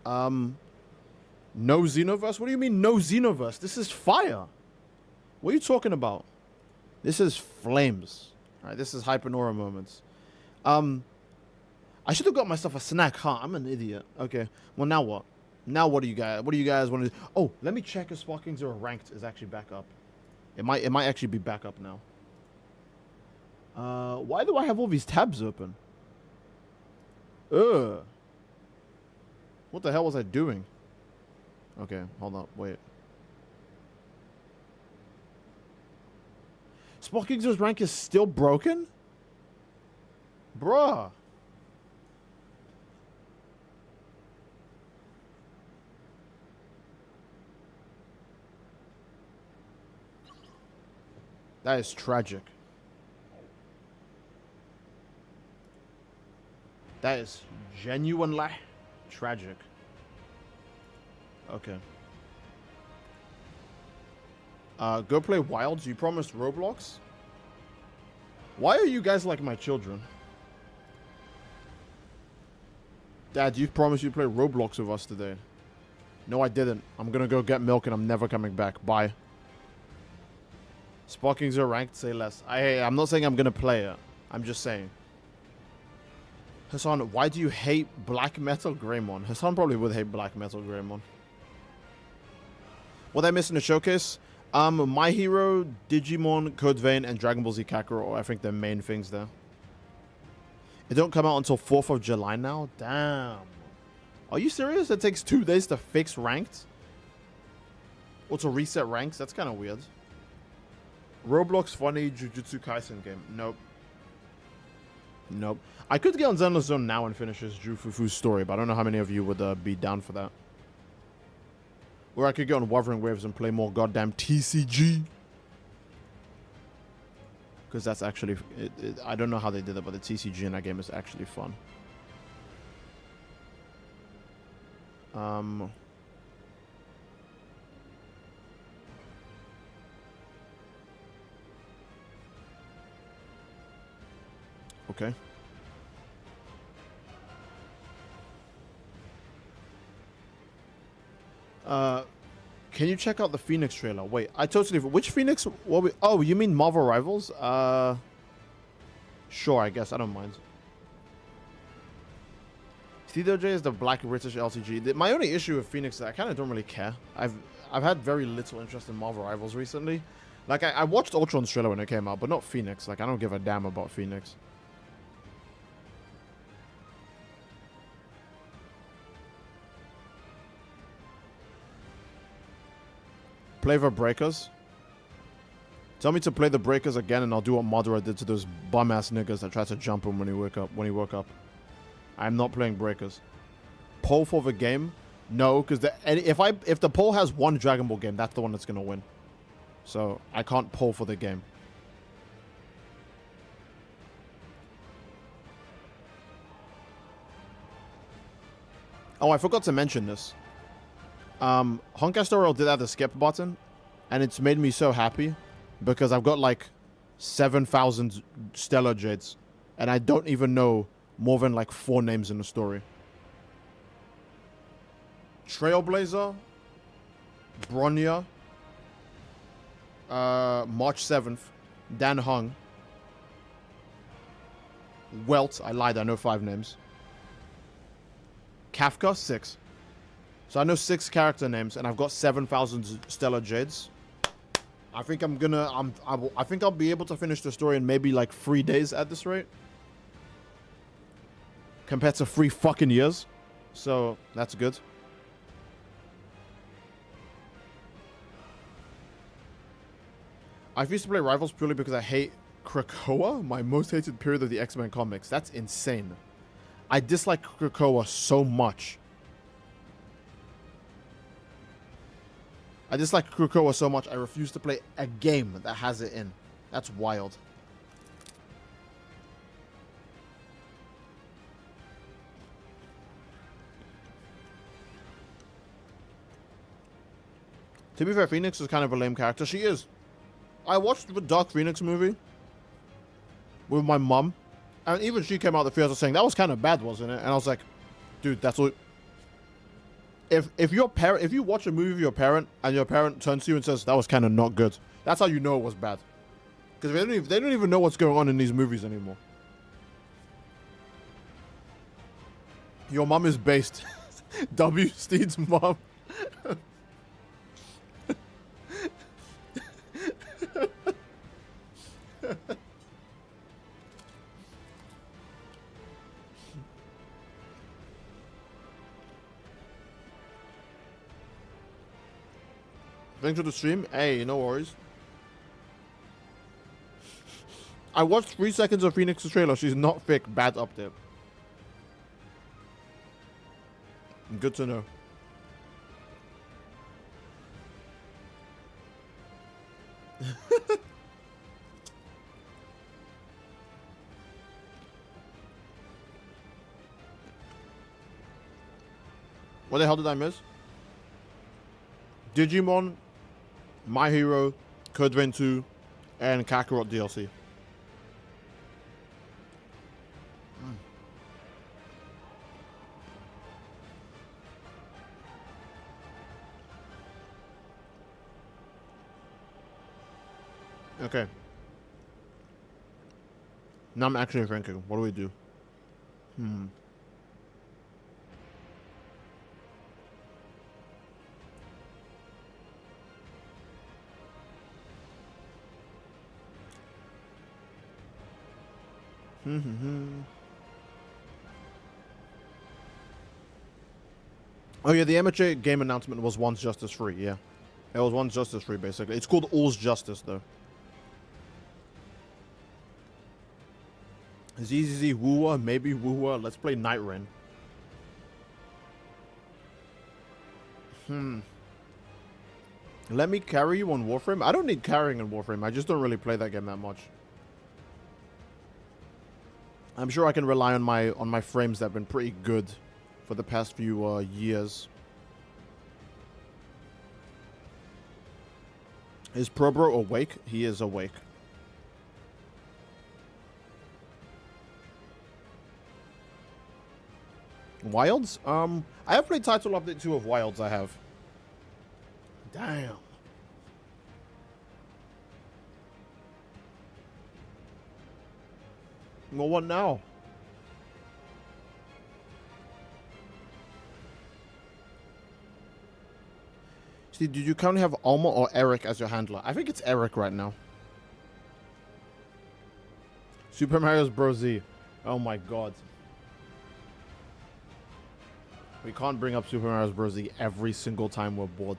No Xenoverse? What do you mean, no Xenoverse? This is fire. What are you talking about? This is flames. All right, this is Hypernora moments. I should have got myself a snack, huh? I'm an idiot. Okay, well, now what? Now what do you guys want to do? Oh, let me check if Sparking Zero Ranked is actually back up. It might actually be back up now. Why do I have all these tabs open? What the hell was I doing? Okay, hold up, wait. Sparking Zero's rank is still broken? Bruh. That is tragic. That is genuinely tragic. Okay. Go play Wilds. You promised Roblox? Why are you guys like my children? Dad, you promised you'd play Roblox with us today. No, I didn't. I'm gonna go get milk and I'm never coming back. Bye. Sparkings are ranked, say less. I'm not saying I'm gonna play it. I'm just saying. Hassan, why do you hate Black Metal Greymon? Hassan probably would hate Black Metal Greymon. What I missed in the showcase? My Hero, Digimon, Code Vein, and Dragon Ball Z Kakarot are, I think, the main things there. It don't come out until 4th of July now? Damn. Are you serious? It takes 2 days to fix ranked? Or to reset ranks? That's kind of weird. Roblox funny Jujutsu Kaisen game. Nope. Nope. I could get on Zenless Zone now and finish his Jufufu's story, but I don't know how many of you would be down for that. Or I could get on Wuthering Waves and play more goddamn TCG. Because that's actually... I don't know how they did it, but the TCG in that game is actually fun. Okay. Can you check out the Phoenix trailer? Wait, I totally... Which Phoenix? Oh, you mean Marvel Rivals? Sure, I guess. I don't mind. CDJ is the Black British LTG. My only issue with Phoenix is I kind of don't really care. I've had very little interest in Marvel Rivals recently. Like, I watched Ultron's trailer when it came out, but not Phoenix. Like, I don't give a damn about Phoenix. Play the Breakers. Tell me to play the Breakers again, and I'll do what Madara did to those bum-ass niggas that tried to jump him when he woke up. I'm not playing Breakers. Poll for the game? No, because if the poll has one Dragon Ball game, that's the one that's gonna win. So I can't poll for the game. Oh, I forgot to mention this. Honkai Star Rail did have the skip button, and it's made me so happy because I've got like 7,000 Stellar Jades, and I don't even know more than like 4 names in the story. Trailblazer, Bronya, March 7th, Dan Hung, Welt, I lied, I know 5 names. Kafka, 6. So I know 6 character names, and I've got 7,000 Stellar Jades. I think I think I'll be able to finish the story in maybe like 3 days at this rate. Compared to 3 fucking years. So, that's good. I used to play Rivals purely because I hate Krakoa, my most hated period of the X-Men comics. That's insane. I dislike Krakoa so much. I dislike Krakoa so much, I refuse to play a game that has it in. That's wild. To be fair, Phoenix is kind of a lame character. She is. I watched the Dark Phoenix movie with my mum, and even she came out of the theater saying that was kind of bad, wasn't it? And I was like, dude, that's what... If you watch a movie with your parent and your parent turns to you and says that was kind of not good, that's how you know it was bad. Because they don't even know what's going on in these movies anymore. Your mom is based. W. Steed's mom. Thanks for the stream. Hey, no worries. I watched 3 seconds of Phoenix's trailer. She's not thick. Bad update. Good to know. What the hell did I miss? Digimon, My Hero, Code Vein 2, and Kakarot DLC. Okay. Now I'm actually thinking, what do we do? Oh yeah, the amateur game announcement was once Justice Free, yeah. It was once Justice Free, basically. It's called All's Justice, though. ZZZ Woowa, maybe Woowa. Let's play Night Rain. Let me carry you on Warframe? I don't need carrying in Warframe. I just don't really play that game that much. I'm sure I can rely on my frames that have been pretty good for the past few years. Is Probro awake? He is awake. Wilds? I have played Title Update 2 of Wilds, I have. Damn. Well, what now? See, did you currently have Alma or Eric as your handler? I think it's Eric right now. Super Mario Bros. Z. Oh my god. We can't bring up Super Mario Bros. Z every single time we're bored.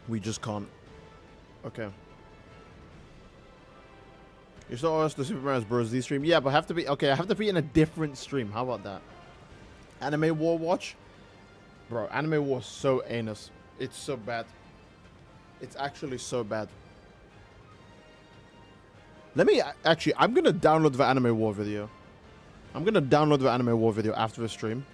We just can't. Okay. You saw us the Super Mario Bros. Z stream? Yeah, but I have to be... Okay, I have to be in a different stream. How about that? Anime War Watch? Bro, Anime War is so anus. It's so bad. It's actually so bad. Let me... Actually, I'm going to download the Anime War video. I'm going to download the Anime War video after the stream.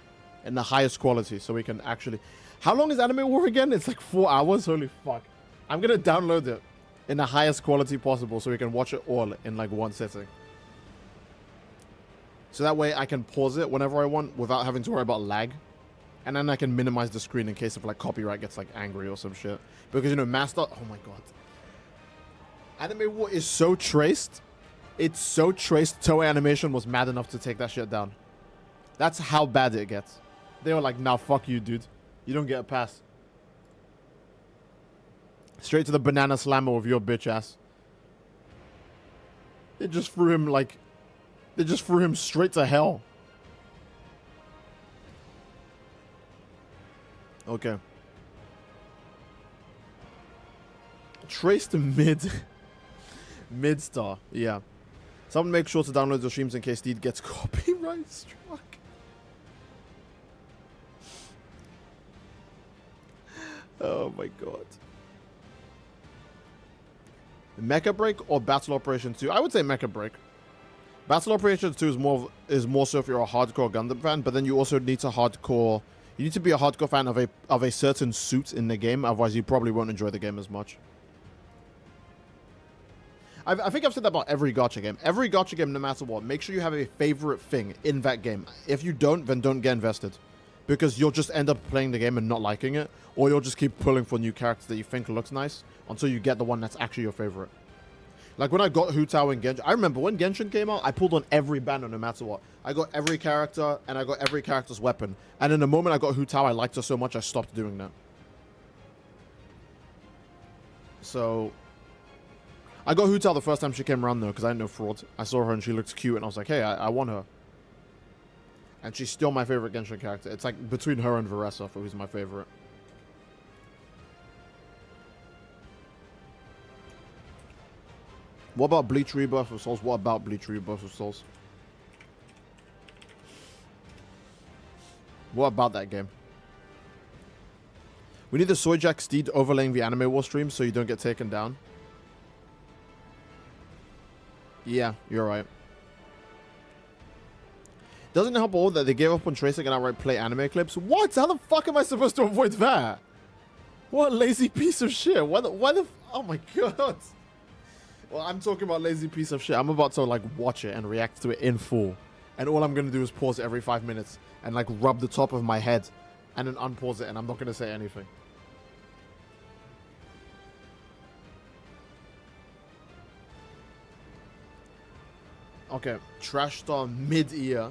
In the highest quality, so we can actually... How long is Anime War again? It's like 4 hours? Holy fuck. I'm going to download it in the highest quality possible so we can watch it all in like one sitting. So that way I can pause it whenever I want without having to worry about lag. And then I can minimize the screen in case of like copyright gets like angry or some shit. Because, you know, Master... Oh my god. Anime War is so traced. It's so traced. Toei Animation was mad enough to take that shit down. That's how bad it gets. They were like, nah, fuck you, dude. You don't get a pass. Straight to the banana slammer with your bitch ass. They just threw him like... They just threw him straight to hell. Okay. Traced mid... Mid-star. Yeah. Someone make sure to download the streams in case Steed gets copyright struck. Oh my god. Mecha Break or Battle Operations 2? I would say Mecha Break. Battle Operations 2 is more so if you're a hardcore Gundam fan, but then you also need to hardcore... You need to be a hardcore fan of a certain suit in the game, otherwise you probably won't enjoy the game as much. I think I've said that about every gacha game. Every gacha game, no matter what, make sure you have a favorite thing in that game. If you don't, then don't get invested. Because you'll just end up playing the game and not liking it, or you'll just keep pulling for new characters that you think looks nice until you get the one that's actually your favorite. Like when I got Hu Tao and Genshin, I remember when Genshin came out, I pulled on every banner no matter what. I got every character, and I got every character's weapon. And in the moment I got Hu Tao, I liked her so much, I stopped doing that. So... I got Hu Tao the first time she came around though, because I didn't know fraud. I saw her and she looked cute, and I was like, hey, I want her. And she's still my favorite Genshin character. It's like between her and Veressa for who's my favorite. What about Bleach Rebirth of Souls? What about Bleach Rebirth of Souls? What about that game? We need the Soyjack Steed overlaying the Anime War stream so you don't get taken down. Yeah, you're right. Doesn't help all that they gave up on tracing and outright play anime clips. What? How the fuck am I supposed to avoid that? What a lazy piece of shit. Why the oh my god. Well, I'm talking about lazy piece of shit. I'm about to like watch it and react to it in full. And all I'm going to do is pause it every 5 minutes and like rub the top of my head and then unpause it, and I'm not going to say anything. Okay, trash star mid-ear.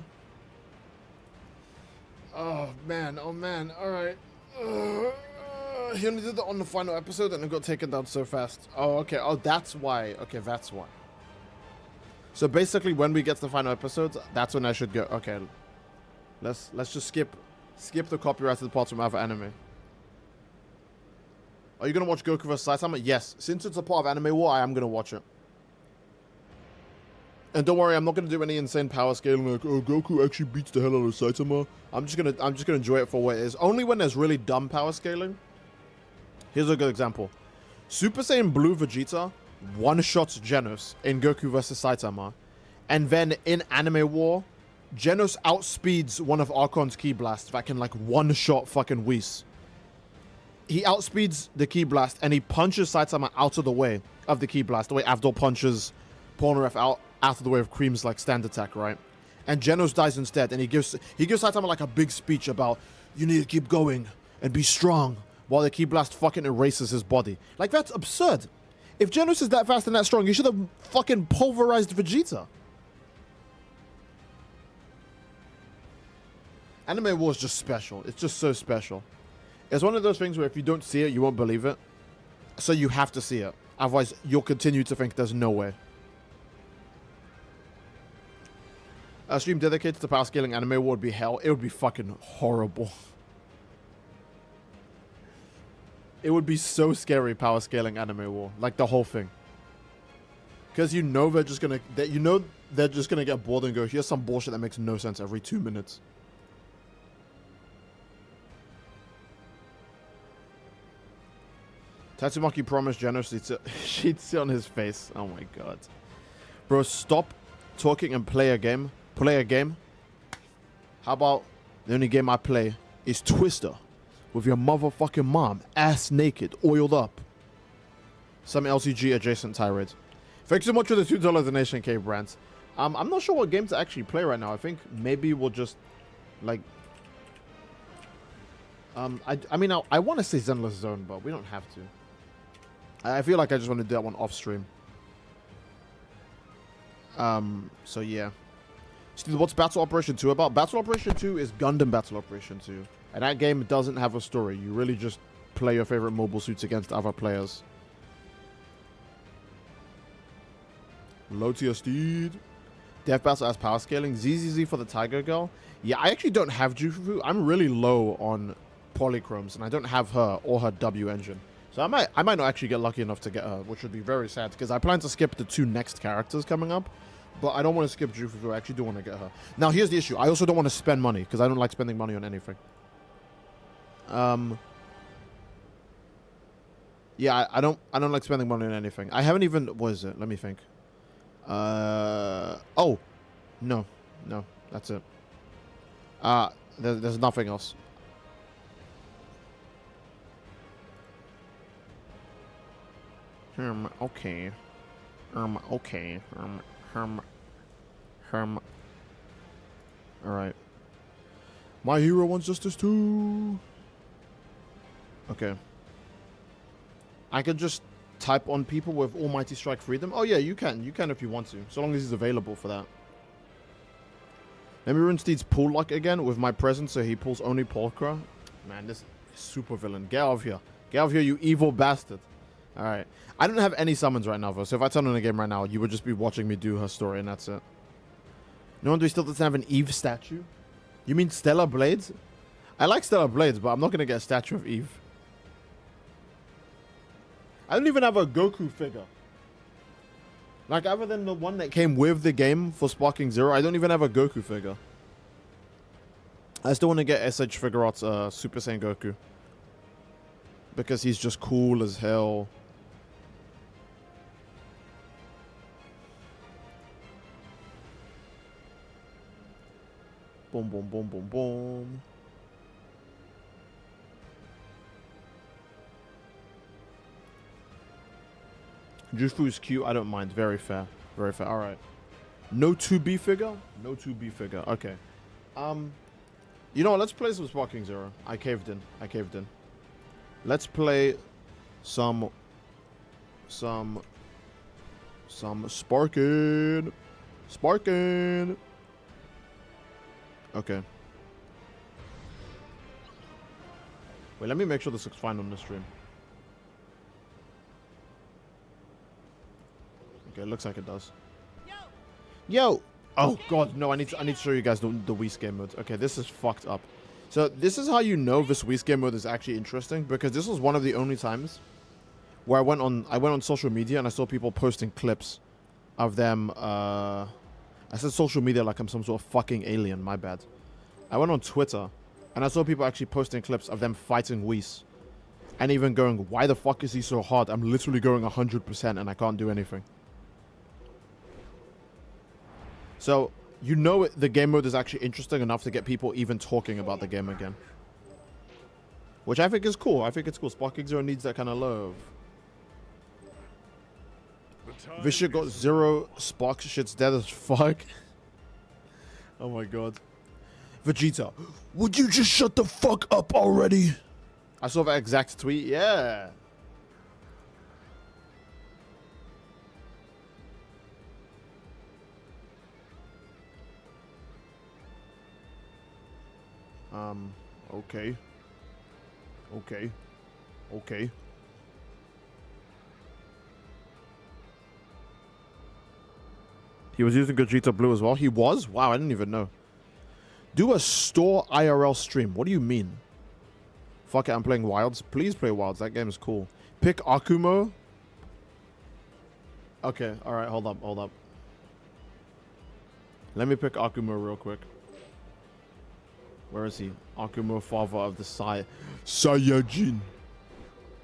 Oh man, alright. He only did that on the final episode and it got taken down so fast. Oh, okay. Oh, that's why. Okay, that's why. So basically, when we get to the final episodes, that's when I should go. Okay, let's just skip the copyrighted parts from other anime. Are you gonna watch Goku vs Saitama? Yes. Since it's a part of Anime War, I am gonna watch it. And don't worry, I'm not gonna do any insane power scaling like, oh, Goku actually beats the hell out of Saitama. I'm just gonna enjoy it for what it is. Only when there's really dumb power scaling. Here's a good example. Super Saiyan Blue Vegeta one-shots Genos in Goku vs Saitama. And then in Anime War, Genos outspeeds one of Archon's Ki Blasts that can like one-shot fucking Whis. He outspeeds the Ki Blast and he punches Saitama out of the way of the Ki Blast. The way Avdol punches Polnareff out of the way of Cream's like stand attack, right? And Genos dies instead, and he gives Saitama like a big speech about you need to keep going and be strong while the Ki Blast fucking erases his body. Like, that's absurd. If Genos is that fast and that strong, he should have fucking pulverized Vegeta. Anime War is just special. It's just so special. It's one of those things where if you don't see it, you won't believe it. So you have to see it. Otherwise, you'll continue to think there's no way. A stream dedicated to power scaling Anime War would be hell. It would be fucking horrible. It would be so scary power scaling Anime War, like the whole thing. Because you know they're just gonna get bored and go, here's some bullshit that makes no sense every 2 minutes. Tatsumaki promised Genos she'd sit on his face. Oh my god. Bro, stop talking and play a game. Play a game. How about the only game I play is Twister with your motherfucking mom, ass naked, oiled up. Some LCG adjacent tirade. Thanks so much for the $2 donation, K Brands. I'm not sure what game to actually play right now. I think maybe we'll just like I mean I want to say Zenless Zone, but we don't have to. I feel like I just want to do that one off stream. So yeah. Steve, what's Battle Operation 2 about? Battle Operation 2 is Gundam Battle Operation 2. And that game doesn't have a story. You really just play your favorite mobile suits against other players. Low tier Steed. Death Battle as power scaling. ZZZ for the Tiger Girl. Yeah, I actually don't have Jufufu. I'm really low on Polychromes, and I don't have her or her W engine. So I might not actually get lucky enough to get her, which would be very sad, because I plan to skip the 2 next characters coming up. But I don't want to skip Jufufu. I actually do want to get her. Now, here's the issue. I also don't want to spend money, because I don't like spending money on anything. Yeah, I don't like spending money on anything. I haven't even... What is it? Let me think. Oh. No. That's it. There's nothing else. Okay. Okay. Alright. My hero wants justice too. Okay. I could just type on people with Almighty Strike Freedom. Oh yeah, you can. You can if you want to. So long as he's available for that. Let me ruin Steed's pull luck again with my presence so he pulls only Polkra. Man, this super villain. Get out of here. Get out of here, you evil bastard. Alright. I don't have any summons right now, though. So if I turn on a game right now, you would just be watching me do her story, and that's it. No wonder he still doesn't have an Eve statue. You mean Stellar Blades? I like Stellar Blades, but I'm not going to get a statue of Eve. I don't even have a Goku figure. Like, other than the one that came with the game for Sparking Zero, I don't even have a Goku figure. I still want to get SH Figuart's Super Saiyan Goku. Because he's just cool as hell. Boom, boom, boom, boom, boom. Jufu is cute. I don't mind. Very fair. Very fair. All right. No 2B figure? No 2B figure. Okay. You know what? Let's play some Sparking Zero. I caved in. I caved in. Let's play some Sparking. Sparking. Okay. Wait, let me make sure this looks fine on the stream. Okay, it looks like it does. Yo! Oh god, no, I need to show you guys the Wii game mode. Okay, this is fucked up. So this is how you know this Wii game mode is actually interesting, because this was one of the only times where I went on social media and I saw people posting clips of them. I said social media like I'm some sort of fucking alien, my bad. I went on Twitter and I saw people actually posting clips of them fighting Whis. And even going, why the fuck is he so hard? I'm literally going 100% and I can't do anything. So, you know the game mode is actually interesting enough to get people even talking about the game again. Which I think is cool. I think it's cool. Sparking Zero needs that kind of love. This shit got 0 sparks. Shit's dead as fuck. Oh my god. Vegeta, would you just shut the fuck up already? I saw that exact tweet. Yeah. Okay. Okay. Okay. He was using Gogeta Blue as well. He was? Wow, I didn't even know. Do a store IRL stream. What do you mean? Fuck it, I'm playing Wilds. Please play Wilds. That game is cool. Pick Akumo. Okay, alright, hold up, hold up. Let me pick Akumo real quick. Where is he? Akumo, father of the Saiyajin.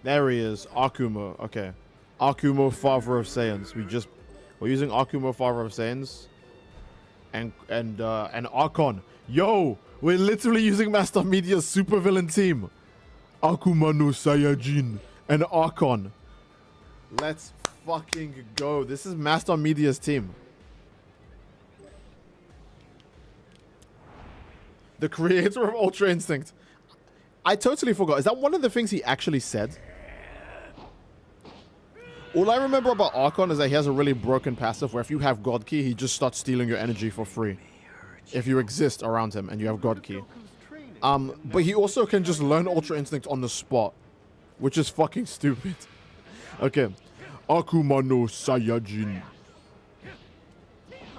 There he is. Akumo. Okay. Akumo, father of Saiyans. We're using Akumo, father of Saiyans. And Archon. Yo! We're literally using Master Media's supervillain team. Akuma no Saiyajin and Archon. Let's fucking go. This is Master Media's team. The creator of Ultra Instinct. I totally forgot. Is that one of the things he actually said? All I remember about Archon is that he has a really broken passive where if you have God Key, he just starts stealing your energy for free. If you exist around him and you have God Key. But he also can just learn Ultra Instinct on the spot. Which is fucking stupid. Okay. Akuma no Saiyajin.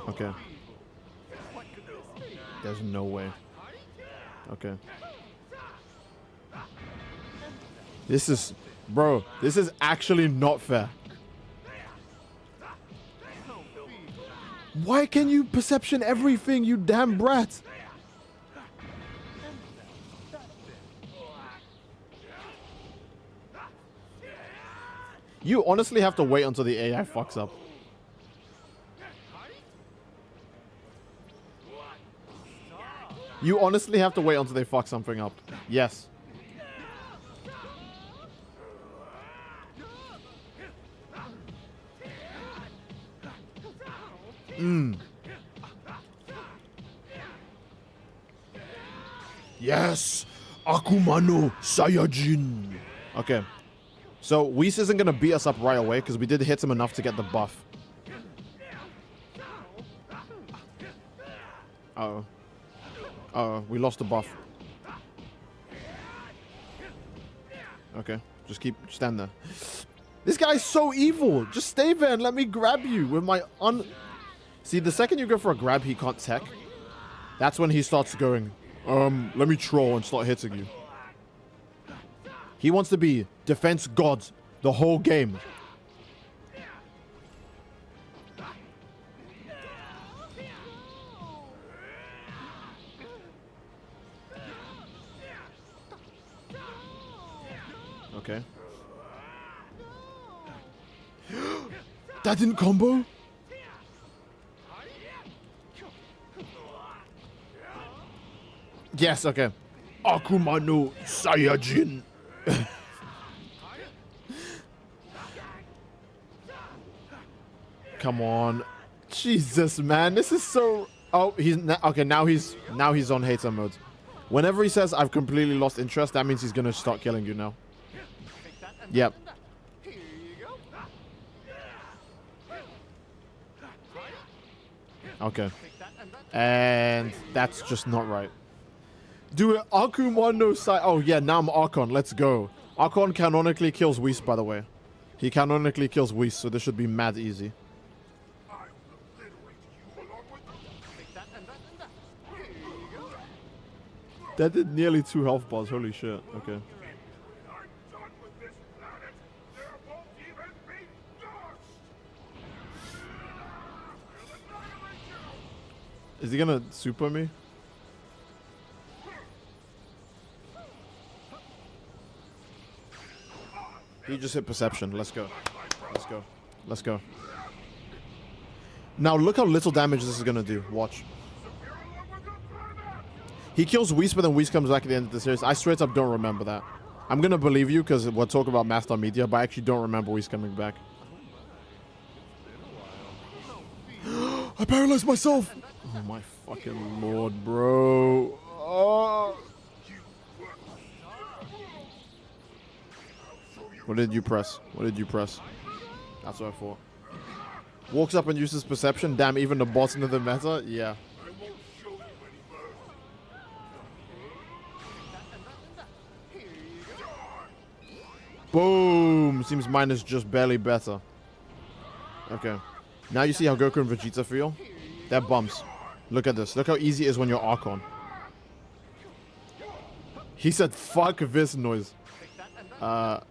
Okay. There's no way. Okay. This is... Bro, this is actually not fair. Why can you perception everything, you damn brat? You honestly have to wait until the AI fucks up. You honestly have to wait until they fuck something up. Yes. Yes! Akuma no Saiyajin! Okay. So, Whis isn't gonna beat us up right away because we did hit him enough to get the buff. Uh-oh. Uh-oh, we lost the buff. Okay, just stand there. This guy's so evil! Just stay there and let me grab you with my See, the second you go for a grab he can't tech, that's when he starts going, let me troll and start hitting you. He wants to be defense god the whole game. Okay. That didn't combo? Yes, okay. Akuma no Saiyajin. Come on. Jesus, man. This is so... Oh, he's... Okay, now he's on hater mode. Whenever he says, I've completely lost interest, that means he's going to start killing you now. Yep. Okay. And that's just not right. Do it. Akuma no Sai... Oh, yeah, now I'm Archon. Let's go. Archon canonically kills Whis, by the way. He canonically kills Whis, so this should be mad easy. That did nearly 2 health bars. Holy shit. Okay. Is he gonna super me? He just hit perception. Let's go. Let's go. Let's go. Now look how little damage this is gonna do. Watch. He kills Whis, but then Whis comes back at the end of the series. I straight up don't remember that. I'm gonna believe you because we're talking about Master Media, but I actually don't remember Whis coming back. I paralyzed myself! Oh my fucking lord, bro. Oh. What did you press? What did you press? That's what I thought. Walks up and uses perception. Damn, even the boss into the meta? Yeah. Boom! Seems mine is just barely better. Okay. Now you see how Goku and Vegeta feel? They're bumps. Look at this. Look how easy it is when you're Archon. He said, fuck this noise. Ouch.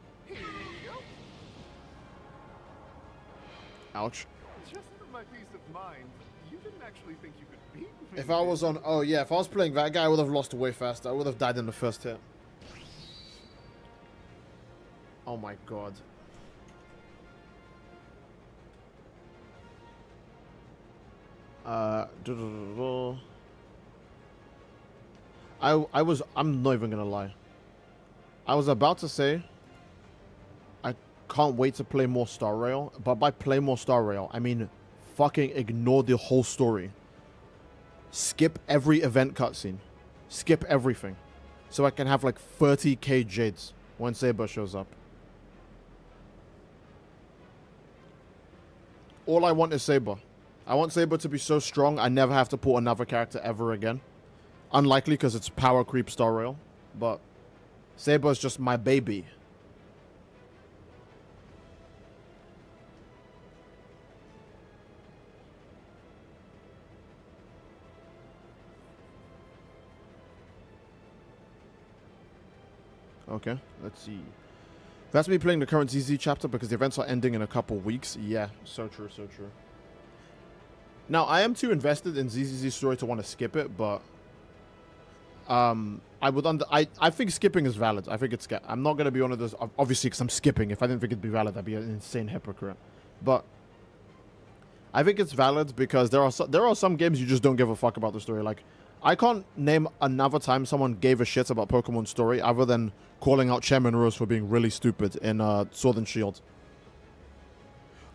Just for my peace of mind, you didn't actually think you could beat me. If I was on... Oh, yeah. If I was playing that guy, I would have lost way faster. I would have died in the first hit. Oh my god. I'm not even gonna lie. I was about to say I can't wait to play more Star Rail, but by play more Star Rail, I mean fucking ignore the whole story. Skip every event cutscene. Skip everything. So I can have like 30k Jades when Saber shows up. All I want is Saber. I want Saber to be so strong I never have to put another character ever again. Unlikely because it's power creep Star Rail. But Saber is just my baby. Okay, let's see. That's me playing the current ZZ chapter because the events are ending in a couple weeks. Yeah, so true, so true. Now, I am too invested in ZZ's story to want to skip it, but I think skipping is valid. I think it's... I'm not going to be one of those... Obviously, because I'm skipping. If I didn't think it'd be valid, I'd be an insane hypocrite. But I think it's valid because there are some games you just don't give a fuck about the story. Like, I can't name another time someone gave a shit about Pokemon Story other than calling out Chairman Rose for being really stupid in Sword and Shield.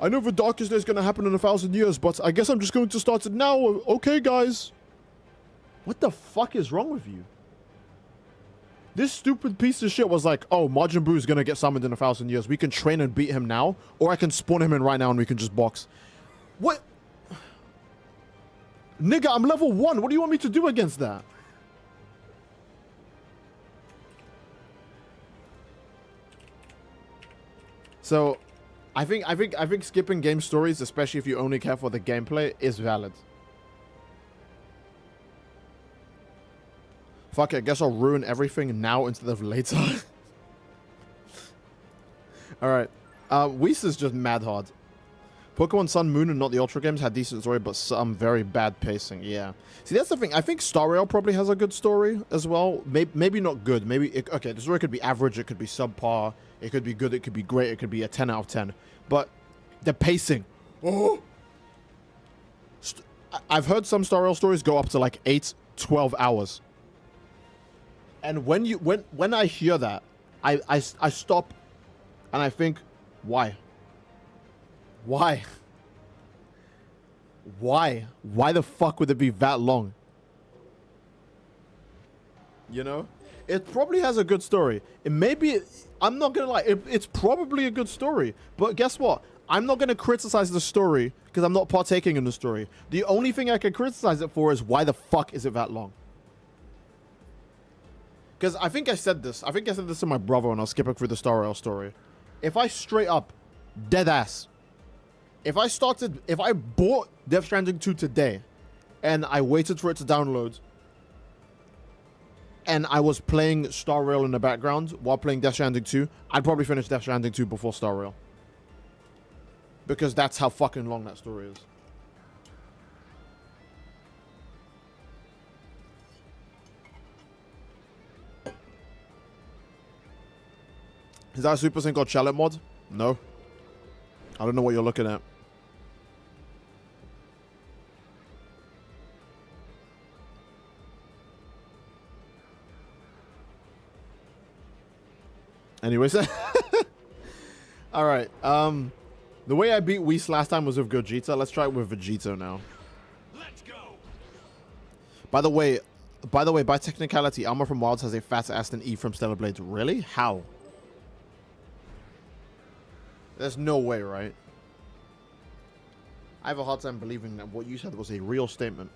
I know the Darkest Day is going to happen in 1,000 years, but I guess I'm just going to start it now. Okay, guys. What the fuck is wrong with you? This stupid piece of shit was like, oh, Majin Buu is going to get summoned in 1,000 years. We can train and beat him now, or I can spawn him in right now and we can just box. What? Nigga, I'm level 1. What do you want me to do against that? So, I think skipping game stories, especially if you only care for the gameplay, is valid. Fuck it, I guess I'll ruin everything now instead of later. Alright. Whis is just mad hard. Pokemon Sun, Moon, and not the Ultra games had decent story, but some very bad pacing. Yeah. See, that's the thing. I think Star Rail probably has a good story as well. Maybe not good. Okay, the story could be average. It could be subpar. It could be good. It could be great. It could be a 10 out of 10. But the pacing. Oh! I've heard some Star Rail stories go up to like 8, 12 hours. And when I hear that, I stop and I think, why? Why? Why? Why the fuck would it be that long? You know? It probably has a good story. It may be, I'm not gonna lie, it's probably a good story. But guess what? I'm not gonna criticize the story because I'm not partaking in the story. The only thing I can criticize it for is why the fuck is it that long? Because I think I said this. I think I said this to my brother when I was skipping through the Star Rail story. If I straight up, dead ass, if I bought Death Stranding 2 today and I waited for it to download and I was playing Star Rail in the background while playing Death Stranding 2, I'd probably finish Death Stranding 2 before Star Rail. Because that's how fucking long that story is. Is that a Super Sync or Chalet mod? No. I don't know what you're looking at. Anyways. Alright. The way I beat Whis last time was with Gogeta. Let's try it with Vegito now. Let's go. By the way, by technicality, Alma from Wilds has a fatter ass than Eve from Stellar Blades. Really? How? There's no way, right? I have a hard time believing that what you said was a real statement.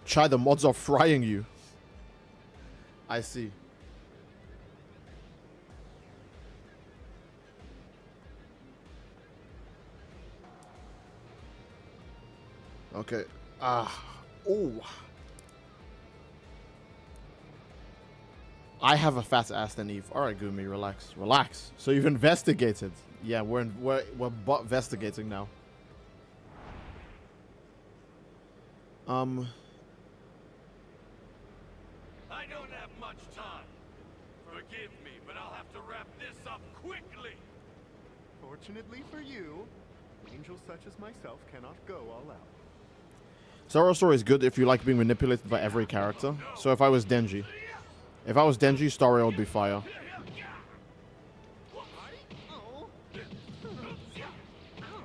Chai, the mods are frying you. I see. Okay. Oh. I have a fatter ass than Eve. All right, Gumi, relax. Relax. So you've investigated. Yeah, we're butt investigating now. I don't have much time. Forgive me, but I'll have to wrap this up quickly. Fortunately for you, angels such as myself cannot go all out. Star Rail Story is good if you like being manipulated by every character. So if I was Denji, Star Rail would be fire.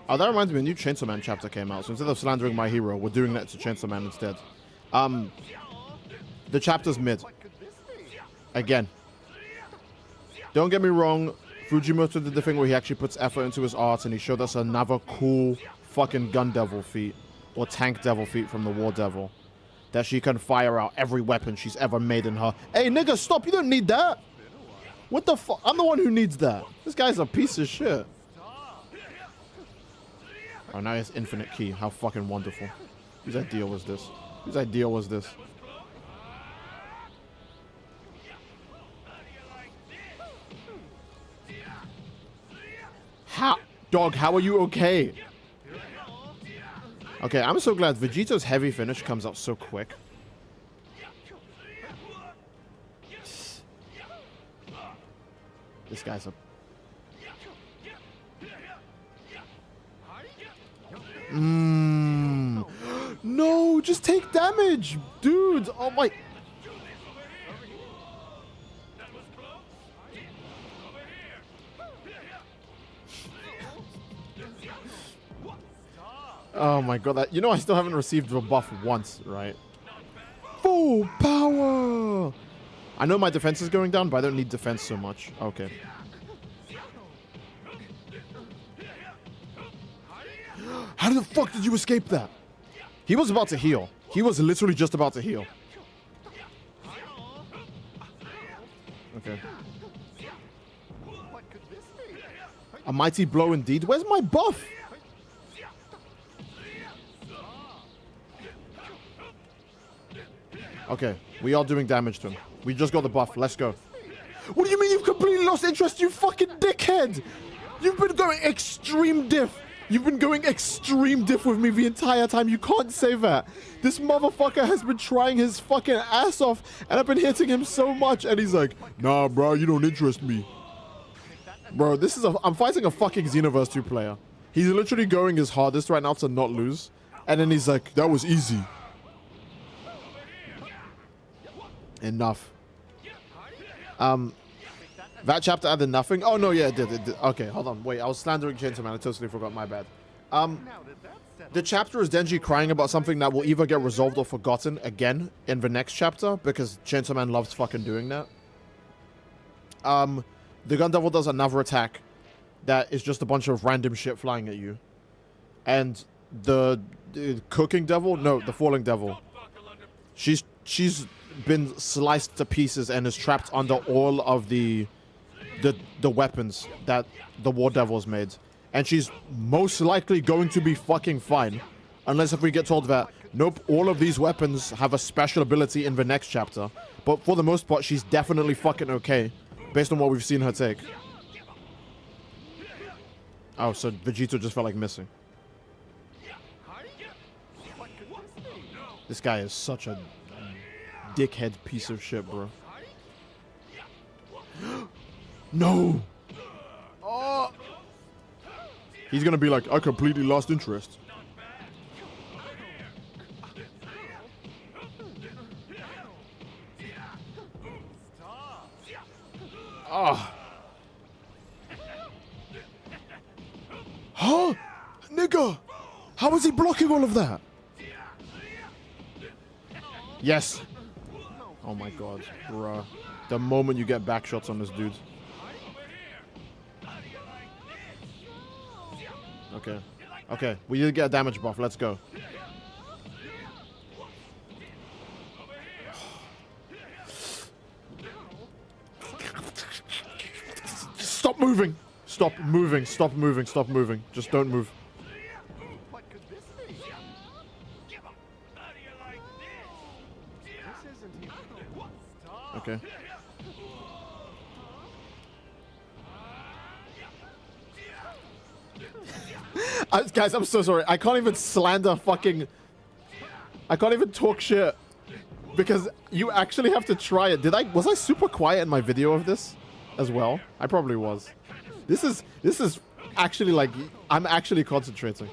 Oh, that reminds me, a new Chainsaw Man chapter came out. So instead of slandering my hero, we're doing that to Chainsaw Man instead. The chapter's mid. Again. Don't get me wrong, Fujimoto did the thing where he actually puts effort into his art and he showed us another cool fucking gun devil feat. Or tank devil feat from the War Devil. That she can fire out every weapon she's ever made in her. Hey, nigga, stop. You don't need that. What the fuck? I'm the one who needs that. This guy's a piece of shit. Oh, now he has infinite key. How fucking wonderful. Whose idea was this? Whose idea was this? How? Dog, how are you okay? Okay, I'm so glad Vegito's heavy finish comes out so quick. This guy's a... No, just take damage, dude. Oh my... Oh my god, that, you know I still haven't received the buff once, right? Full power! I know my defense is going down, but I don't need defense so much. Okay. How the fuck did you escape that? He was about to heal. He was literally just about to heal. Okay. A mighty blow indeed. Where's my buff? Okay, we are doing damage to him. We just got the buff. Let's go. What do you mean you've completely lost interest, you fucking dickhead? You've been going extreme diff You've been going extreme diff with me the entire time. You can't say that. This motherfucker has been trying his fucking ass off, and I've been hitting him so much, and he's like, nah, bro, you don't interest me. Bro, this is I'm fighting a fucking Xenoverse 2 player. He's literally going his hardest right now to not lose, and then he's like, that was easy. Enough. That chapter added nothing. Oh no, yeah, it did. Okay, hold on. Wait, I was slandering Chainsaw Man. I totally forgot. My bad. The chapter is Denji crying about something that will either get resolved or forgotten again in the next chapter, because Chainsaw Man loves fucking doing that. The Gun Devil does another attack that is just a bunch of random shit flying at you. And the Cooking Devil, no, the Falling Devil, she's been sliced to pieces and is trapped under all of the weapons that the War Devil's made. And she's most likely going to be fucking fine. Unless if we get told that, nope, all of these weapons have a special ability in the next chapter. But for the most part, she's definitely fucking okay. Based on what we've seen her take. Oh, so Vegeta just felt like missing. This guy is such a dickhead piece of shit, bro. No! Oh! He's gonna be like, I completely lost interest. Oh. Huh? Nigga! How is he blocking all of that? Yes. Oh my god, bruh. The moment you get back shots on this dude. Okay. Okay, we did get a damage buff. Let's go. Stop moving! Stop moving, stop moving, stop moving. Just don't move. Okay. Guys, I'm so sorry. I can't even slander fucking... I can't even talk shit. Because you actually have to try it. Was I super quiet in my video of this as well? I probably was. This is actually like... I'm actually concentrating.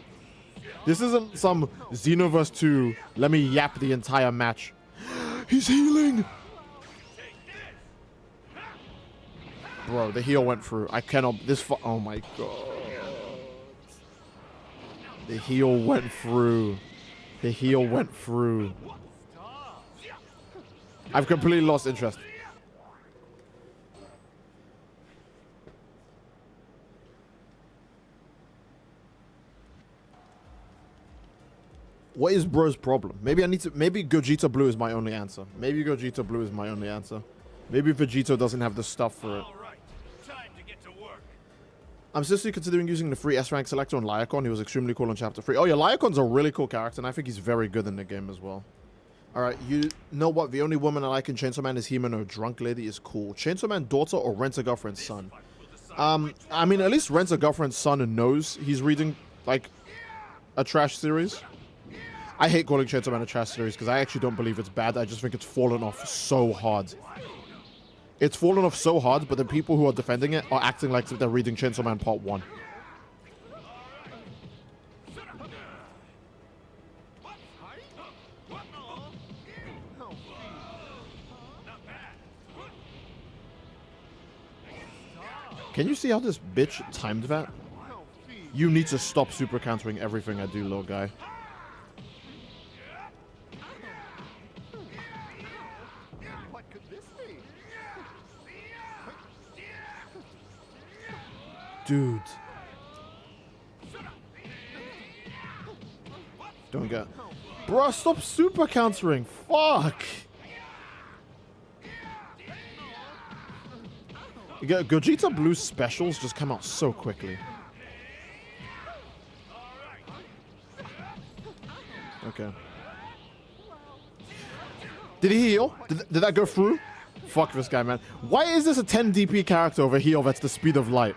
This isn't some Xenoverse 2, let me yap the entire match. He's healing! Bro, the heal went through. I cannot... Oh my god. The heal went through. The heal went through. I've completely lost interest. What is bro's problem? Maybe maybe Gogeta Blue is my only answer. Maybe Gogeta Blue is my only answer. Maybe Vegito doesn't have the stuff for it. I'm seriously considering using the free S-Rank selector on Lyacon. He was extremely cool on Chapter 3. Oh yeah, Lyacon's a really cool character, and I think he's very good in the game as well. Alright, you know what? The only woman I like in Chainsaw Man is He-Man or Drunk Lady is cool. Chainsaw Man daughter or Rent-A-Girlfriend's son? I mean, at least Rent-A-Girlfriend's son knows he's reading, like, a trash series. I hate calling Chainsaw Man a trash series because I actually don't believe it's bad. I just think it's fallen off so hard. It's fallen off so hard, but the people who are defending it are acting like they're reading Chainsaw Man Part 1. Can you see how this bitch timed that? You need to stop super countering everything I do, little guy. Dude. Don't get... Bruh, stop super countering. Fuck. Gogeta Blue's specials just come out so quickly. Okay. Did he heal? Did that go through? Fuck this guy, man. Why is this a 10 DP character over heal that's the speed of light?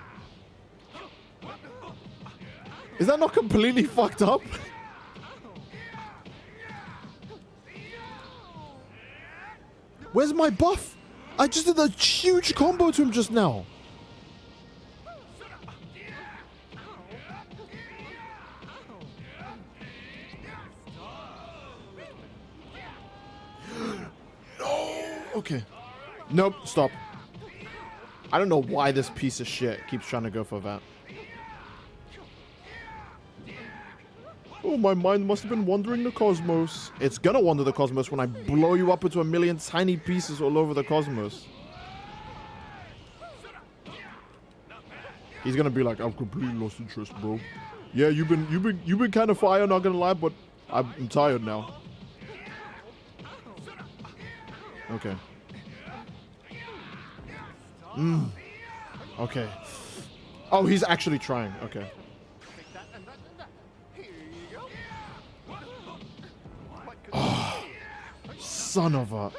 Is that not completely fucked up? Where's my buff? I just did a huge combo to him just now. No. Okay. Nope. Stop. I don't know why this piece of shit keeps trying to go for that. Oh, my mind must have been wandering the cosmos. It's gonna wander the cosmos when I blow you up into a million tiny pieces all over the cosmos. He's gonna be like, I've completely lost interest, bro. Yeah, you've been kind of fire, not gonna lie, but I'm tired now. Okay. Okay. Oh, he's actually trying. Okay. Oh, son of a...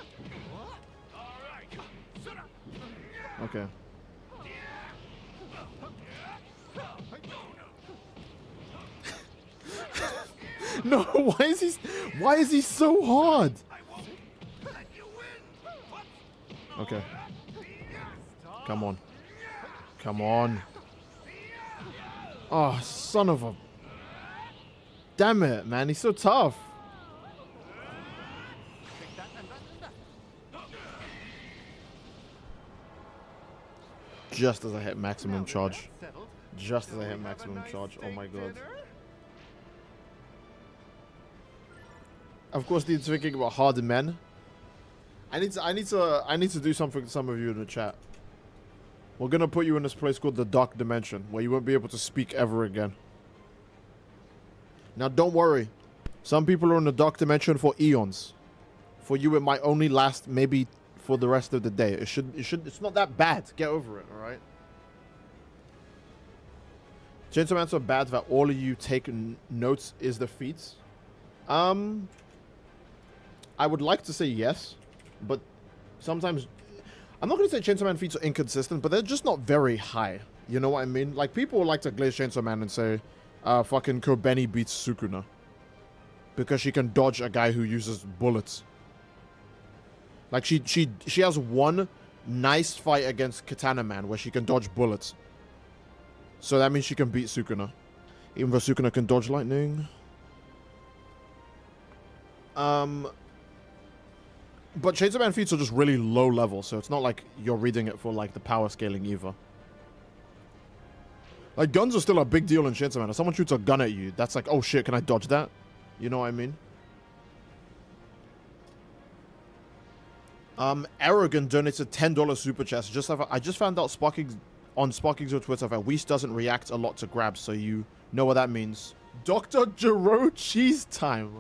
Okay. No, why is he so hard? Okay. Come on. Come on. Oh, son of a... Damn it, man. He's so tough. Just as I hit maximum charge. Just as I hit maximum charge. Oh my god. Of course, he's thinking about hardened men. I need to do something to some of you in the chat. We're gonna put you in this place called the Dark Dimension, where you won't be able to speak ever again. Now, don't worry. Some people are in the Dark Dimension for eons. For you, it might only last maybe for the rest of the day. It's not that bad. Get over it, all right? Chainsaw Man so bad that all of you take notes is the feats. I would like to say yes, but sometimes I'm not going to say Chainsaw Man feats are inconsistent, but they're just not very high. You know what I mean? Like, people like to glaze Chainsaw Man and say, fucking Kobeni beats Sukuna because she can dodge a guy who uses bullets. Like, she has one nice fight against Katana Man where she can dodge bullets. So that means she can beat Sukuna. Even though Sukuna can dodge lightning. But Chainsaw Man feats are just really low level, so it's not like you're reading it for, like, the power scaling either. Like, guns are still a big deal in Chainsaw Man. If someone shoots a gun at you, that's like, oh shit, can I dodge that? You know what I mean? Arrogant donated $10 super chat. I just found out on Sparking's Twitter that Whis doesn't react a lot to grabs, so you know what that means. Dr. Jiro cheese time.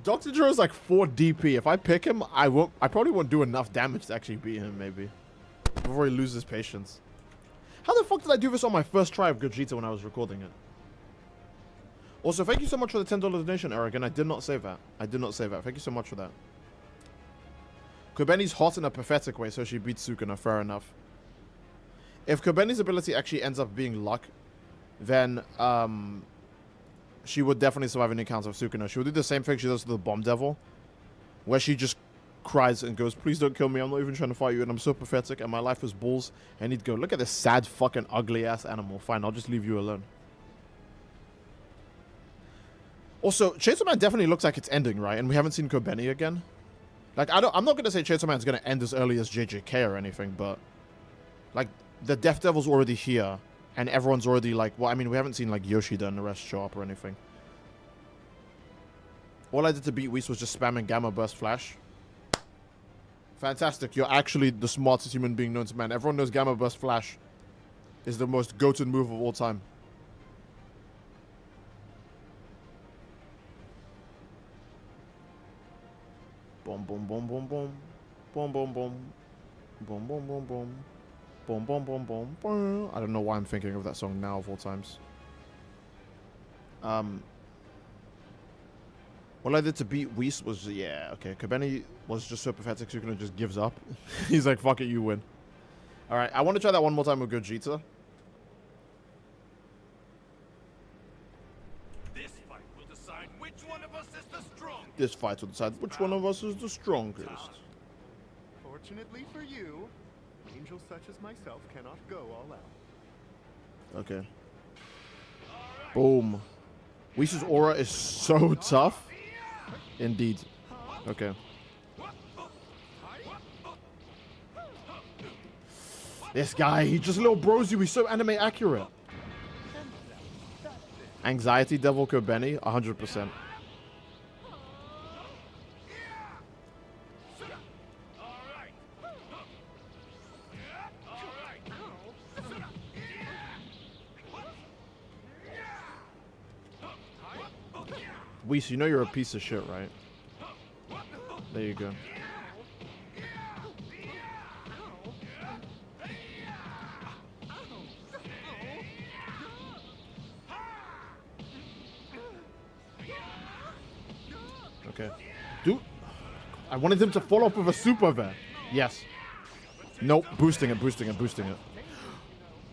Dr. Jiro's like 4 DP. If I pick him, I probably won't do enough damage to actually beat him, maybe. Before he loses patience. How the fuck did I do this on my first try of Gogeta when I was recording it? Also, thank you so much for the $10 donation, Arrogant. I did not save that. I did not save that. Thank you so much for that. Kobeni's hot in a pathetic way, so she beats Sukuna. Fair enough. If Kobeni's ability actually ends up being luck, then she would definitely survive any encounter with Sukuna. She would do the same thing she does to the Bomb Devil, where she just cries and goes, please don't kill me, I'm not even trying to fight you, and I'm so pathetic, and my life is balls. And he'd go, look at this sad fucking ugly ass animal. Fine, I'll just leave you alone. Also, Chainsaw Man definitely looks like it's ending, right? And we haven't seen Kobeni again. Like, I'm not going to say Chainsaw Man's going to end as early as JJK or anything, but like, the Death Devil's already here, and everyone's already like, well, I mean, we haven't seen like Yoshida and the rest show up or anything. All I did to beat Whis was just spamming Gamma Burst Flash. Fantastic. You're actually the smartest human being known to man. Everyone knows Gamma Burst Flash is the most goated move of all time. Boom, boom, boom, boom, boom. Boom, boom, boom. Boom, boom, boom, boom. Boom, boom, boom, boom, boom. I don't know why I'm thinking of that song now of all times. What I did to beat Whis was, yeah, okay. Kobeni was just so pathetic, Sukuna just gives up. He's like, fuck it, you win. Alright, I want to try that one more time with Gogeta. This fight will decide which one of us is the strongest. Fortunately for you, angels such as myself cannot go all out. Okay. Boom. Whis' aura is so tough. Indeed. Okay. This guy, he just little bros you. He's so anime accurate. Anxiety Devil Kobeni, 100%. Whis, you know you're a piece of shit, right? There you go. Okay. Dude, I wanted him to follow up with a super there. Yes. Nope. Boosting it, boosting it, boosting it.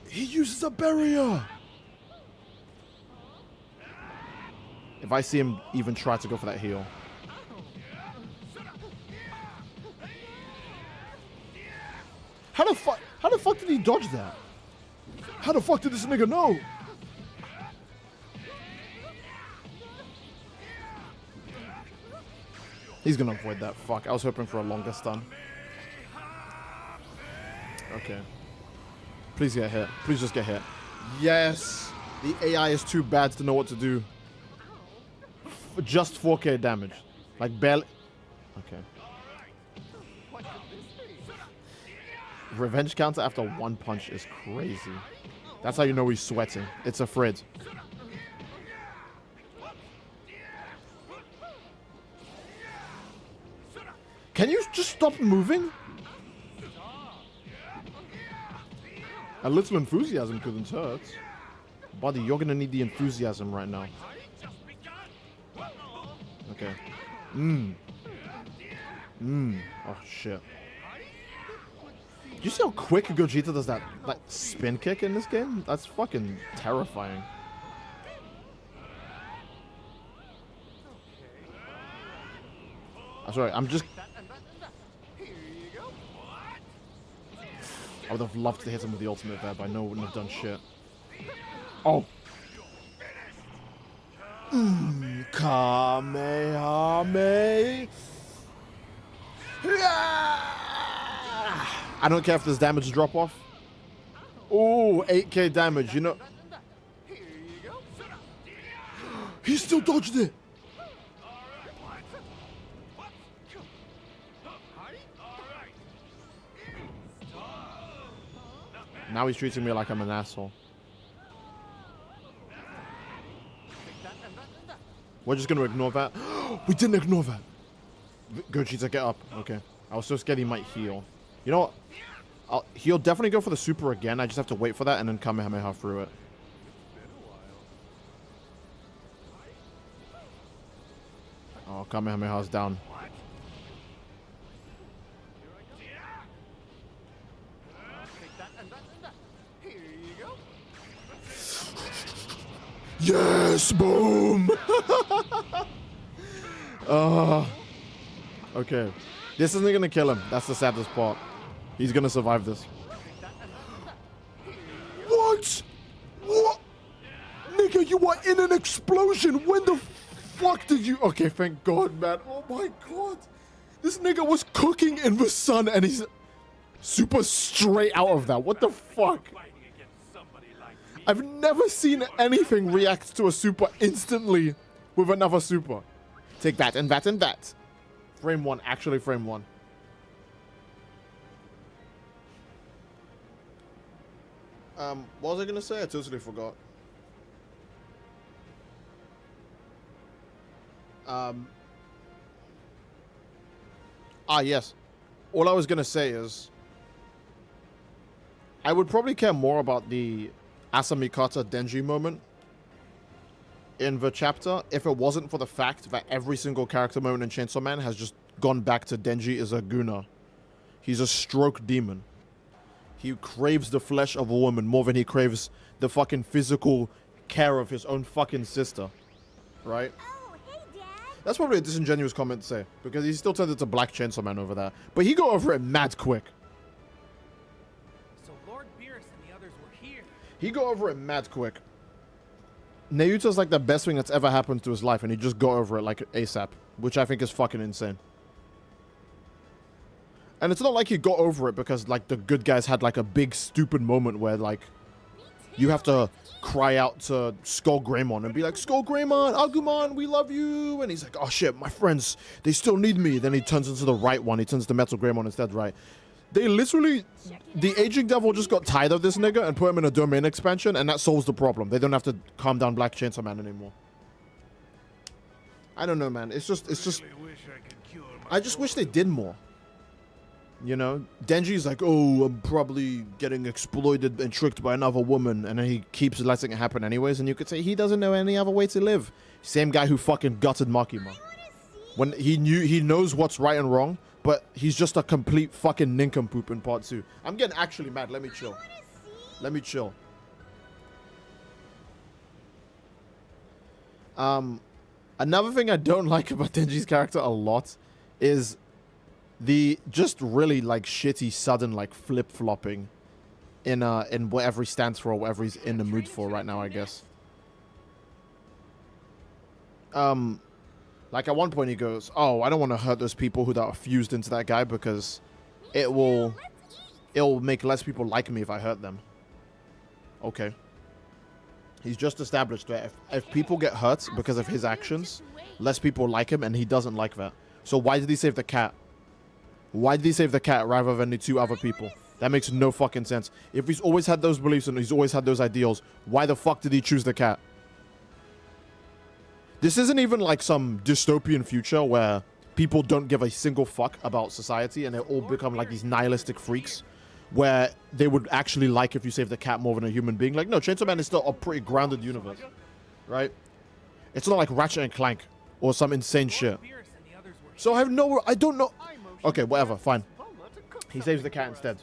He uses a barrier. If I see him even try to go for that heal. How the fuck did he dodge that? How the fuck did this nigga know? He's gonna avoid that. Fuck, I was hoping for a longer stun. Okay. Please get hit. Please just get hit. Yes! The AI is too bad to know what to do. Just 4k damage. Like barely. Okay. Revenge counter after one punch is crazy. That's how you know he's sweating. It's a Fred. Can you just stop moving? A little enthusiasm couldn't hurt. Buddy, you're gonna need the enthusiasm right now. Okay. Oh, shit. Do you see how quick Gogeta does that spin kick in this game? That's fucking terrifying. I'm sorry, I'm just... I would have loved to hit him with the ultimate there, but I know it wouldn't have done shit. Oh! Kamehameha! I don't care if there's damage drop off. Oh, 8k damage, you know. He still dodged it! Now he's treating me like I'm an asshole. We're just gonna ignore that. We didn't ignore that. Gogeta, get up. Okay. I was so scared he might heal. You know what? He'll definitely go for the super again. I just have to wait for that and then Kamehameha through it. Oh, Kamehameha's down. Yes, boom! Okay. This isn't gonna kill him. That's the saddest part. He's gonna survive this. What? What? Nigga, you were in an explosion. When the fuck did you... Okay, thank God, man. Oh my God. This nigga was cooking in the sun and he's super straight out of that. What the fuck? I've never seen anything react to a super instantly with another super. Take that and that and that. Frame one, actually frame one. What was I gonna say? I totally forgot. Yes. All I was gonna say is I would probably care more about the Asamikata Denji moment in the chapter if it wasn't for the fact that every single character moment in Chainsaw Man has just gone back to Denji as a Guna. He's a stroke demon. He craves the flesh of a woman more than he craves the fucking physical care of his own fucking sister. Right? Oh, hey, Dad. That's probably a disingenuous comment to say, because he still turned into Black Chainsaw Man over there. But he got over it mad quick. So Lord Beerus and the others were here. He got over it mad quick. Naruto's like the best thing that's ever happened to his life, and he just got over it like ASAP, which I think is fucking insane. And it's not like he got over it because like the good guys had like a big stupid moment where like you have to cry out to Skull Greymon and be like, Skull Greymon, Agumon, we love you. And he's like, oh shit, my friends, they still need me. Then he turns into the right one. He turns to Metal Greymon instead, right? They literally, the Aging Devil just got tired of this nigga and put him in a domain expansion, and that solves the problem. They don't have to calm down Black Chainsaw Man anymore. I don't know, man. It's just, I just wish they did more. You know, Denji's like, oh, I'm probably getting exploited and tricked by another woman, and then he keeps letting it happen anyways, and you could say he doesn't know any other way to live. Same guy who fucking gutted Makima. When he knows what's right and wrong, but he's just a complete fucking nincompoop in part 2. I'm getting actually mad. Let me chill. Let me chill. Another thing I don't like about Denji's character a lot is the just really like shitty sudden like flip-flopping in whatever he stands for or whatever he's in the mood for right now, I guess. Like at one point he goes, oh, I don't want to hurt those people who are fused into that guy because it'll make less people like me if I hurt them. Okay. He's just established that if people get hurt because of his actions, less people like him, and he doesn't like that. So why did he save the cat? Why did he save the cat rather than the 2 other people? That makes no fucking sense. If he's always had those beliefs and he's always had those ideals, why the fuck did he choose the cat? This isn't even like some dystopian future where people don't give a single fuck about society and they all become like these nihilistic freaks where they would actually like if you save the cat more than a human being. Like, no, Chainsaw Man is still a pretty grounded universe, right? It's not like Ratchet and Clank or some insane shit. So I don't know. Okay, whatever, fine. He saves the cat instead.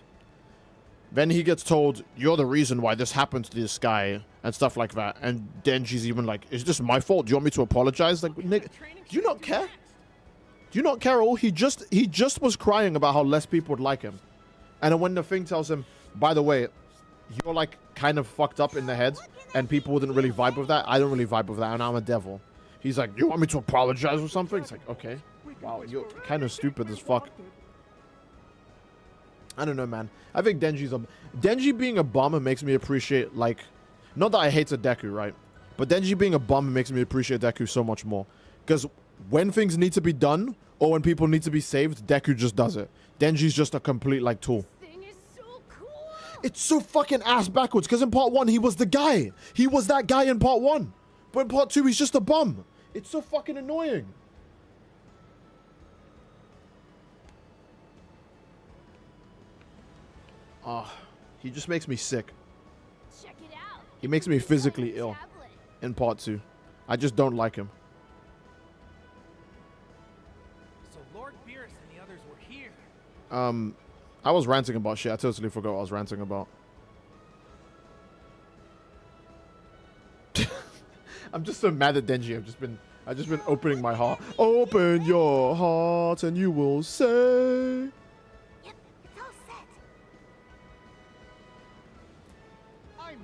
Then he gets told, you're the reason why this happened to this guy and stuff like that. And Denji's even like, is this my fault? Do you want me to apologize? Like, Nick, do you not care? Do you not care at all? He just was crying about how less people would like him. And then when the thing tells him, by the way, you're like kind of fucked up in the head and people wouldn't really vibe with that. I don't really vibe with that and I'm a devil. He's like, you want me to apologize or something? It's like, okay. Wow, you're kind of stupid as fuck. I don't know, man. I think Denji being a bum makes me appreciate, like, not that I hated Deku, right? But Denji being a bum makes me appreciate Deku so much more. Because when things need to be done, or when people need to be saved, Deku just does it. Denji's just a complete, like, tool. It's so fucking ass backwards, because in part 1, he was the guy. He was that guy in part 1. But in part 2, he's just a bum. It's so fucking annoying. He just makes me sick. Check it out. He makes me physically ill in part 2. I just don't like him. So Lord Beerus and the others were here. I was ranting about shit. I totally forgot what I was ranting about. I'm just so mad at Denji. I've just been opening my heart. Open your heart and you will say.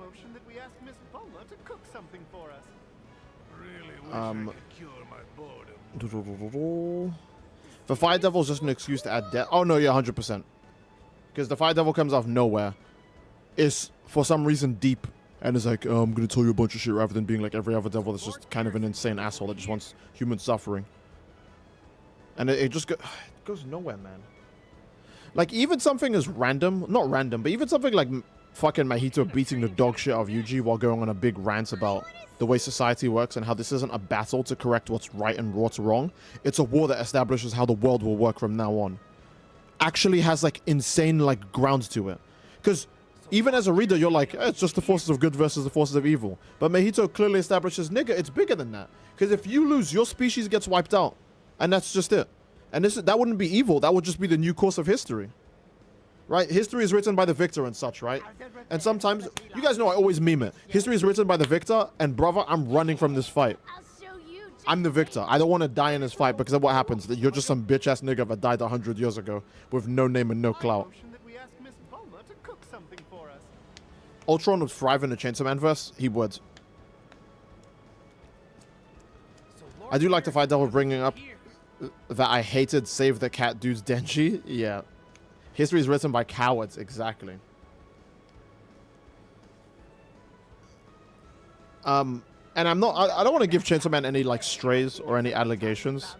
Motion that we ask Miss Bola to cook something for us. Really wish I could cure my boredom. The Fire Devil is just an excuse to add death. Oh no, yeah, 100%. Because the Fire Devil comes out of nowhere. It's for some reason deep and is like, oh, I'm gonna tell you a bunch of shit rather than being like every other devil that's just kind of an insane asshole that just wants human suffering. And it just goes nowhere, man. Like even something as random, not random, but even something like fucking Mahito beating the dog shit out of Yuji while going on a big rant about the way society works and how this isn't a battle to correct what's right and what's wrong. It's a war that establishes how the world will work from now on. Actually has like insane like grounds to it. Because even as a reader, you're like, it's just the forces of good versus the forces of evil. But Mahito clearly establishes, nigga, it's bigger than that. Because if you lose, your species gets wiped out. And that's just it. And that wouldn't be evil. That would just be the new course of history. Right? History is written by the victor and such, right? And sometimes, you guys know I always meme it. History is written by the victor, and brother, I'm running from this fight. I'll show you I'm the victor. I don't want to die in this fight because of what happens. That you're just some bitch ass nigga that died 100 years ago with no name and no clout. Ultron would thrive in the Chainsaw Man verse. He would. I do like the fight Devil bringing up that I hated Save the Cat dude's Denji. Yeah. History is written by cowards. Exactly. And I'm not, I don't want to give Chainsaw Man any like strays or any allegations,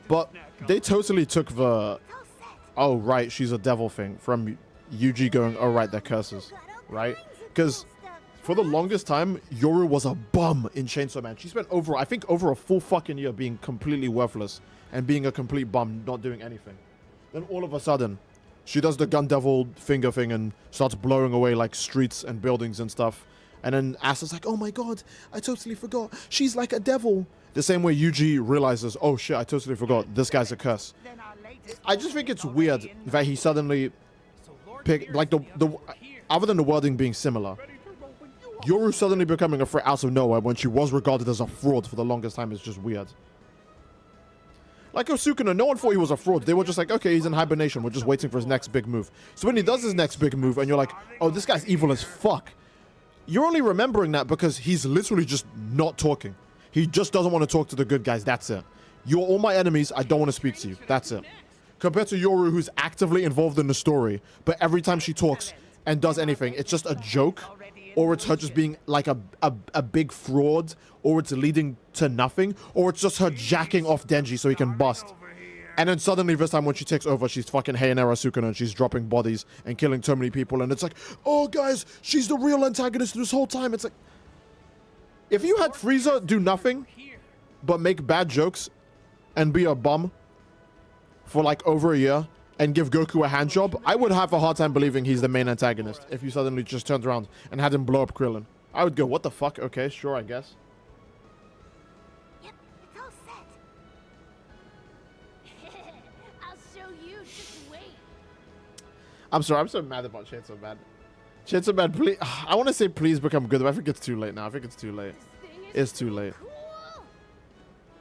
but they totally took the, oh right, she's a devil thing from Yuji going, oh right, they're curses, right? Because for the longest time, Yoru was a bum in Chainsaw Man. She spent over, I think over a full fucking year being completely worthless and being a complete bum, not doing anything. Then all of a sudden, she does the gun devil finger thing and starts blowing away like streets and buildings and stuff. And then Asa's like, oh my god, I totally forgot. She's like a devil. The same way Yuji realizes, oh shit, I totally forgot. This guy's a curse. I just think it's weird that he suddenly picked, like, other than the wording being similar, Yoru suddenly becoming a threat out of nowhere when she was regarded as a fraud for the longest time is just weird. Like Osukuna, no one thought he was a fraud. They were just like, okay, he's in hibernation. We're just waiting for his next big move. So when he does his next big move and you're like, oh, this guy's evil as fuck. You're only remembering that because he's literally just not talking. He just doesn't want to talk to the good guys. That's it. You're all my enemies. I don't want to speak to you. That's it. Compared to Yoru, who's actively involved in the story, but every time she talks and does anything, it's just a joke, or it's her just being like a big fraud, or it's leading to nothing, or it's just her jacking off Denji so he can bust. And then suddenly this time when she takes over, she's fucking Heianera Sukuna and she's dropping bodies and killing too many people. And it's like, oh guys, she's the real antagonist this whole time. It's like, if you had Frieza do nothing but make bad jokes and be a bum for like over a year and give Goku a hand job, I would have a hard time believing he's the main antagonist if you suddenly just turned around and had him blow up Krillin. I would go, what the fuck? Okay, sure, I guess. I'm sorry, I'm so mad about Chainsaw Man. Chainsaw Man, please. I want to say please become good, but I think it's too late now. I think it's too late. It's too late.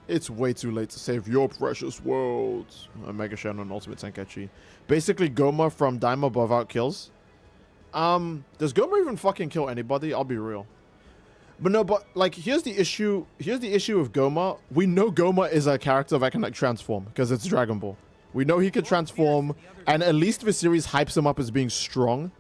It's way too late to save your precious world. Mega Shadow and Ultimate Tenkaichi. Basically, Goma from Daima without kills. Does Goma even fucking kill anybody? I'll be real. But no, but like, here's the issue. Here's the issue with Goma. We know Goma is a character that can like transform because it's Dragon Ball. We know he can transform, and at least the series hypes him up as being strong.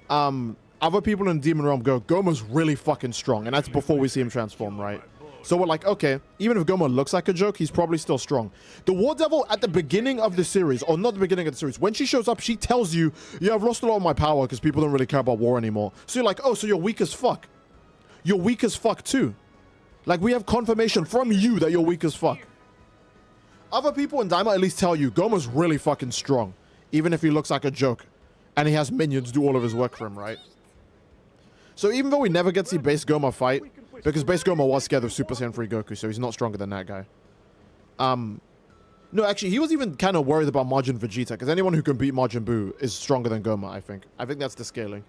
Other people in Demon Realm go, Goma's really fucking strong, and that's before we see him transform, right? So we're like, okay, even if Goma looks like a joke, he's probably still strong. The War Devil at the beginning of the series, or not the beginning of the series, when she shows up, she tells you, yeah, I've lost a lot of my power because people don't really care about war anymore. So you're like, oh, so you're weak as fuck. You're weak as fuck too. Like, we have confirmation from you that you're weak as fuck. Other people in Daima at least tell you, Goma's really fucking strong, even if he looks like a joke. And he has minions do all of his work for him, right? So even though we never get to see Base Goma fight, because Base Goma was scared of Super Saiyan 3 Goku, so he's not stronger than that guy. No, actually, he was even kind of worried about Majin Vegeta, because anyone who can beat Majin Buu is stronger than Goma, I think. I think that's the scaling.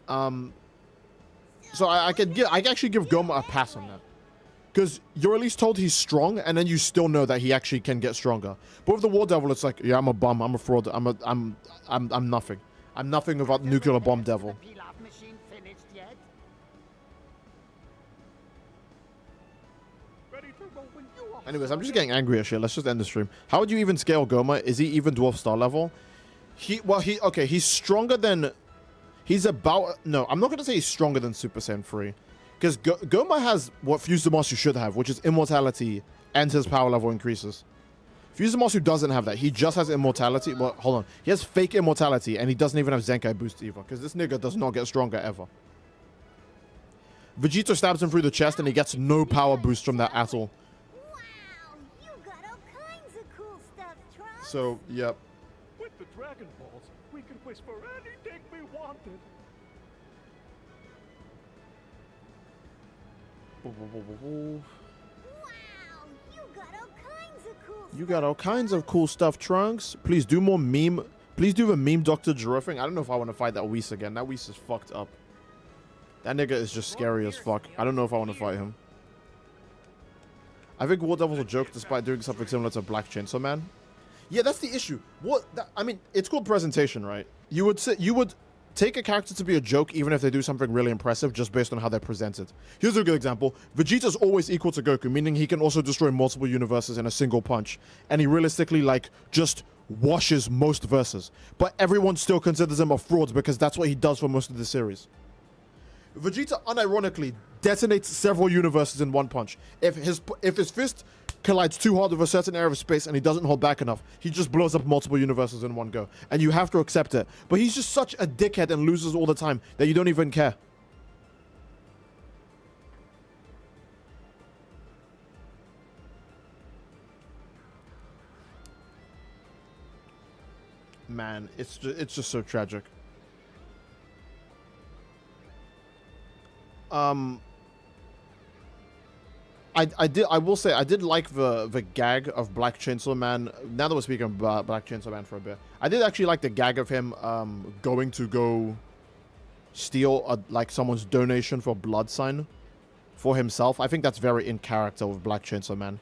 So I can actually give Goma a pass on that. Because you're at least told he's strong, and then you still know that he actually can get stronger. But with the War Devil, it's like, yeah, I'm a bum, I'm a fraud, I'm nothing. I'm nothing without Nuclear Bomb Devil. Anyways, I'm just getting angry at shit. Let's just end the stream. How would you even scale Goma? Is he even Dwarf Star level? Okay, he's stronger than... He's about... No, I'm not going to say he's stronger than Super Saiyan 3. Because Goma has what Fuse-Zamasu should have, which is immortality, and his power level increases. Fuse-Zamasu doesn't have that. He just has immortality. Well, hold on. He has fake immortality, and he doesn't even have Zenkai boost either. Because this nigga does not get stronger ever. Vegeta stabs him through the chest, and he gets no power boost from that at all. Wow, you got all kinds of cool stuff, Trunks. So, yep. With the Dragon Balls, we can wish for anything we wanted. Wow, you got all kinds of cool You got all kinds of cool stuff, Trunks. Please do more meme. Please do the meme Dr. Gero thing. I don't know if I want to fight that Whis again. That Whis is fucked up. That nigga is just scary as fuck. I don't know if I want to fight him. I think War Devil's a joke despite doing something similar to Black Chainsaw Man. Yeah, that's the issue. I mean, it's called presentation, right? You would take a character to be a joke even if they do something really impressive just based on how they're presented. Here's a good example. Vegeta's always equal to Goku, meaning he can also destroy multiple universes in a single punch. And he realistically, like, just washes most verses. But everyone still considers him a fraud because that's what he does for most of the series. Vegeta unironically detonates several universes in one punch. If his fist collides too hard with a certain area of space and he doesn't hold back enough, he just blows up multiple universes in one go. And you have to accept it. But he's just such a dickhead and loses all the time that you don't even care. Man, it's just so tragic. I will say I did like the gag of Black Chainsaw Man. Now that we're speaking about Black Chainsaw Man for a bit, I did actually like the gag of him going to go steal like someone's donation for blood sign for himself. I think that's very in character with Black Chainsaw Man.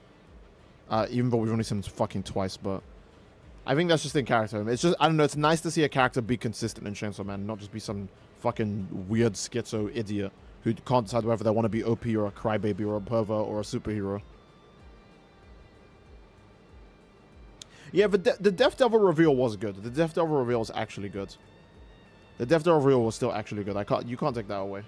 Even though we've only seen him fucking twice, but I think that's just in character. It's just, I don't know, it's nice to see a character be consistent in Chainsaw Man, not just be some fucking weird schizo idiot who can't decide whether they want to be OP or a crybaby or a pervert or a superhero. Yeah, the Death Devil reveal was good. The Death Devil reveal was actually good. The Death Devil reveal was still actually good. You can't take that away.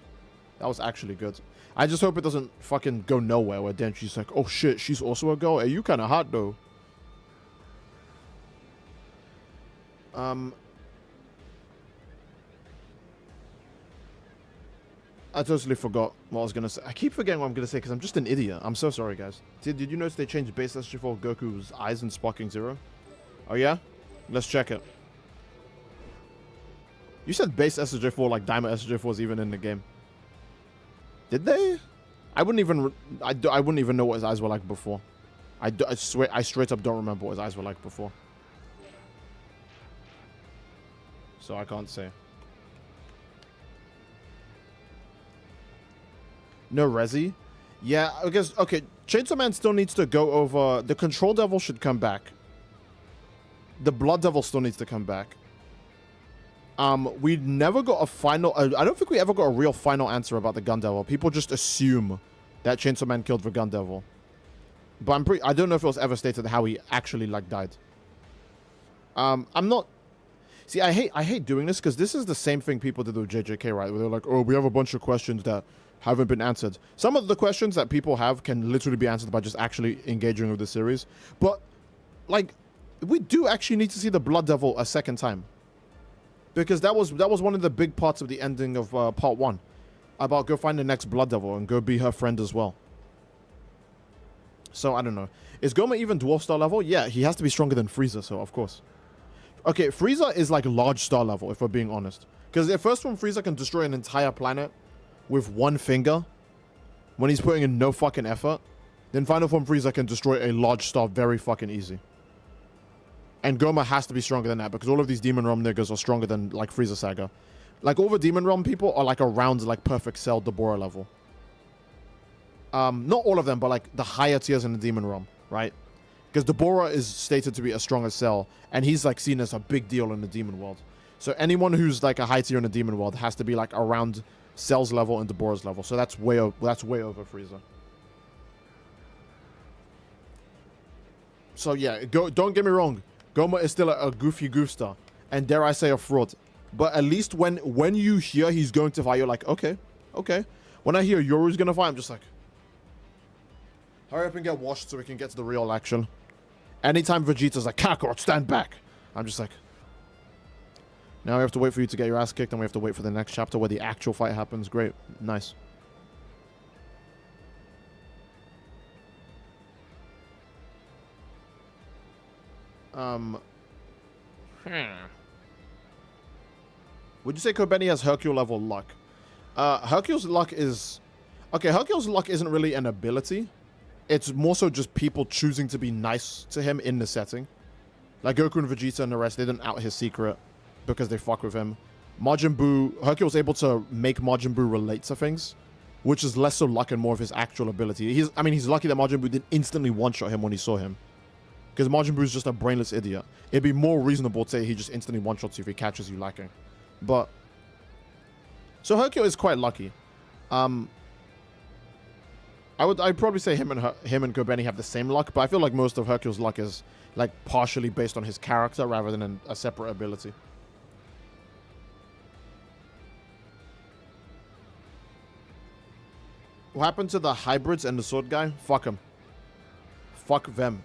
That was actually good. I just hope it doesn't fucking go nowhere where then she's like, oh shit, she's also a girl? Hey, you kind of hot though. I totally forgot what I was going to say. I keep forgetting what I'm going to say because I'm just an idiot. I'm so sorry, guys. Did you notice they changed base SG4 Goku's eyes in Sparking Zero? Oh, yeah? Let's check it. You said base SJ4 like Diamond SJ4 was even in the game. Did they? I wouldn't even know what his eyes were like before. I swear, I straight up don't remember what his eyes were like before. So I can't say. No Resi? Yeah, I guess, okay, Chainsaw Man still needs to go over... The Control Devil should come back. The Blood Devil still needs to come back. We never got a final... I don't think we ever got a real final answer about the Gun Devil. People just assume that Chainsaw Man killed the Gun Devil. But I don't know if it was ever stated how he actually, like, died. I'm not... See, I hate doing this because this is the same thing people did with JJK, right? Where they're like, oh, we have a bunch of questions that haven't been answered. Some of the questions that people have can literally be answered by just actually engaging with the series. But, like, we do actually need to see the Blood Devil a second time. Because that was one of the big parts of the ending of part 1. About go find the next Blood Devil and go be her friend as well. So, I don't know. Is Goma even Dwarf Star level? Yeah, he has to be stronger than Frieza, so of course. Okay, Frieza is like large star level, if we're being honest. Because at first one, Frieza can destroy an entire planet with one finger when he's putting in no fucking effort. Then Final Form Frieza can destroy a large star very fucking easy. And Goma has to be stronger than that because all of these Demon Realm niggas are stronger than like Frieza Saga. Like all the Demon Realm people are like around like Perfect Cell Deborah level. Not all of them, but like the higher tiers in the Demon Realm, right? Because Deborah is stated to be as strong as Cell, and he's like seen as a big deal in the Demon world. So anyone who's like a high tier in the Demon world has to be like around Cell's level and Deborah's level. So that's way over Frieza. So yeah, don't get me wrong. Goma is still a goofy goof star, and dare I say a fraud. But at least when you hear he's going to fight, you're like, okay. When I hear Yoru's gonna fight, I'm just like, hurry up and get washed so we can get to the real action. Anytime Vegeta's like, Kakarot, stand back. I'm just like, now we have to wait for you to get your ass kicked, and we have to wait for the next chapter where the actual fight happens. Great. Nice. Would you say Kobeni has Hercule level luck? Hercule's luck is... Okay, Hercule's luck isn't really an ability. It's more so just people choosing to be nice to him in the setting. Like Goku and Vegeta and the rest, they didn't out his secret because they fuck with him. Majin Buu... Hercule's able to make Majin Buu relate to things which is less so luck and more of his actual ability. He's lucky that Majin Buu didn't instantly one-shot him when he saw him. Because Majin Buu is just a brainless idiot. It'd be more reasonable to say he just instantly one-shots you if he catches you lacking. But... So Hercule is quite lucky. I'd probably say him and Kobeni have the same luck, but I feel like most of Hercule's luck is like partially based on his character rather than a separate ability. What happened to the hybrids and the sword guy? Fuck him. Fuck them.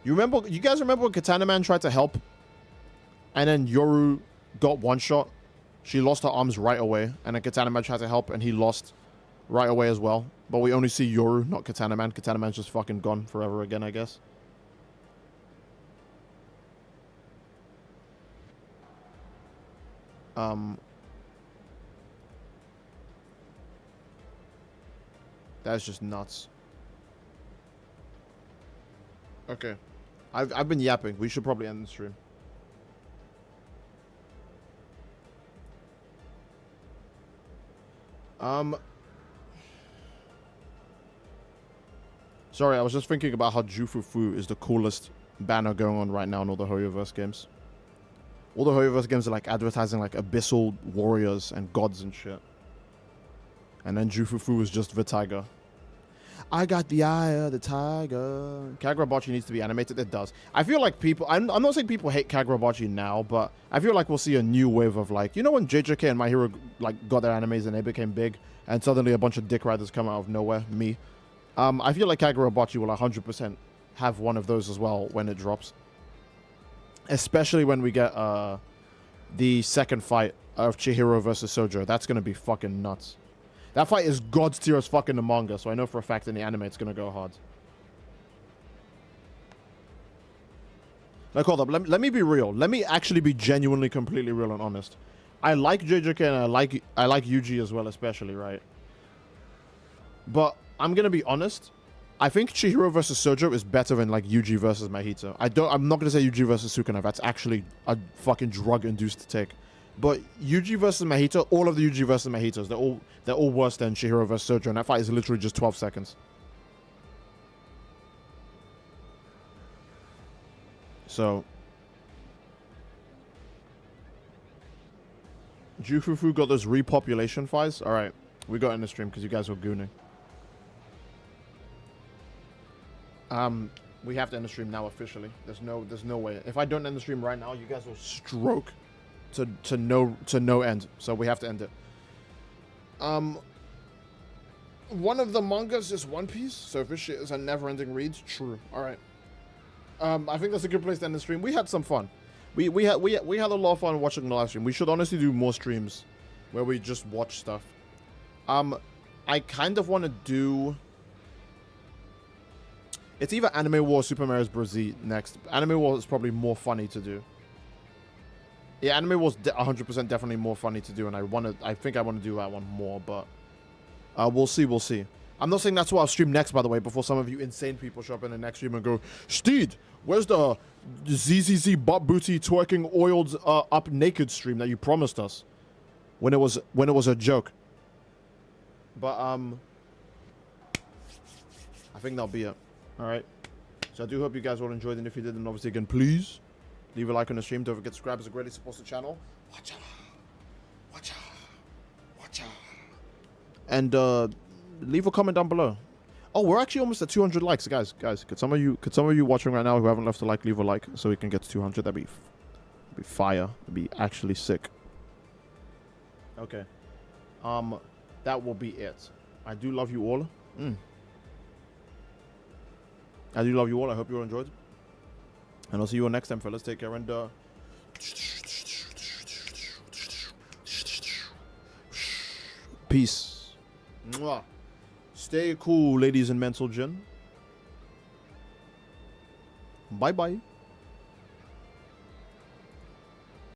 You guys remember when Katana Man tried to help? And then Yoru got one shot. She lost her arms right away. And then Katana Man tried to help and he lost right away as well. But we only see Yoru, not Katana Man. Katana Man's just fucking gone forever again, I guess. That's just nuts. Okay. I've been yapping. We should probably end the stream. Sorry, I was just thinking about how Jufufu is the coolest banner going on right now in all the Hoyoverse games. All the Hoyoverse games are like advertising like abyssal warriors and gods and shit. And then Jufufu is just the tiger. I got the eye of the tiger. Kagurabachi needs to be animated. It does. I feel like people... I'm not saying people hate Kagurabachi now, but I feel like we'll see a new wave of like... You know when JJK and My Hero like got their animes and they became big and suddenly a bunch of dick riders come out of nowhere? Me. I feel like Kagurabachi will 100% have one of those as well when it drops. Especially when we get the second fight of Chihiro versus Sojo. That's going to be fucking nuts. That fight is God's tier as fucking the manga, so I know for a fact in the anime it's going to go hard. Like, hold up. Let me be real. Let me actually be genuinely, completely real and honest. I like JJK and I like Yuji as well, especially, right? But I'm going to be honest. I think Chihiro versus Sojo is better than, like, Yuji versus Mahito. I'm not going to say Yuji versus Sukuna. That's actually a fucking drug-induced take. But Yuji versus Mahito, all of the Yuji versus Mahitos, they're all worse than Chihiro versus Sojo, and that fight is literally just 12 seconds. So Jufufu got those repopulation fights. All right, we got in the stream because you guys were gooning. We have to end the stream now officially. There's no way. If I don't end the stream right now, you guys will stroke to no end. So we have to end it. One of the mangas is One Piece, so if this shit is a never-ending read, true. All right. I think that's a good place to end the stream. We had some fun. We had a lot of fun watching the live stream. We should honestly do more streams where we just watch stuff. I kind of want to do... It's either Anime War or Super Mario's Bros. Next. Anime War is probably more funny to do. Yeah, Anime War is 100% definitely more funny to do, and I think I want to do that one more, but we'll see. I'm not saying that's what I'll stream next, by the way, before some of you insane people show up in the next stream and go, Steed, where's the ZZZ butt booty twerking oiled up naked stream that you promised us when it was a joke? But I think that'll be it. All right. So I do hope you guys all enjoyed, and if you did, then obviously again, please leave a like on the stream. Don't forget to subscribe. It's a greatly supports the channel. Watch out. And leave a comment down below. Oh, we're actually almost at 200 likes, guys. Could some of you watching right now who haven't left a like, leave a like so we can get to 200? That'd be fire. That'd be actually sick. Okay. That will be it. I do love you all. I do love you all. I hope you all enjoyed. And I'll see you all next time, fellas. Take care and peace. Mwah. Stay cool, ladies and mental gen. Bye-bye.